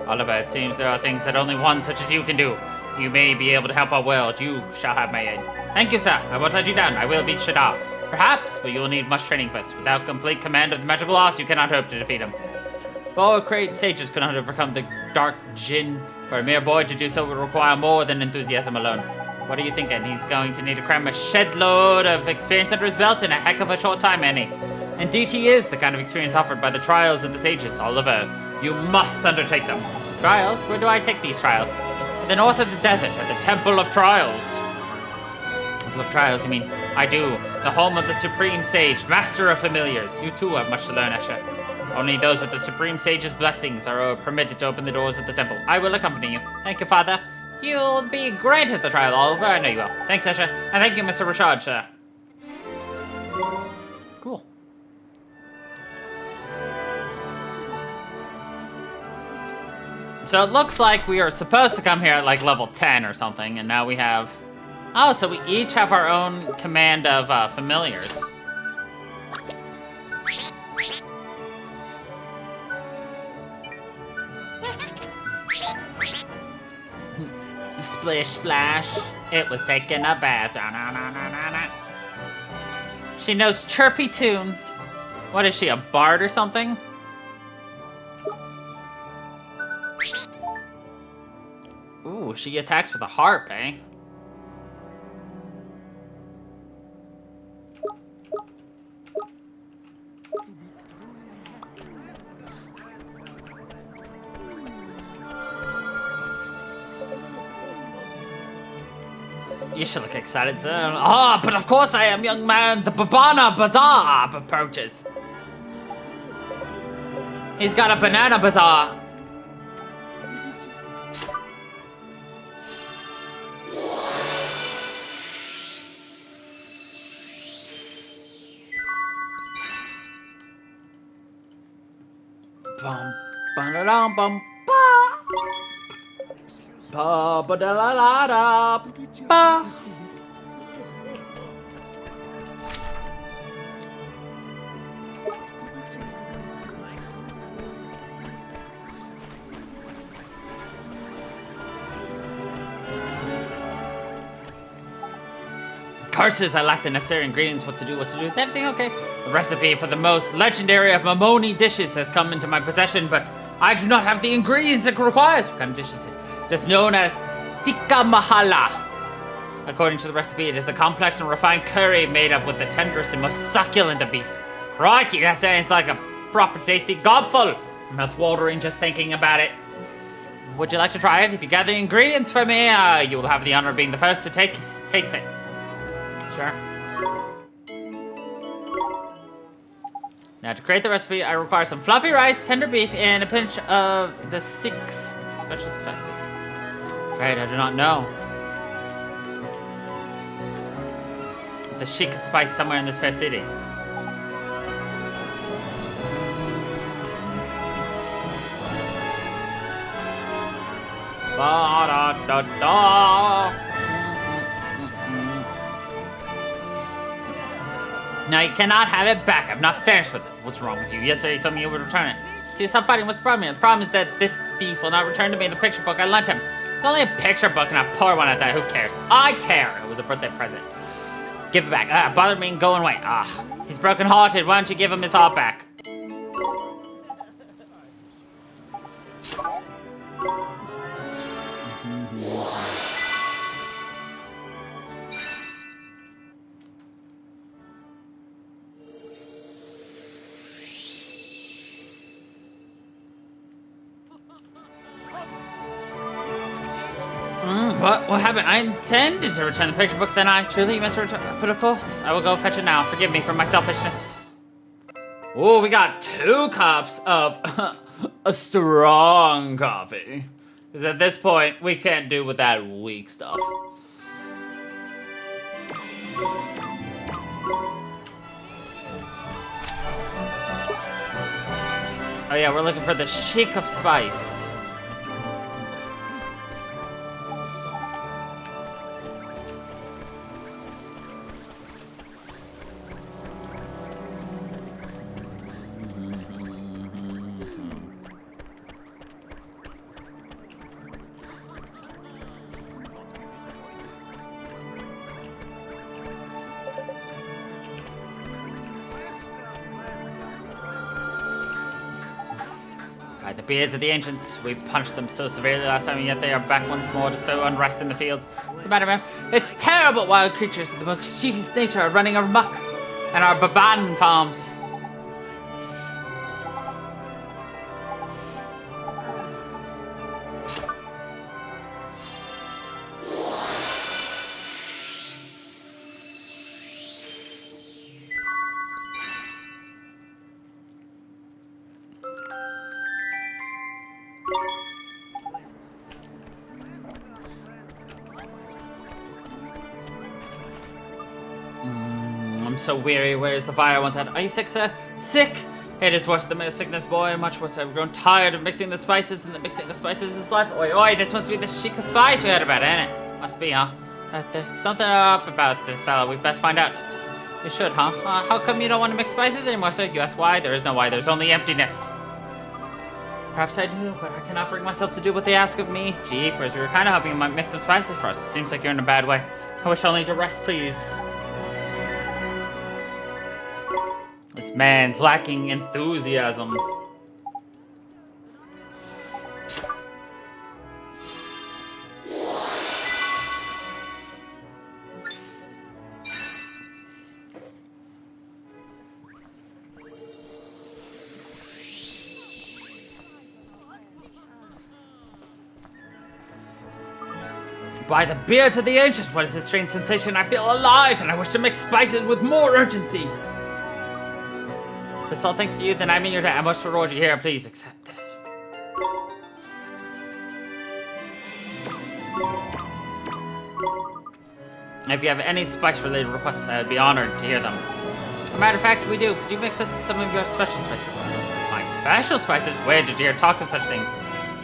Oliver, it seems there are things that only one such as you can do. You may be able to help our world. You shall have my aid. Thank you, sir. I won't let you down. I will beat Shadar. Perhaps, but you will need much training first. Without complete command of the magical arts, you cannot hope to defeat him. Four great sages could not overcome the dark djinn. For a mere boy to do so would require more than enthusiasm alone. What are you thinking? He's going to need to cram a shed load of experience under his belt in a heck of a short time, Annie. Indeed, he is the kind of experience offered by the trials of the sages, Oliver. You must undertake them. Trials? Where do I take these trials? In the north of the desert, at the Temple of Trials. Temple of Trials, you mean? I do. The home of the Supreme Sage, Master of Familiars. You too have much to learn, Esha. Only those with the Supreme Sage's blessings are permitted to open the doors of the temple. I will accompany you. Thank you, Father. You'll be great at the trial, Oliver. I know you will. Thanks, Esha. And thank you, Mr. Rashad, sir. Cool. So it looks like we are supposed to come here at like level 10 or something, and now we have... Oh, so we each have our own command of familiars. Splish splash, it was taking a bath. She knows chirpy tune. What is she, a bard or something? Ooh, she attacks with a harp, eh? You should look excited, sir. Ah, but of course I am, young man. The Babana Bazaar approaches. He's got a banana bazaar. Bum, ba-da-dum, bum, ba. Ba ba da la la da ba. Curses, I lack the necessary ingredients. What to do? Is everything okay? The recipe for the most legendary of Mamoni dishes has come into my possession, but I do not have the ingredients it requires. What kind of dish is it? It's known as tikka mahala. According to the recipe, it is a complex and refined curry made up with the tenderest and most succulent of beef. Crikey, that sounds like a proper tasty gobful. Mouth-watering just thinking about it. Would you like to try it? If you gather the ingredients for me, you will have the honor of being the first to taste it. Sure. Now, to create the recipe, I require some fluffy rice, tender beef, and a pinch of the 6 special spices. Afraid I do not know. The chic spice somewhere in this fair city. Ba-da-da-da. No, you cannot have it back. I'm not finished with it. What's wrong with you? Yesterday you told me you would return it. See, stop fighting. What's the problem here? The problem is that this thief will not return to me the picture book I lent him. It's only a picture book and a poor one at that. Who cares? I care. It was a birthday present. Give it back. Bother me and go away. He's broken-hearted. Why don't you give him his heart back? What happened? I intended to return the picture book, then I truly meant to return. But of course, I will go fetch it now. Forgive me for my selfishness. Oh, we got 2 cups of a strong coffee. Because at this point, we can't do with that weak stuff. Oh yeah, we're looking for the shake of spice. By the beards of the ancients, we punished them so severely last time, and yet they are back once more to sow unrest in the fields. What's the matter, man? It's terrible! Wild creatures of the most mischievous nature are running amok on our Baban farms. I'm so weary. Where's the fire once had? Are you sick, sir? Sick? It is worse than my sickness, boy. Much worse. I've grown tired of mixing the spices, and the mixing of spices is life. Oi, oi, this must be the chic of spice we heard about, ain't it? Must be, huh? There's something up about this fellow. We best find out. You should, huh? How come you don't want to mix spices anymore, sir? You ask why? There is no why. There's only emptiness. Perhaps I do, but I cannot bring myself to do what they ask of me. Jeepers, we were kind of hoping you might mix some spices for us. It seems like you're in a bad way. I wish only to rest, please. This man's lacking enthusiasm. By the beards of the ancients, what is this strange sensation? I feel alive, and I wish to mix spices with more urgency. Is this all thanks to you? Then I'm in your debt. I must reward you here. Please accept this. If you have any spice-related requests, I would be honored to hear them. As a matter of fact, we do. Could you mix us some of your special spices? My special spices? Where did you hear talk of such things?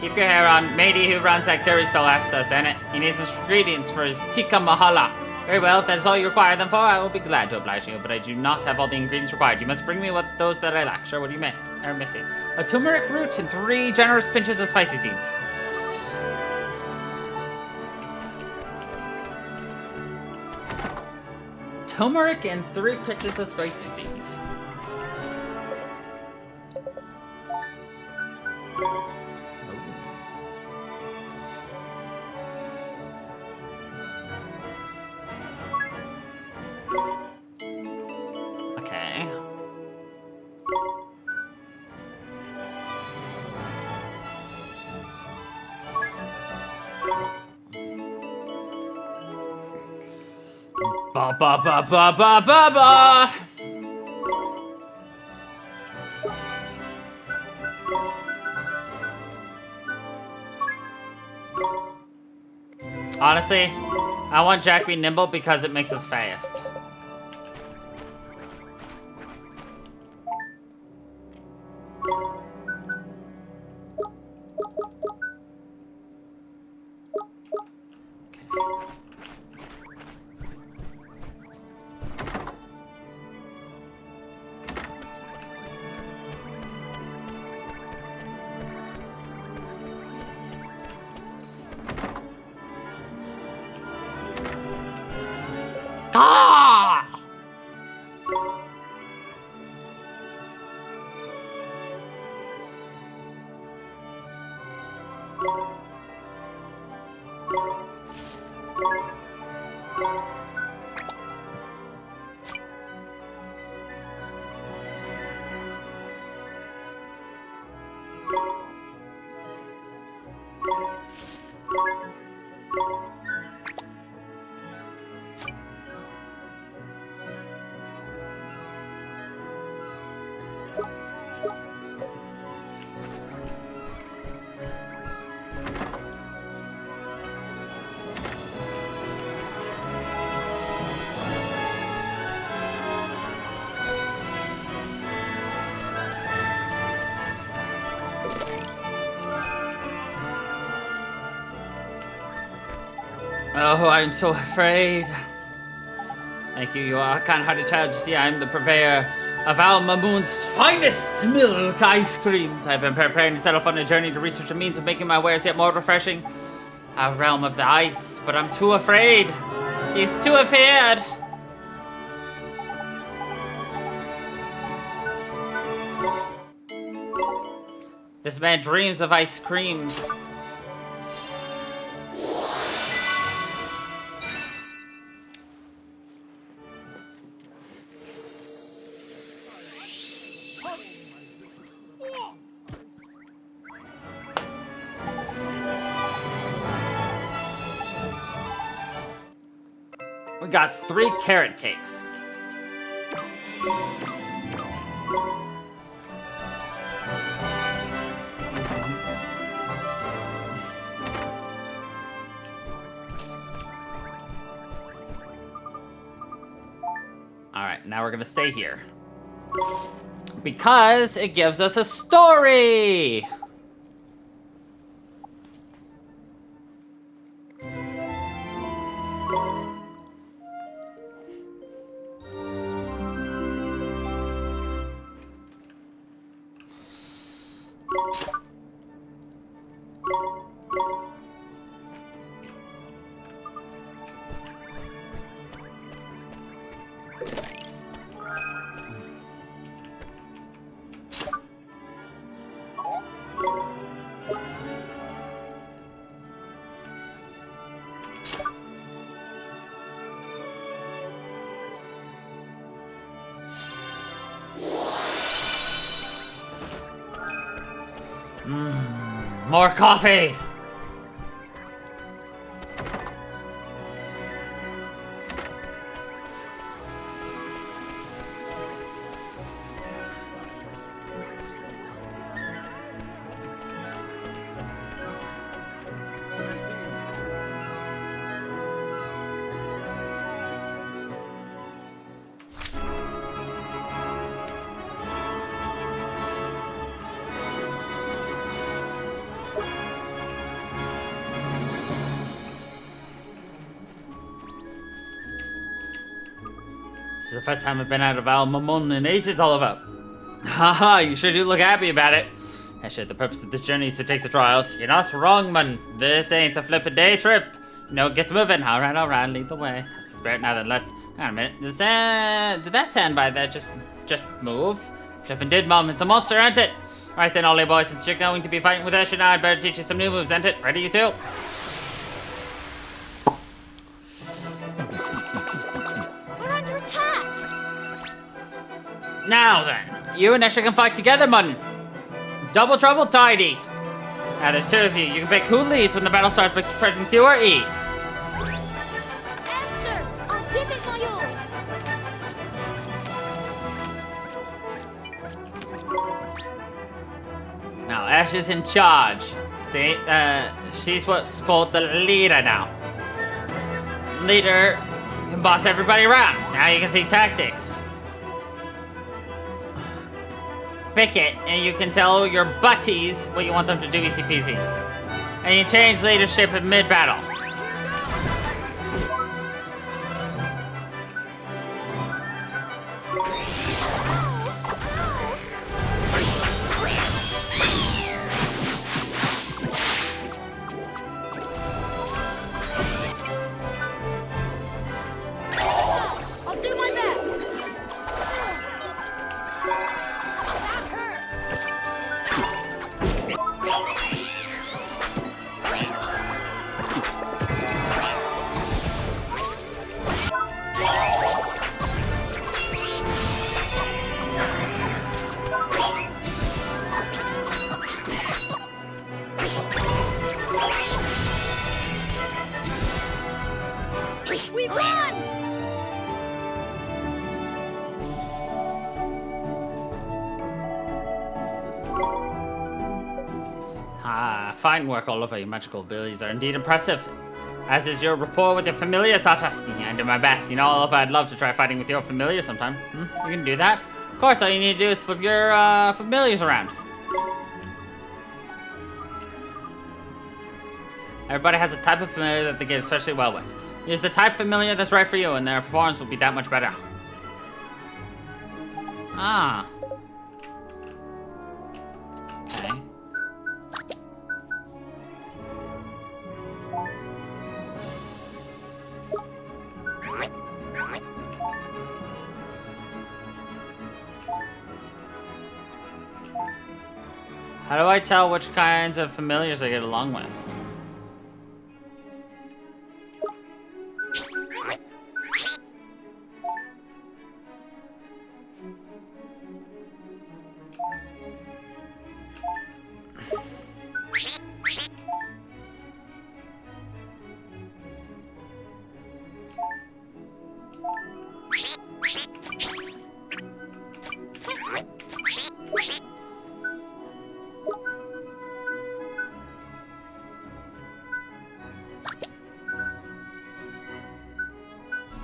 Keep your hair on. Matey, who runs that curry store, asked us, and he needs ingredients for his tikka mahala. Very well, if that is all you require them for, I will be glad to oblige you, but I do not have all the ingredients required. You must bring me those that I lack. Sure, what do you are missing? A turmeric root and 3 generous pinches of spicy seeds. Turmeric and 3 pinches of spicy seeds. Okay. Ba ba ba ba ba ba ba. Honestly, I want Jack be nimble because it makes us fast. Ah! Oh, I'm so afraid. Thank you, you are a kind-hearted child. You see, I am the purveyor of Al Mamoon's finest milk ice creams. I've been preparing to set off on a journey to research a means of making my wares yet more refreshing. Our realm of the ice, but I'm too afraid. He's too afraid. This man dreams of ice creams. We got 3 carrot cakes. Alright, now we're gonna stay here. Because it gives us a story! More coffee! This is the first time I've been out of Al Mamon in ages, Oliver. Haha, you sure do look happy about it. Actually, the purpose of this journey is to take the trials. You're not wrong, man. This ain't a flippin' day trip. No, get moving. Alright, lead the way. That's the spirit. Now then, let's... Hang on a minute. Did that sandbag there just move? Flippin' did, Mom. It's a monster, ain't it? Right then, Ollie boy, since you're going to be fighting with Esha now, I'd better teach you some new moves, ain't it? Ready, you two? We're under attack! Now then, you and Esha can fight together, Mutton. Double trouble, tidy. Now there's two of you. You can pick who leads when the battle starts by pressing Q or E. Esther, I'll give it my all. Now Ash is in charge. See, she's what's called the leader now. Leader can boss everybody around. Now you can see tactics. Pick it, and you can tell your butties what you want them to do, easy peasy. And you change leadership in mid-battle. I'll do my best. We won! Ah, fine work, Oliver. Your magical abilities are indeed impressive. As is your rapport with your familiars, Tata. Yeah, I do my best. You know, Oliver, I'd love to try fighting with your familiars sometime. You can do that. Of course, all you need to do is flip your familiars around. Everybody has a type of familiar that they get especially well with. Use the type familiar that's right for you, and their performance will be that much better. Ah. Okay. How do I tell which kinds of familiars I get along with?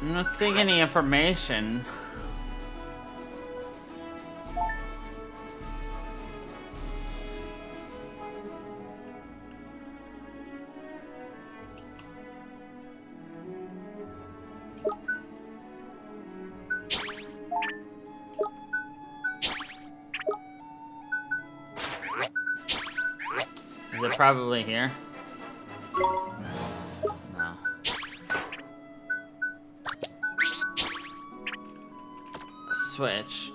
I'm not seeing any information. Is it probably here? No. Switch.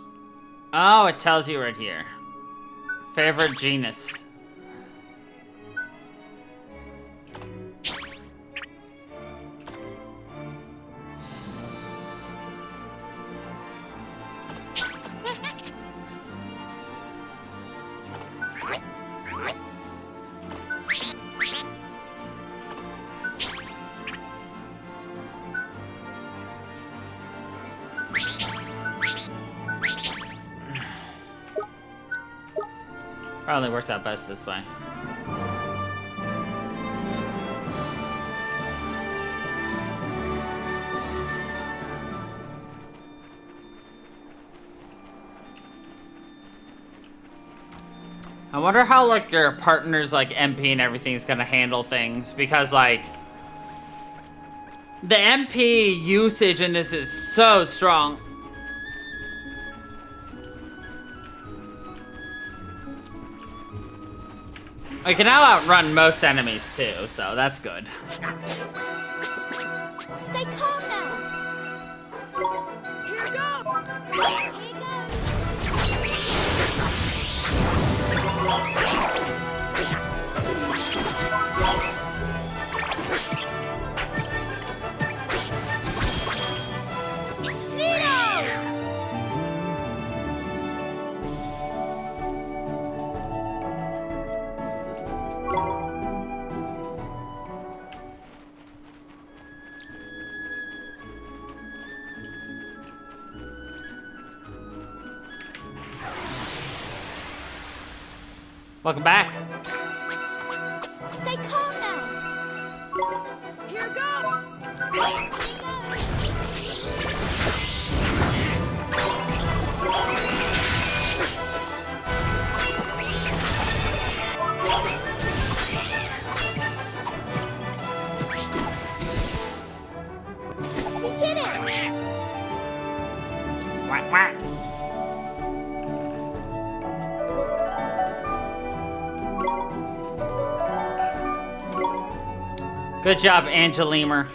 Oh, it tells you right here. Favorite genus. Probably works out best this way. I wonder how, like, your partner's, like, MP and everything is gonna handle things, because, like, the MP usage in this is so strong. We can now outrun most enemies too, so that's good. Stay calm now. Here goes! Here you Welcome back. Stay calm now. Here goes! We did it. Whack, whack. Good job, Angelimer.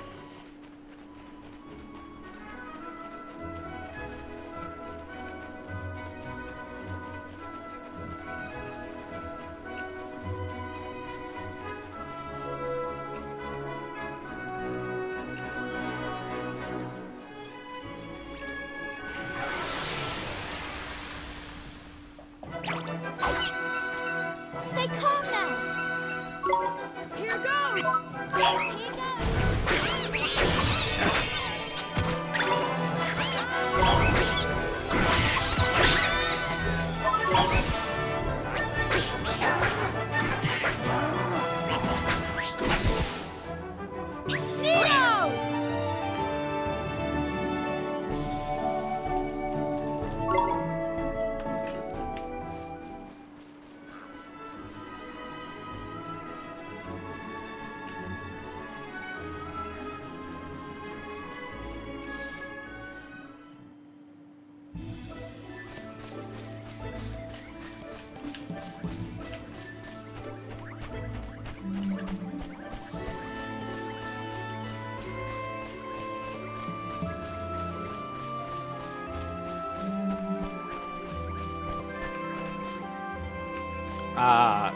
Stay calm now. Here goes! Here you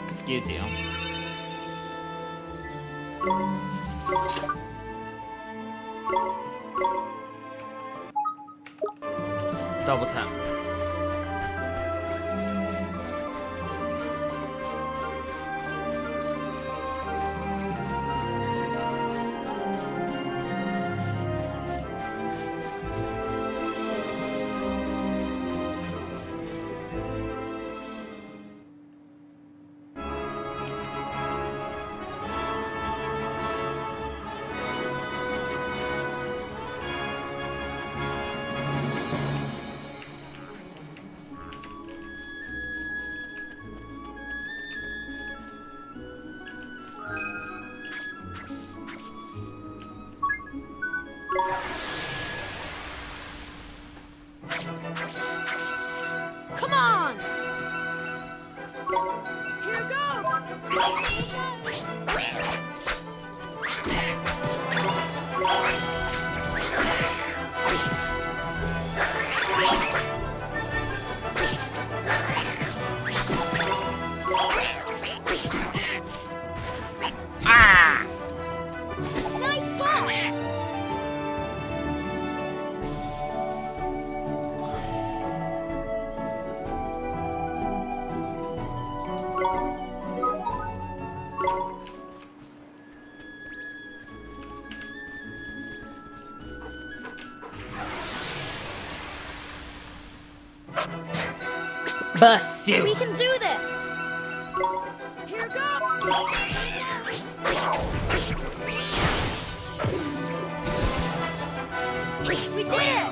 Excuse you. Double tap. Come on! Here goes! Ah! Nice flash. Bust you. We can do this! Here goes! We did it!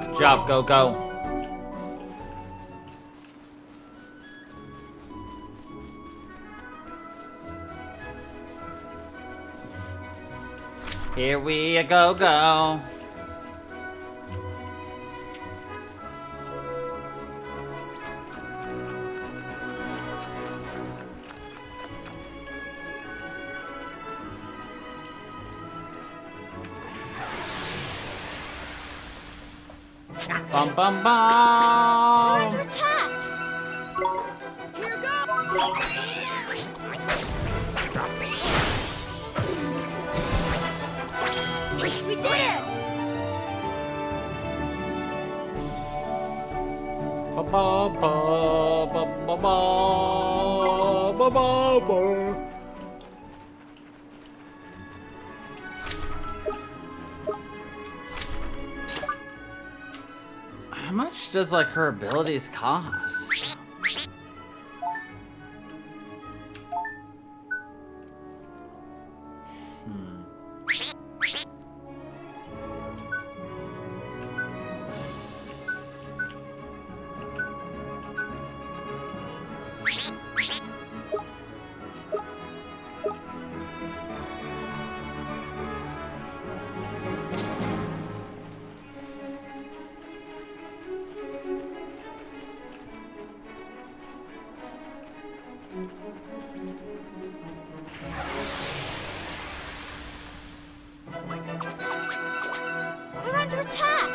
Good job, go, go. Here we go, go. Bum bum We're bum. under attack! Here goes! We did it! Ba ba ba ba ba ba ba ba ba. How much does like her abilities cost? We're under attack!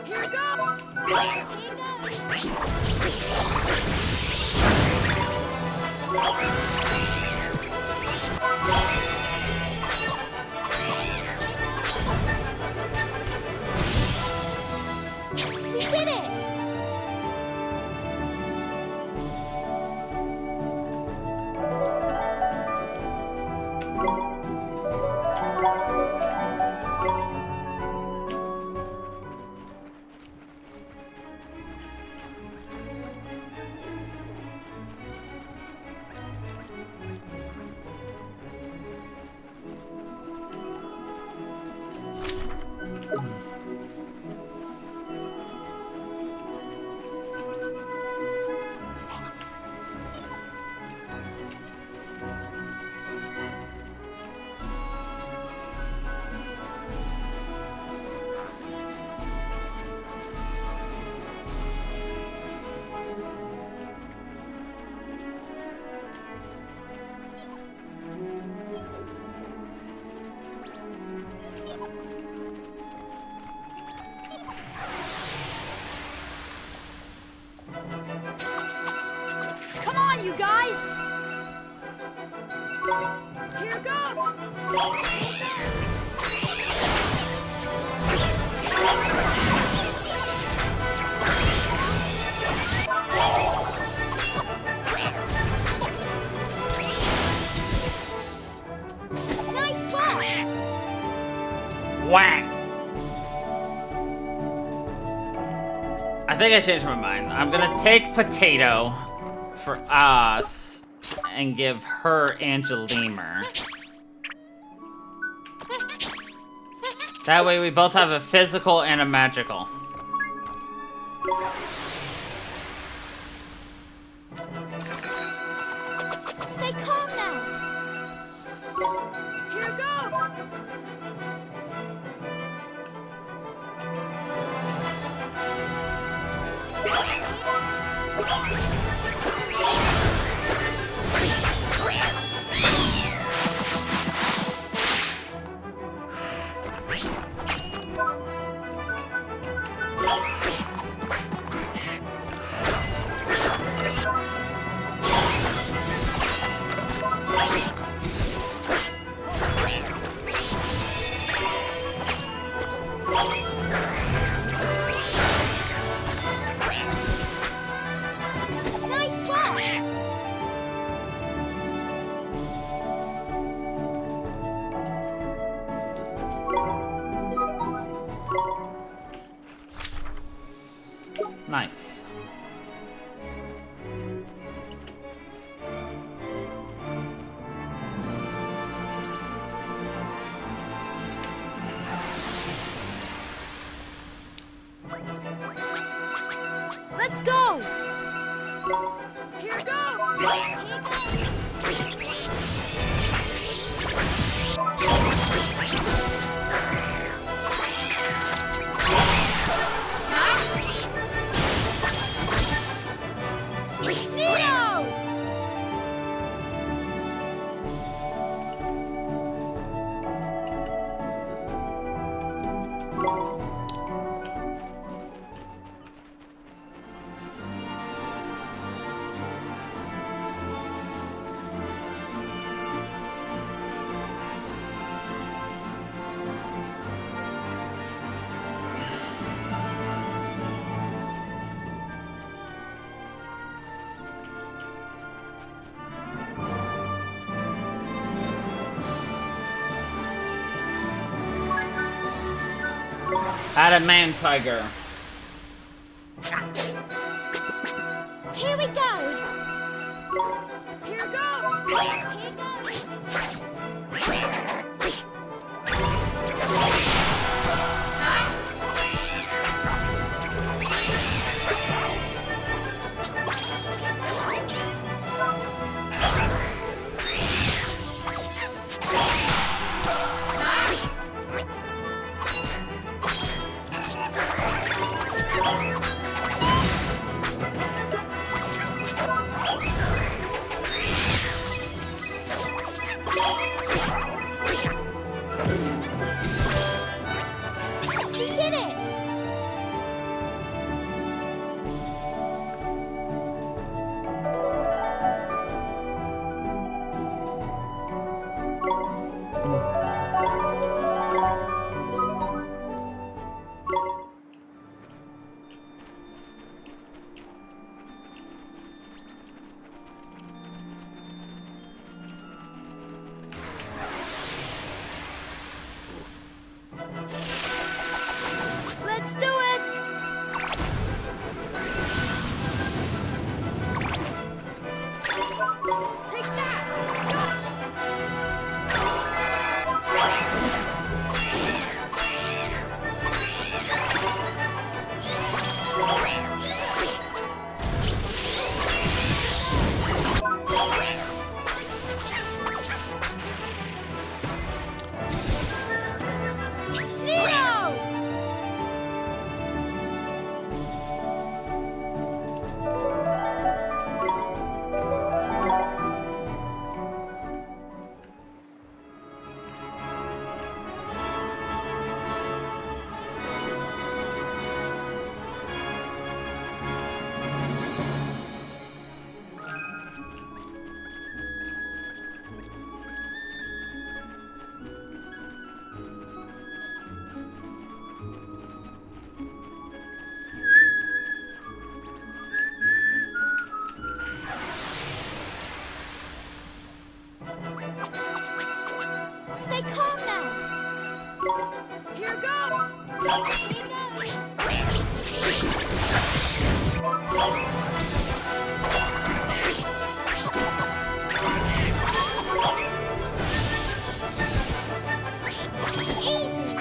Here goes! We did it! Come on, you guys! Here goes! Nice flash! Whack! I think I changed my mind. I'm gonna take Potato for us and give her Angelimer. That way we both have a physical and a magical. Stay calm now! Here goes! Nice flash! Nice. Let's go! Here goes! Neo! Adamant tiger. Here we go! Here goes! Here goes! We did it! Let's do it! Take Neo! Stay calm now. Here goes. Easy.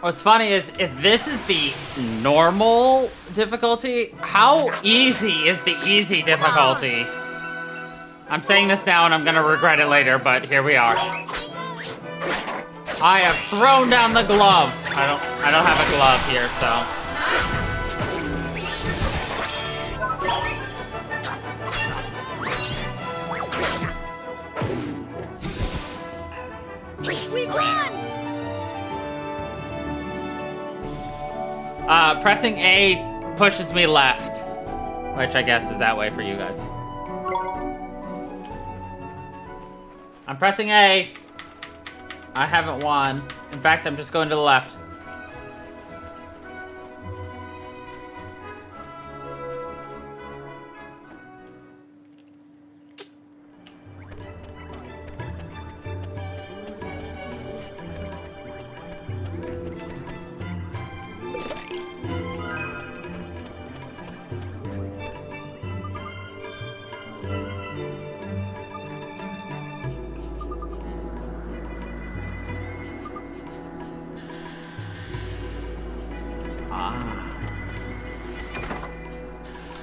What's funny is, if this is the normal difficulty, how easy is the easy difficulty? I'm saying this now and I'm gonna regret it later, but here we are. I have thrown down the glove. I don't have a glove here, so. We won! Pressing A pushes me left, which I guess is that way for you guys. I'm pressing A. I haven't won. In fact, I'm just going to the left.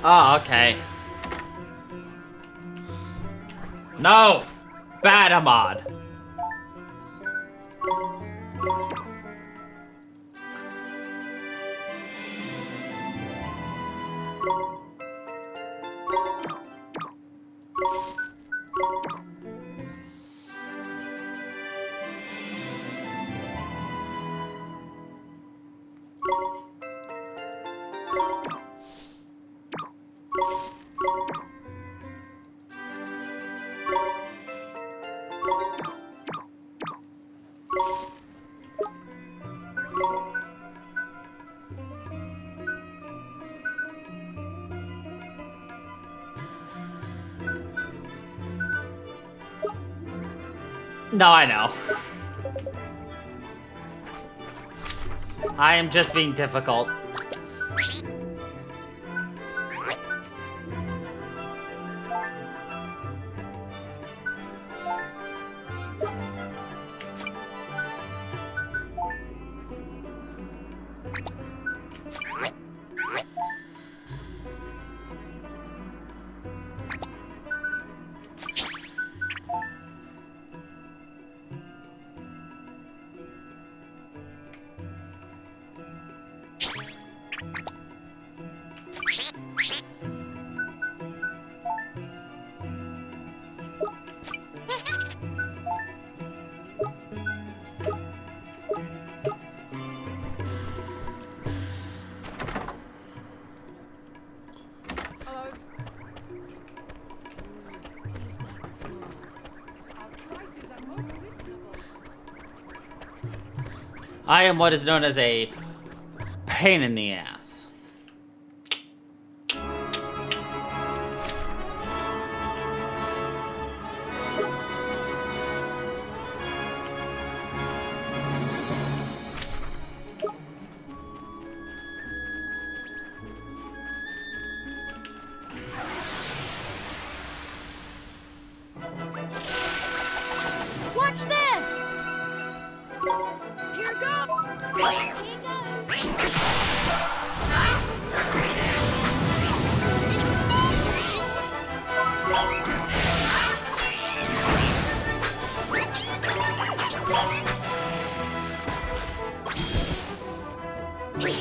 Oh, okay. No! Bad Ahmad. No, I know. I am just being difficult. I am what is known as a pain in the ass. Watch this! Here goes!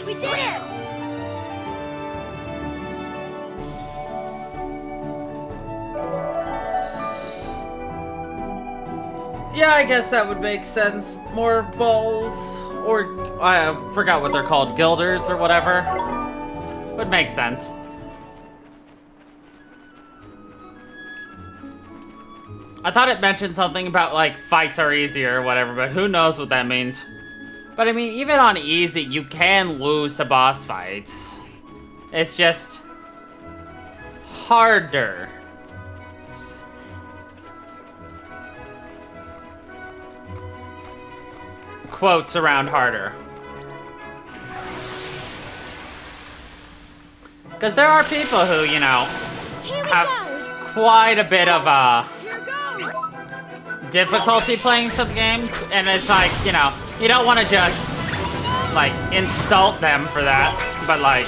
We did it! Yeah, I guess that would make sense. More balls, or I forgot what they're called, guilders or whatever. Would make sense. I thought it mentioned something about like fights are easier or whatever, but who knows what that means. But I mean, even on easy, you can lose to boss fights. It's just harder. Quotes around harder. Because there are people who, you know, have quite a bit of difficulty playing some games, and it's like, you know, you don't want to just like insult them for that, but like,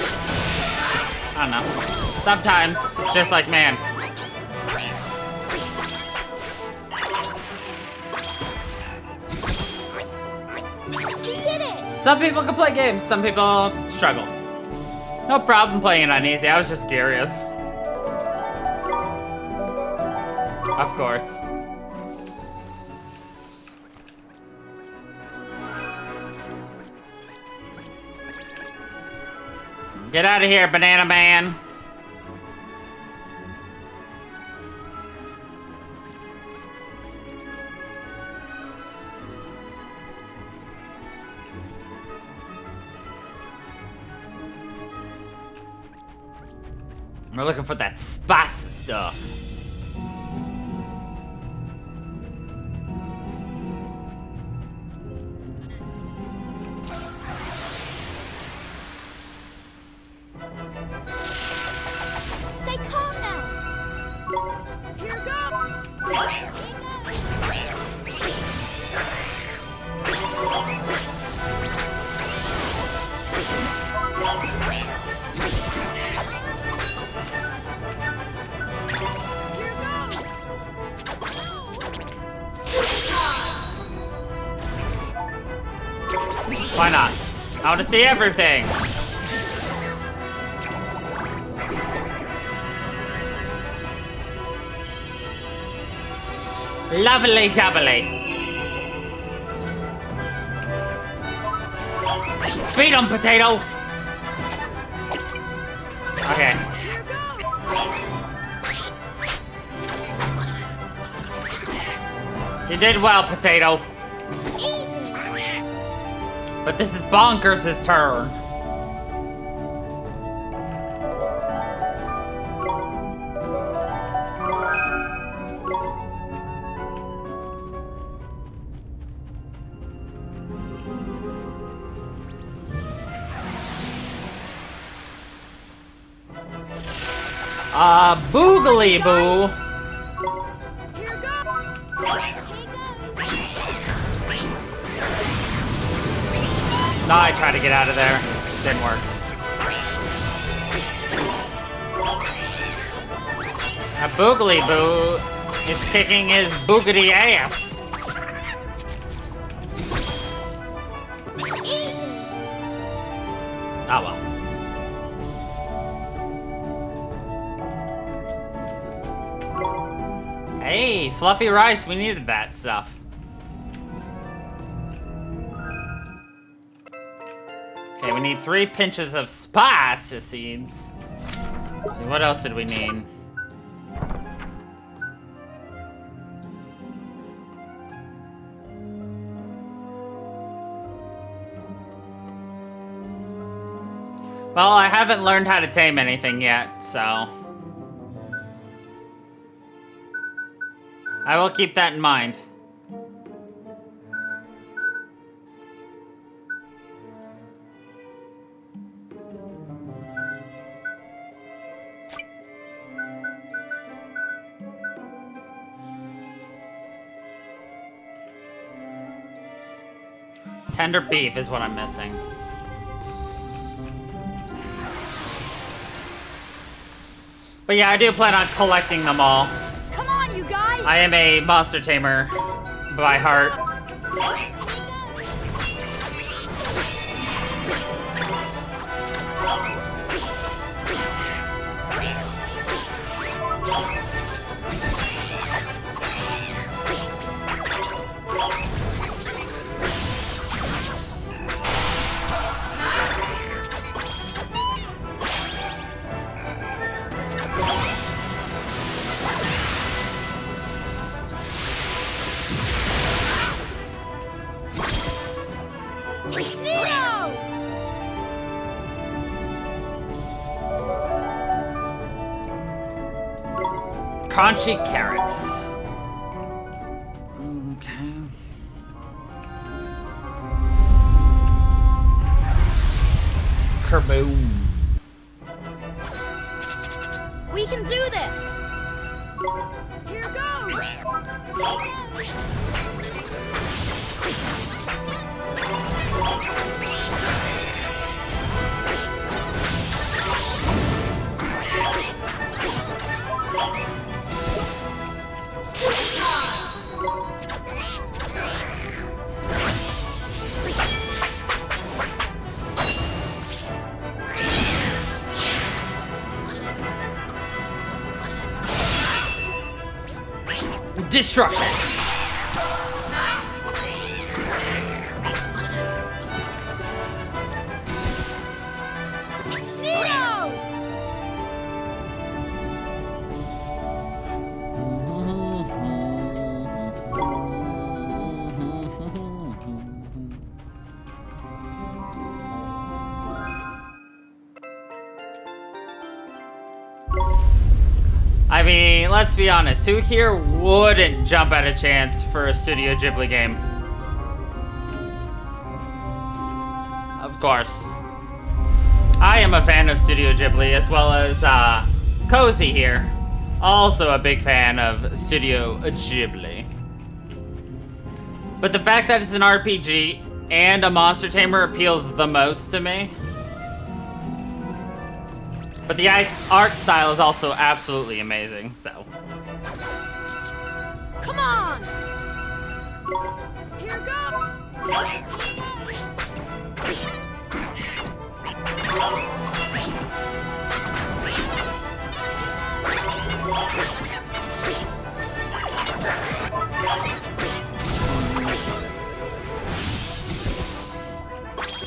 I don't know. Sometimes it's just like, man, some people can play games, some people struggle. No problem playing it on easy, I was just curious. Of course. Get out of here, Banana Man. We're looking for that spicy stuff. Stay calm now. Here Why not? I want to see everything. Lovely jubbly. Beat him, potato. Okay. You did well, potato. But this is Bonkers' turn. Boogly boo. Here goes. No, I tried to get out of there. Didn't work. A boogly boo is kicking his boogity ass. Oh well. Hey, fluffy rice, we needed that stuff. Okay, we need 3 pinches of spice seeds. Let's see, what else did we need? Well, I haven't learned how to tame anything yet, so I will keep that in mind. Tender beef is what I'm missing. But yeah, I do plan on collecting them all. Come on, you guys. I am a monster tamer by heart. Crunchy carrots. Okay. Kerboom. We can do this. Here goes. Destruction. I mean, let's be honest, who here wouldn't jump at a chance for a Studio Ghibli game? Of course. I am a fan of Studio Ghibli, as well as Cozy here. Also a big fan of Studio Ghibli. But the fact that it's an RPG and a monster tamer appeals the most to me. But the art style is also absolutely amazing, so. Come on! Here goes!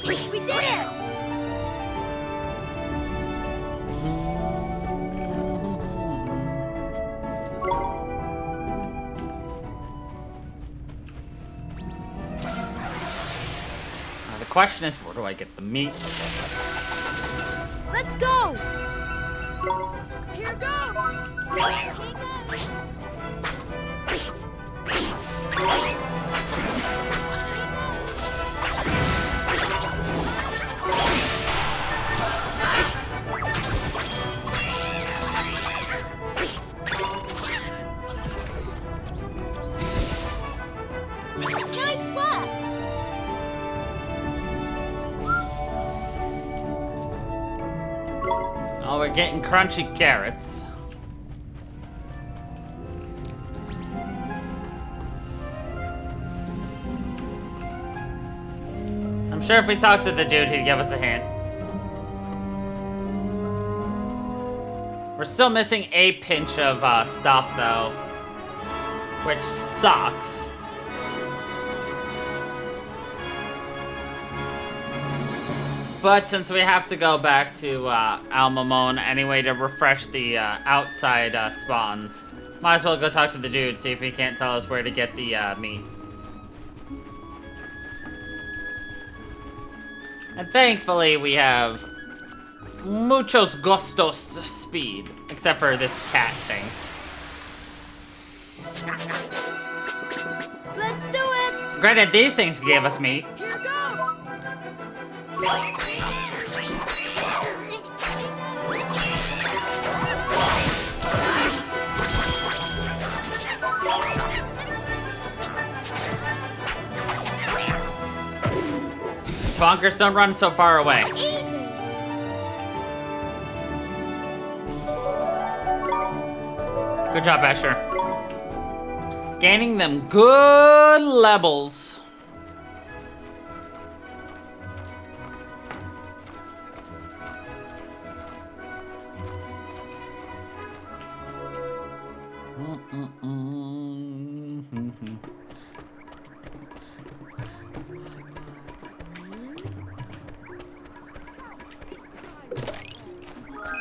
We did it! The question is, where do I get the meat? Let's go! Here goes! we're getting crunchy carrots. I'm sure if we talked to the dude, he'd give us a hint. We're still missing a pinch of stuff, though, which sucks. But since we have to go back to Al Mamon anyway to refresh the outside spawns, might as well go talk to the dude, see if he can't tell us where to get the meat. And thankfully we have muchos gustos speed, except for this cat thing. Let's do it! Granted, these things gave us meat. Here go! Bonkers, don't run so far away. Easy! Good job, Asher. Gaining them good levels.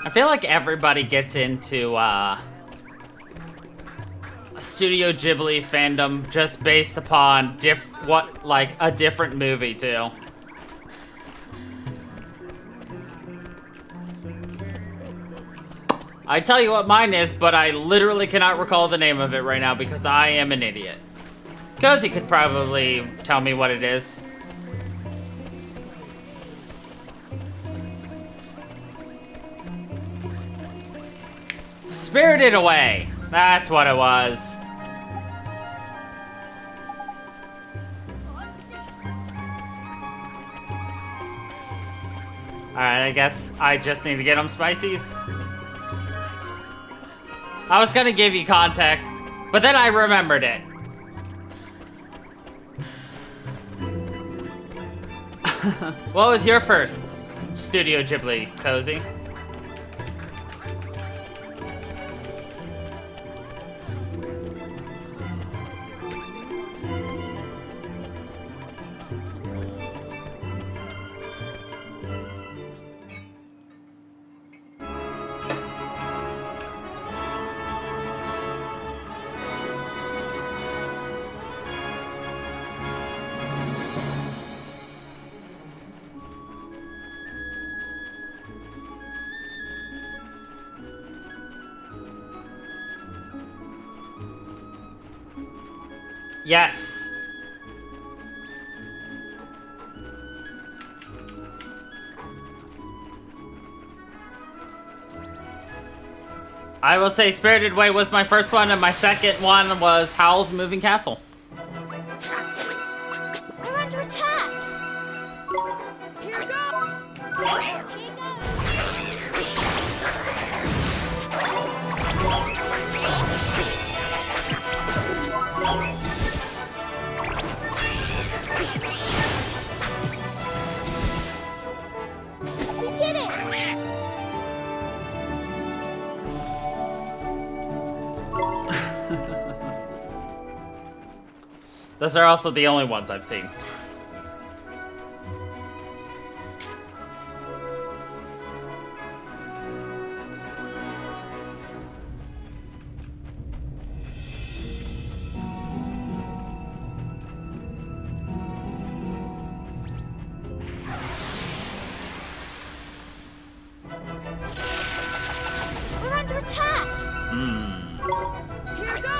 I feel like everybody gets into Studio Ghibli fandom just based upon a different movie too. I tell you what mine is, but I literally cannot recall the name of it right now because I am an idiot. Cozy could probably tell me what it is. Spirited Away! That's what it was. Alright, I guess I just need to get them spices. I was gonna give you context, but then I remembered it. What was your first Studio Ghibli, Cozy? Yes. I will say Spirited Away was my first one, and my second one was Howl's Moving Castle. We're under attack! Here we go! We did it! Those are also the only ones I've seen. We're under attack! Here we go!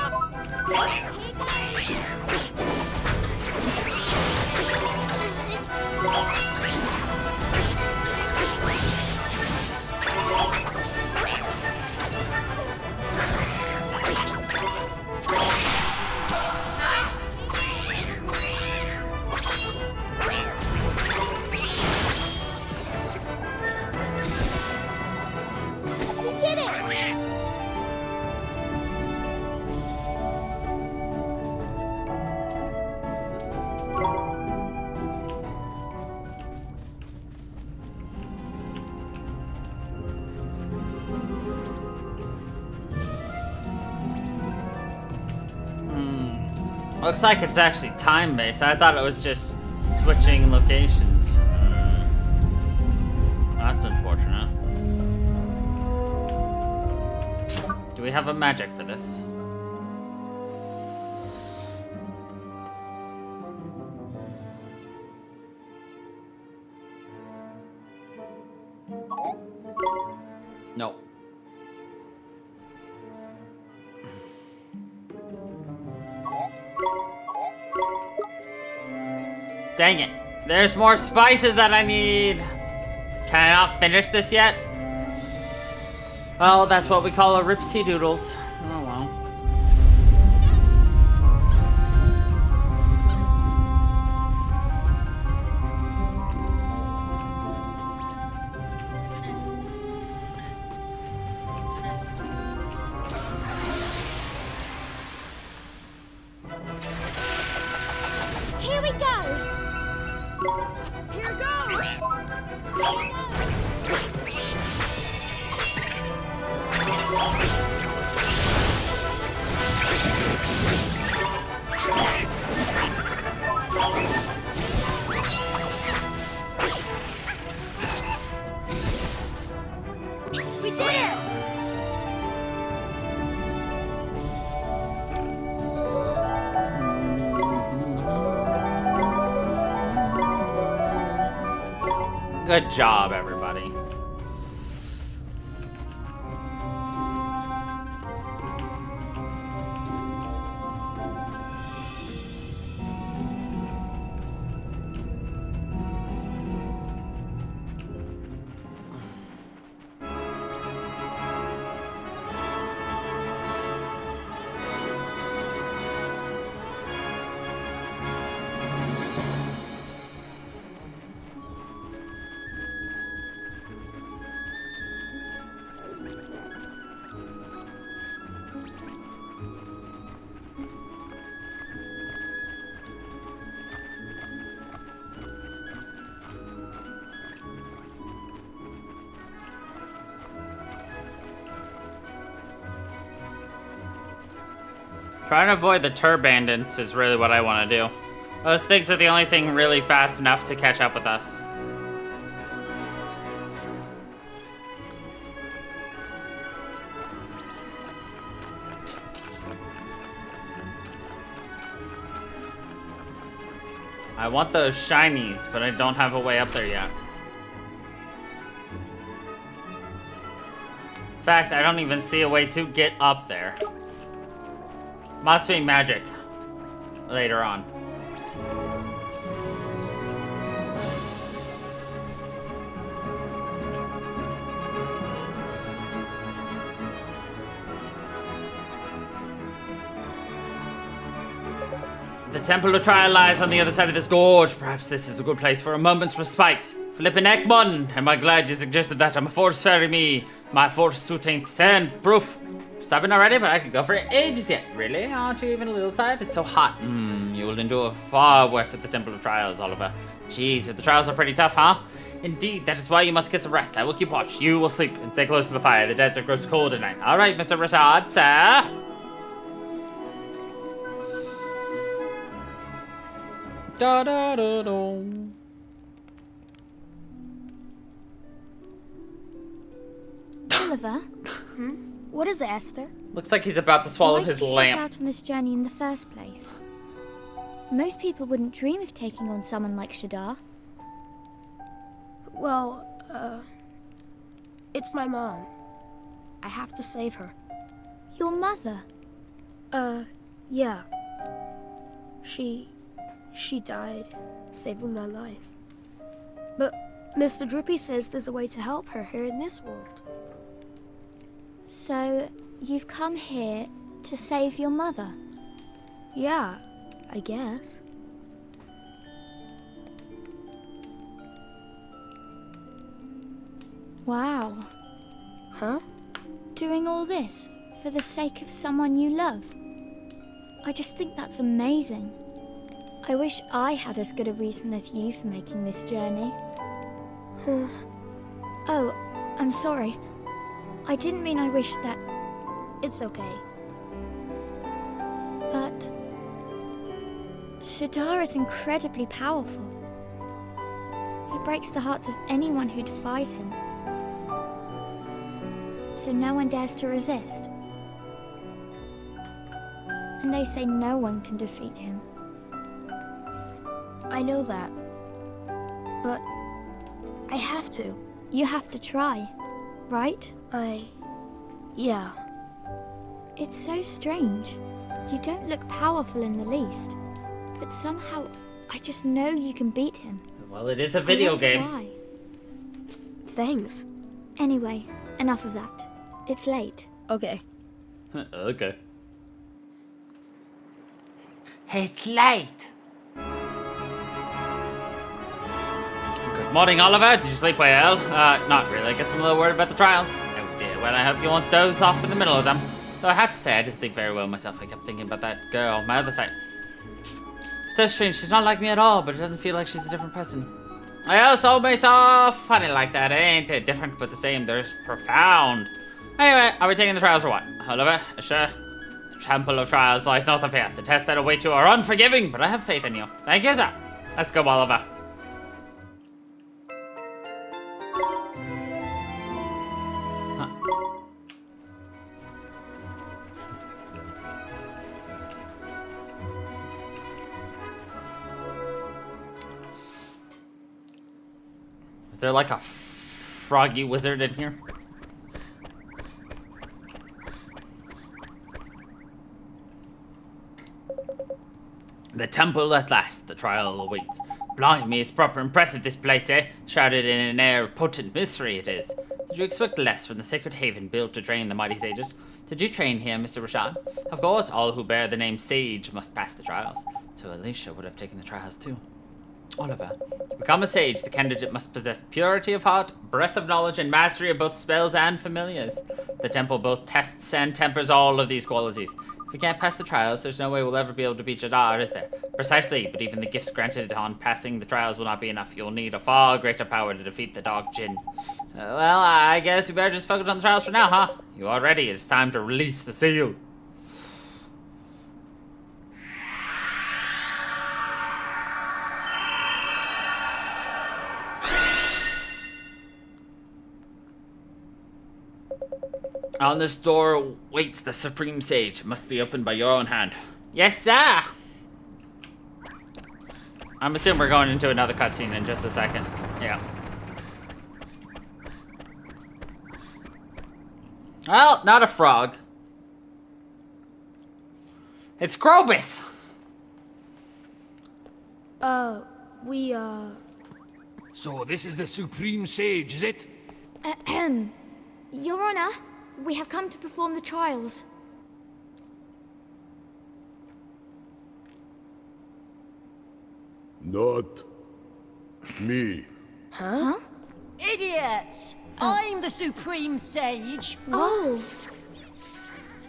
Looks like it's actually time-based. I thought it was just switching locations. That's unfortunate. Do we have a magic for this? No. Dang it. There's more spices that I need. Can I not finish this yet? Well, that's what we call a ripsy doodles. Oh well. Here we go! Here goes! We did it! Good job, everybody. Trying to avoid the turbandants is really what I want to do. Those things are the only thing really fast enough to catch up with us. I want those shinies, but I don't have a way up there yet. In fact, I don't even see a way to get up there. Must be magic later on. The Temple of Trial lies on the other side of this gorge. Perhaps this is a good place for a moment's respite. Flippin' Ekmon, am I glad you suggested that? I'm a force fairy me. My force suit ain't sand proof. Stopping already, but I could go for ages yet. Really? Aren't you even a little tired? It's so hot. You will endure far worse at the Temple of Trials, Oliver. Jeez, the trials are pretty tough, huh? Indeed, that is why you must get some rest. I will keep watch. You will sleep and stay close to the fire. The desert grows cold at night. All right, Mr. Rashad, sir. Da da da da. Oliver, What is it, Esther? Looks like he's about to swallow why his did you lamp. set out on this journey in the first place? Most people wouldn't dream of taking on someone like Shadar. Well, it's my mom. I have to save her. Your mother? Yeah. She died, saving my life. But Mr. Drippy says there's a way to help her here in this world. So, you've come here to save your mother? Yeah, I guess. Wow. Huh? Doing all this for the sake of someone you love? I just think that's amazing. I wish I had as good a reason as you for making this journey. Oh, I'm sorry. I didn't mean I wish that... It's okay. But... Shadar is incredibly powerful. He breaks the hearts of anyone who defies him. So no one dares to resist. And they say no one can defeat him. I know that. But I have to. You have to try, right? Yeah. It's so strange. You don't look powerful in the least. But somehow, I just know you can beat him. Well, it is a video game. Why? Thanks. Anyway, enough of that. It's late. Okay. Okay. It's late. Good morning, Oliver. Did you sleep well? Not really. I guess I'm a little worried about the trials. Oh dear. Well, I hope you won't doze off in the middle of them. Though I had to say, I didn't sleep very well myself. I kept thinking about that girl, my other side. So strange. She's not like me at all, but it doesn't feel like she's a different person. Well, soulmates are funny like that, ain't it? Different but the same. They're profound. Anyway, are we taking the trials or what? Oliver, sure. The Temple of Trials lies north of here. The tests that await you are unforgiving, but I have faith in you. Thank you, sir. Let's go, Oliver. Is there like a froggy wizard in here? The temple at last, the trial awaits. Blimey, it's proper impressive this place, eh? Shrouded in an air of potent mystery it is. Did you expect less from the sacred haven built to train the mighty sages? Did you train here, Mr. Rashad? Of course, all who bear the name Sage must pass the trials. So Alicia would have taken the trials too. Oliver, to become a sage, the candidate must possess purity of heart, breadth of knowledge, and mastery of both spells and familiars. The temple both tests and tempers all of these qualities. If we can't pass the trials, there's no way we'll ever be able to beat Jadar, is there? Precisely, but even the gifts granted on passing the trials will not be enough. You'll need a far greater power to defeat the dog Jin. Well, I guess we better just focus on the trials for now, huh? You all ready? It's time to release the seal. On this door waits the Supreme Sage. It must be opened by your own hand. Yes, sir! I'm assuming we're going into another cutscene in just a second. Yeah. Well, not a frog. It's Krobus! So this is the Supreme Sage, is it? Ahem. Your Honor, we have come to perform the trials. Not me. Huh? Idiots! I'm the Supreme Sage. Oh.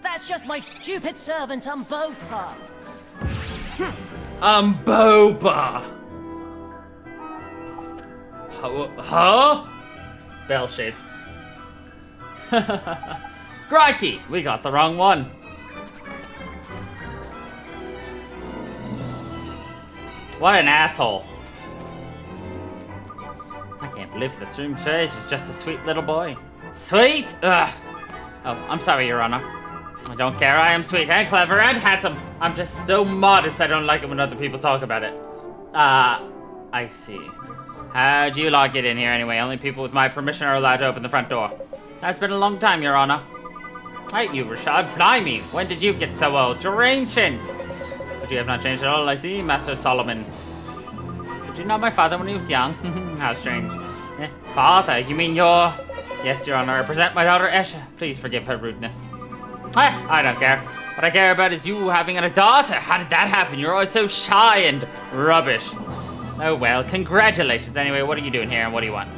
That's just my stupid servant, Umbopa. Boba! Huh? Bell-shaped. Crikey, we got the wrong one. What an asshole. I can't believe the Supreme Sage is just a sweet little boy. Sweet? Ugh. Oh, I'm sorry, Your Honor. I don't care. I am sweet and clever and handsome. I'm just so modest I don't like it when other people talk about it. I see. How'd you lot get in here anyway? Only people with my permission are allowed to open the front door. That's been a long time, Your Honor. Right, you, Rashad. Blimey, when did you get so old? You're ancient. But you have not changed at all, I see, Master Solomon. Did you know my father when he was young? How strange. Eh, father, you mean you're... Yes, Your Honor, I present my daughter Esha. Please forgive her rudeness. I don't care. What I care about is you having a daughter. How did that happen? You're always so shy and rubbish. Oh well, congratulations. Anyway, what are you doing here and what do you want?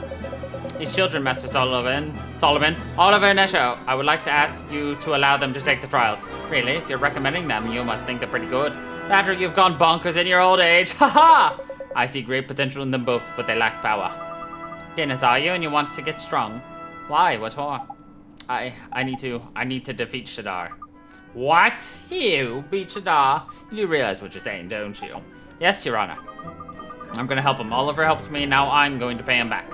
These children, Master Solomon, Oliver and Esha, I would like to ask you to allow them to take the trials. Really? If you're recommending them, you must think they're pretty good. After you've gone bonkers in your old age. Haha! I see great potential in them both, but they lack power. Dennis, are you and you want to get strong? Why? What for? I need to defeat Shadar. What? You beat Shadar? You do realize what you're saying, don't you? Yes, Your Honor. I'm gonna help him. Oliver helped me, now I'm going to pay him back.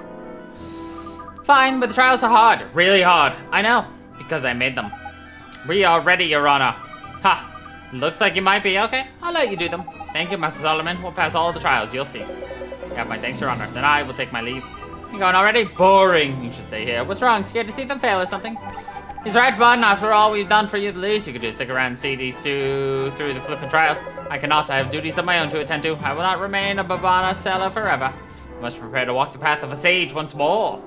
Fine, but the trials are hard. Really hard. I know, because I made them. We are ready, Your Honor. Ha! Looks like you might be. Okay, I'll let you do them. Thank you, Master Solomon. We'll pass all the trials, you'll see. You have my thanks, Your Honor. Then I will take my leave. You going already? Boring. You should stay here. What's wrong? Scared to see them fail or something? He's right, bud. After all we've done for you, the least you could do is stick around and see these two through the flippin' trials. I cannot. I have duties of my own to attend to. I will not remain a Babana seller forever. I must prepare to walk the path of a sage once more.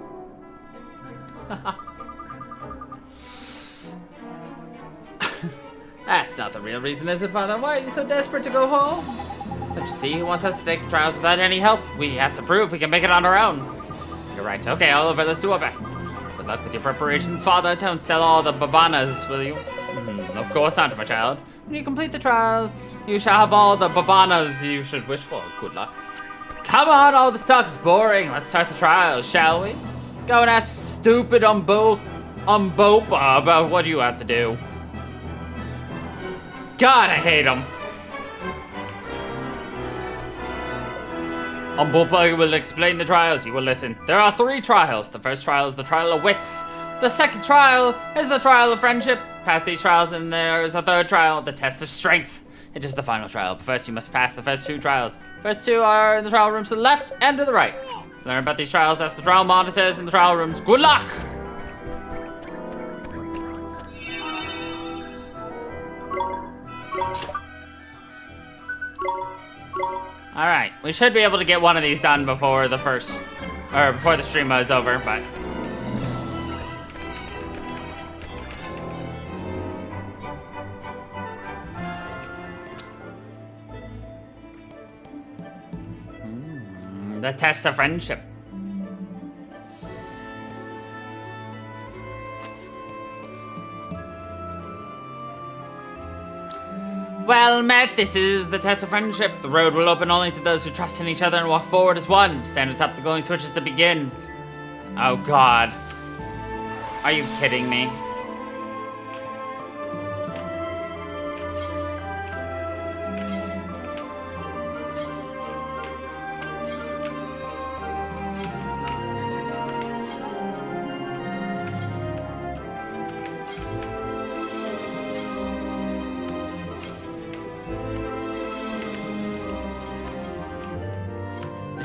That's not the real reason, is it, Father? Why are you so desperate to go home? Don't you see? He wants us to take the trials without any help. We have to prove we can make it on our own. You're right. Okay, Oliver, let's do our best. Good luck with your preparations, Father. Don't sell all the babanas, will you? Of course not, my child. When you complete the trials, you shall have all the babanas you should wish for. Good luck. Come on, all this talk is boring. Let's start the trials, shall we? Go and ask stupid Umbopa about what you have to do. God, I hate him. Umbopa will explain the trials. You will listen. There are 3 trials. The first trial is the trial of wits. The second trial is the trial of friendship. Pass these trials and there is a third trial, the test of strength. It is the final trial, but first you must pass the first 2 trials. First 2 are in the trial rooms to the left and to the right. Learn about these trials, ask the trial monitors in the trial rooms. Good luck! Alright, we should be able to get one of these done before the before the stream is over, but... the test of friendship. Well met, this is the test of friendship. The road will open only to those who trust in each other and walk forward as one. Stand atop the glowing switches to begin. Oh God. Are you kidding me?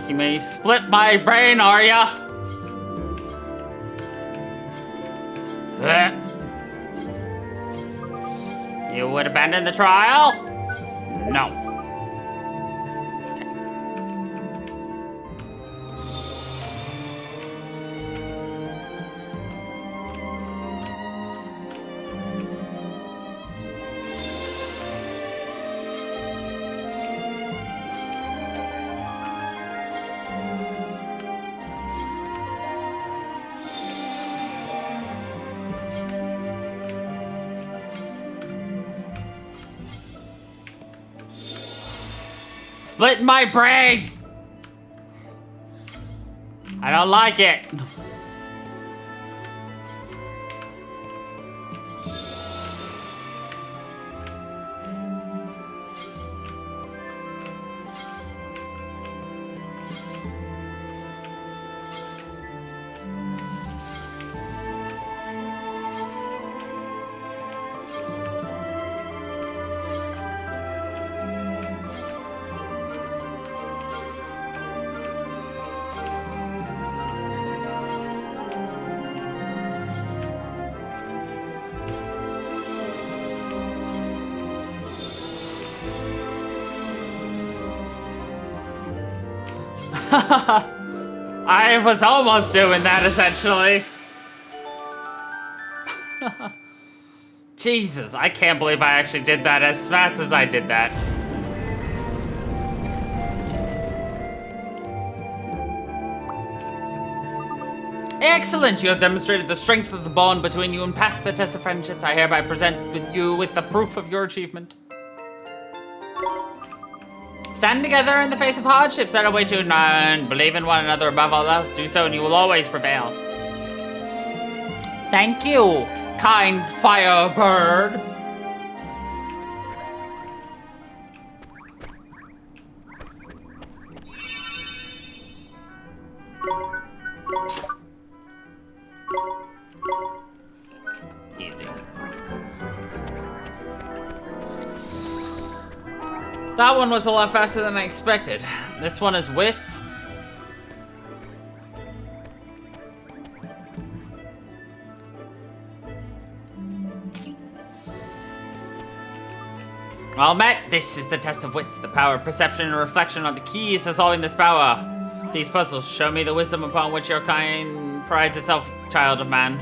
You may split my brain, are ya? You would abandon the trial? No. Split my brain! I don't like it. I was almost doing that, essentially. Jesus, I can't believe I actually did that as fast as I did that. Excellent! You have demonstrated the strength of the bond between you and passed the test of friendship. I hereby present you with the proof of your achievement. Stand together in the face of hardships that await you and believe in one another above all else. Do so and you will always prevail. Thank you, kind firebird. That one was a lot faster than I expected. This one is wits. Well met, this is the test of wits. The power of perception and reflection are the keys to solving this power. These puzzles show me the wisdom upon which your kind prides itself, child of man.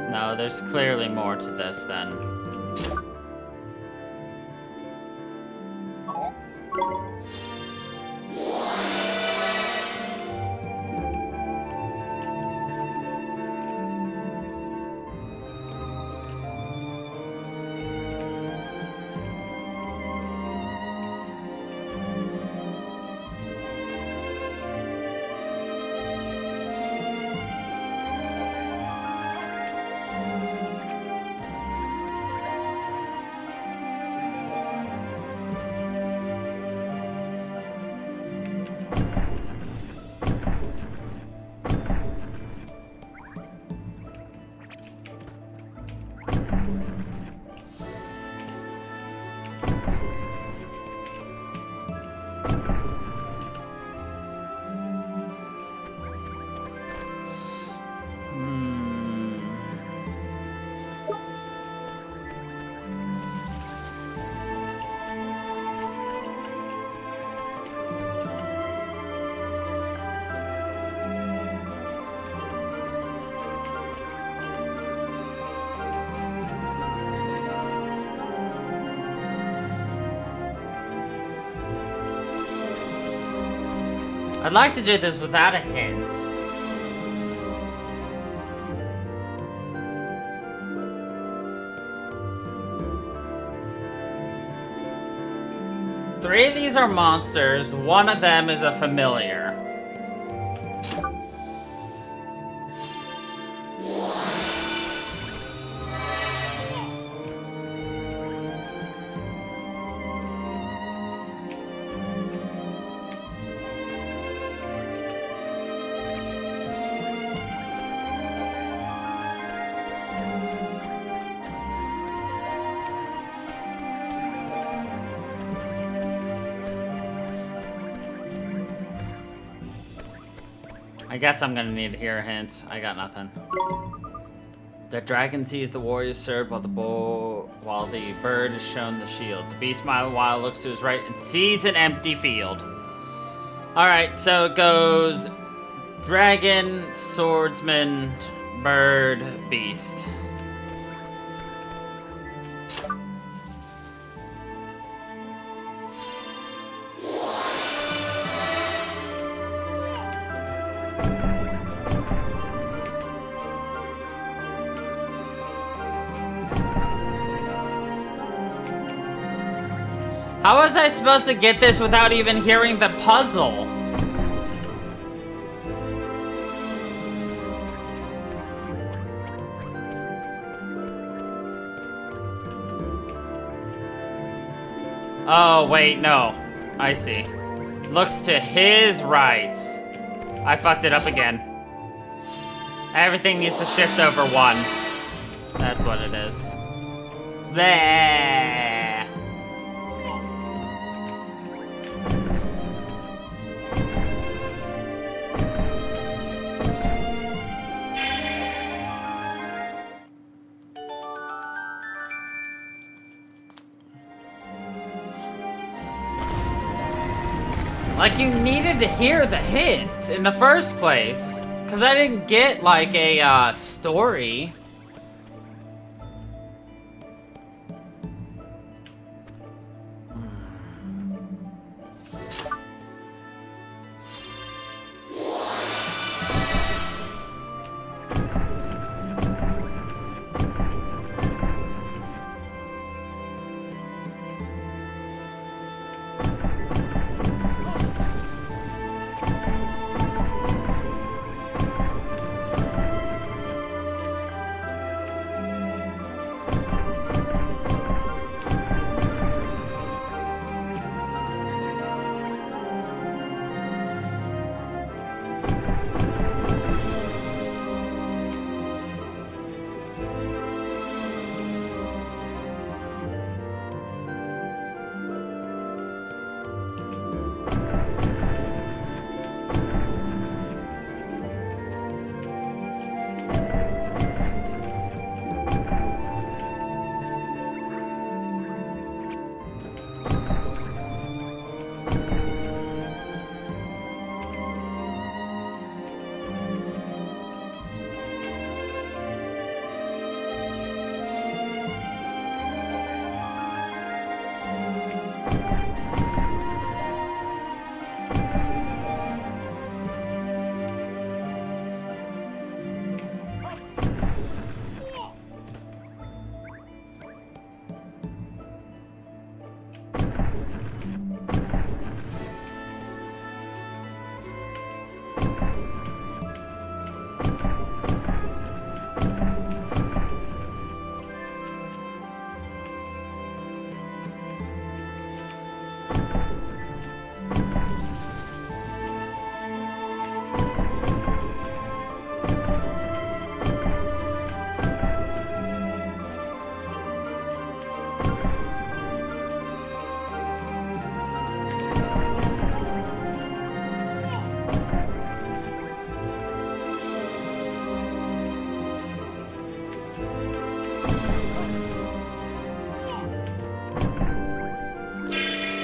No, there's clearly more to this then. I'd like to do this without a hint. Three of these are monsters, one of them is a familiar. I guess I'm gonna need to hear a hint. I got nothing. The dragon sees the warrior's sword while the bird is shown the shield. The beast meanwhile looks to his right and sees an empty field. Alright, so it goes dragon, swordsman, bird, beast. How was I supposed to get this without even hearing the puzzle? Oh, wait, no. I see. Looks to his right. I fucked it up again. Everything needs to shift over one. That's what it is. There. Like, you needed to hear the hint in the first place. Because I didn't get, like, a, story.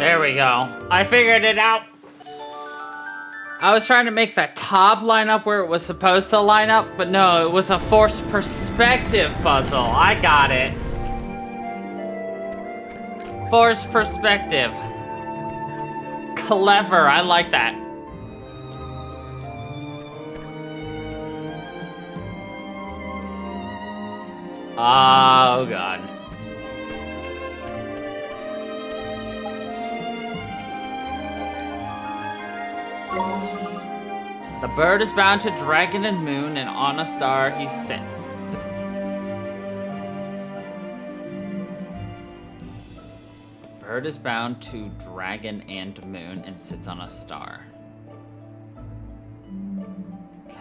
There we go. I figured it out. I was trying to make that top line up where it was supposed to line up, but no, it was a forced perspective puzzle. I got it. Forced perspective. Clever, I like that. Oh, God. The bird is bound to dragon and moon, and on a star he sits. The bird is bound to dragon and moon and sits on a star. Okay.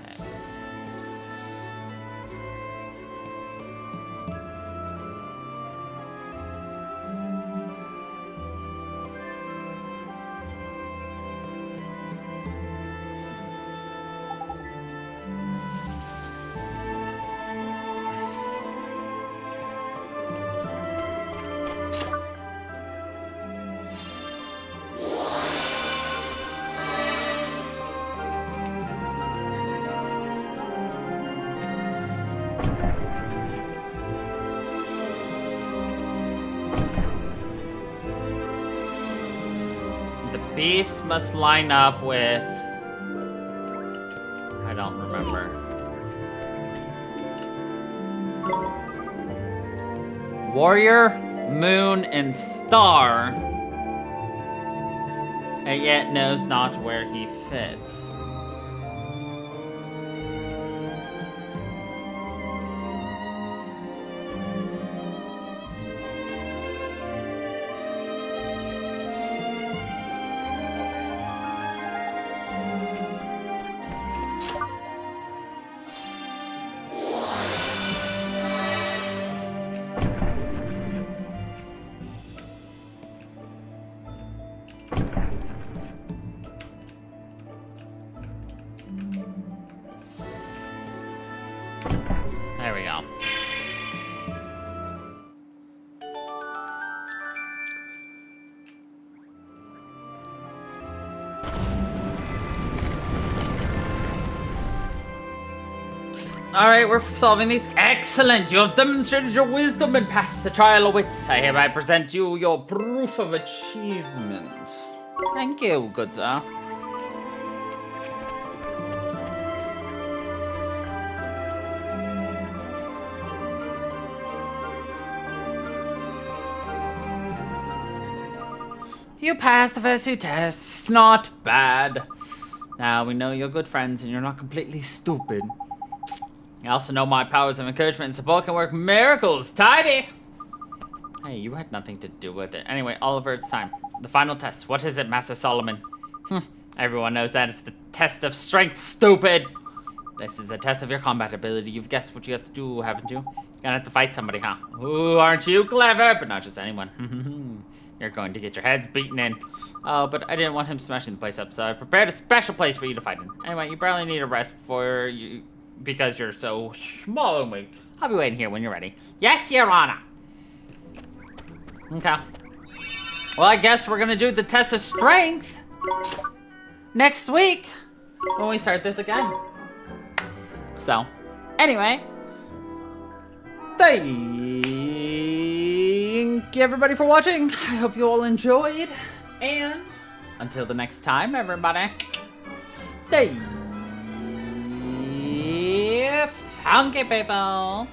Beast must line up with... I don't remember. Warrior, moon, and star. And yet knows not where he fits. There we go. Alright, we're solving these. Excellent! You have demonstrated your wisdom and passed the trial of wits. I hereby present you your proof of achievement. Thank you, good sir. You passed the first two tests. Not bad. Now we know you're good friends and you're not completely stupid. You also know my powers of encouragement and support can work miracles. Tidy! Hey, you had nothing to do with it. Anyway, Oliver, it's time. The final test. What is it, Master Solomon? Everyone knows that. It's the test of strength, stupid! This is the test of your combat ability. You've guessed what you have to do, haven't you? You're gonna have to fight somebody, huh? Ooh, aren't you clever? But not just anyone. You're going to get your heads beaten in. Oh, but I didn't want him smashing the place up, so I prepared a special place for you to fight in. Anyway, you barely need a rest before you... because you're so small and weak. I'll be waiting here when you're ready. Yes, Your Honor! Okay. Well, I guess we're gonna do the test of strength next week when we start this again. So, anyway. Thank you everybody for watching. I hope you all enjoyed. And until the next time, everybody, stay funky, people.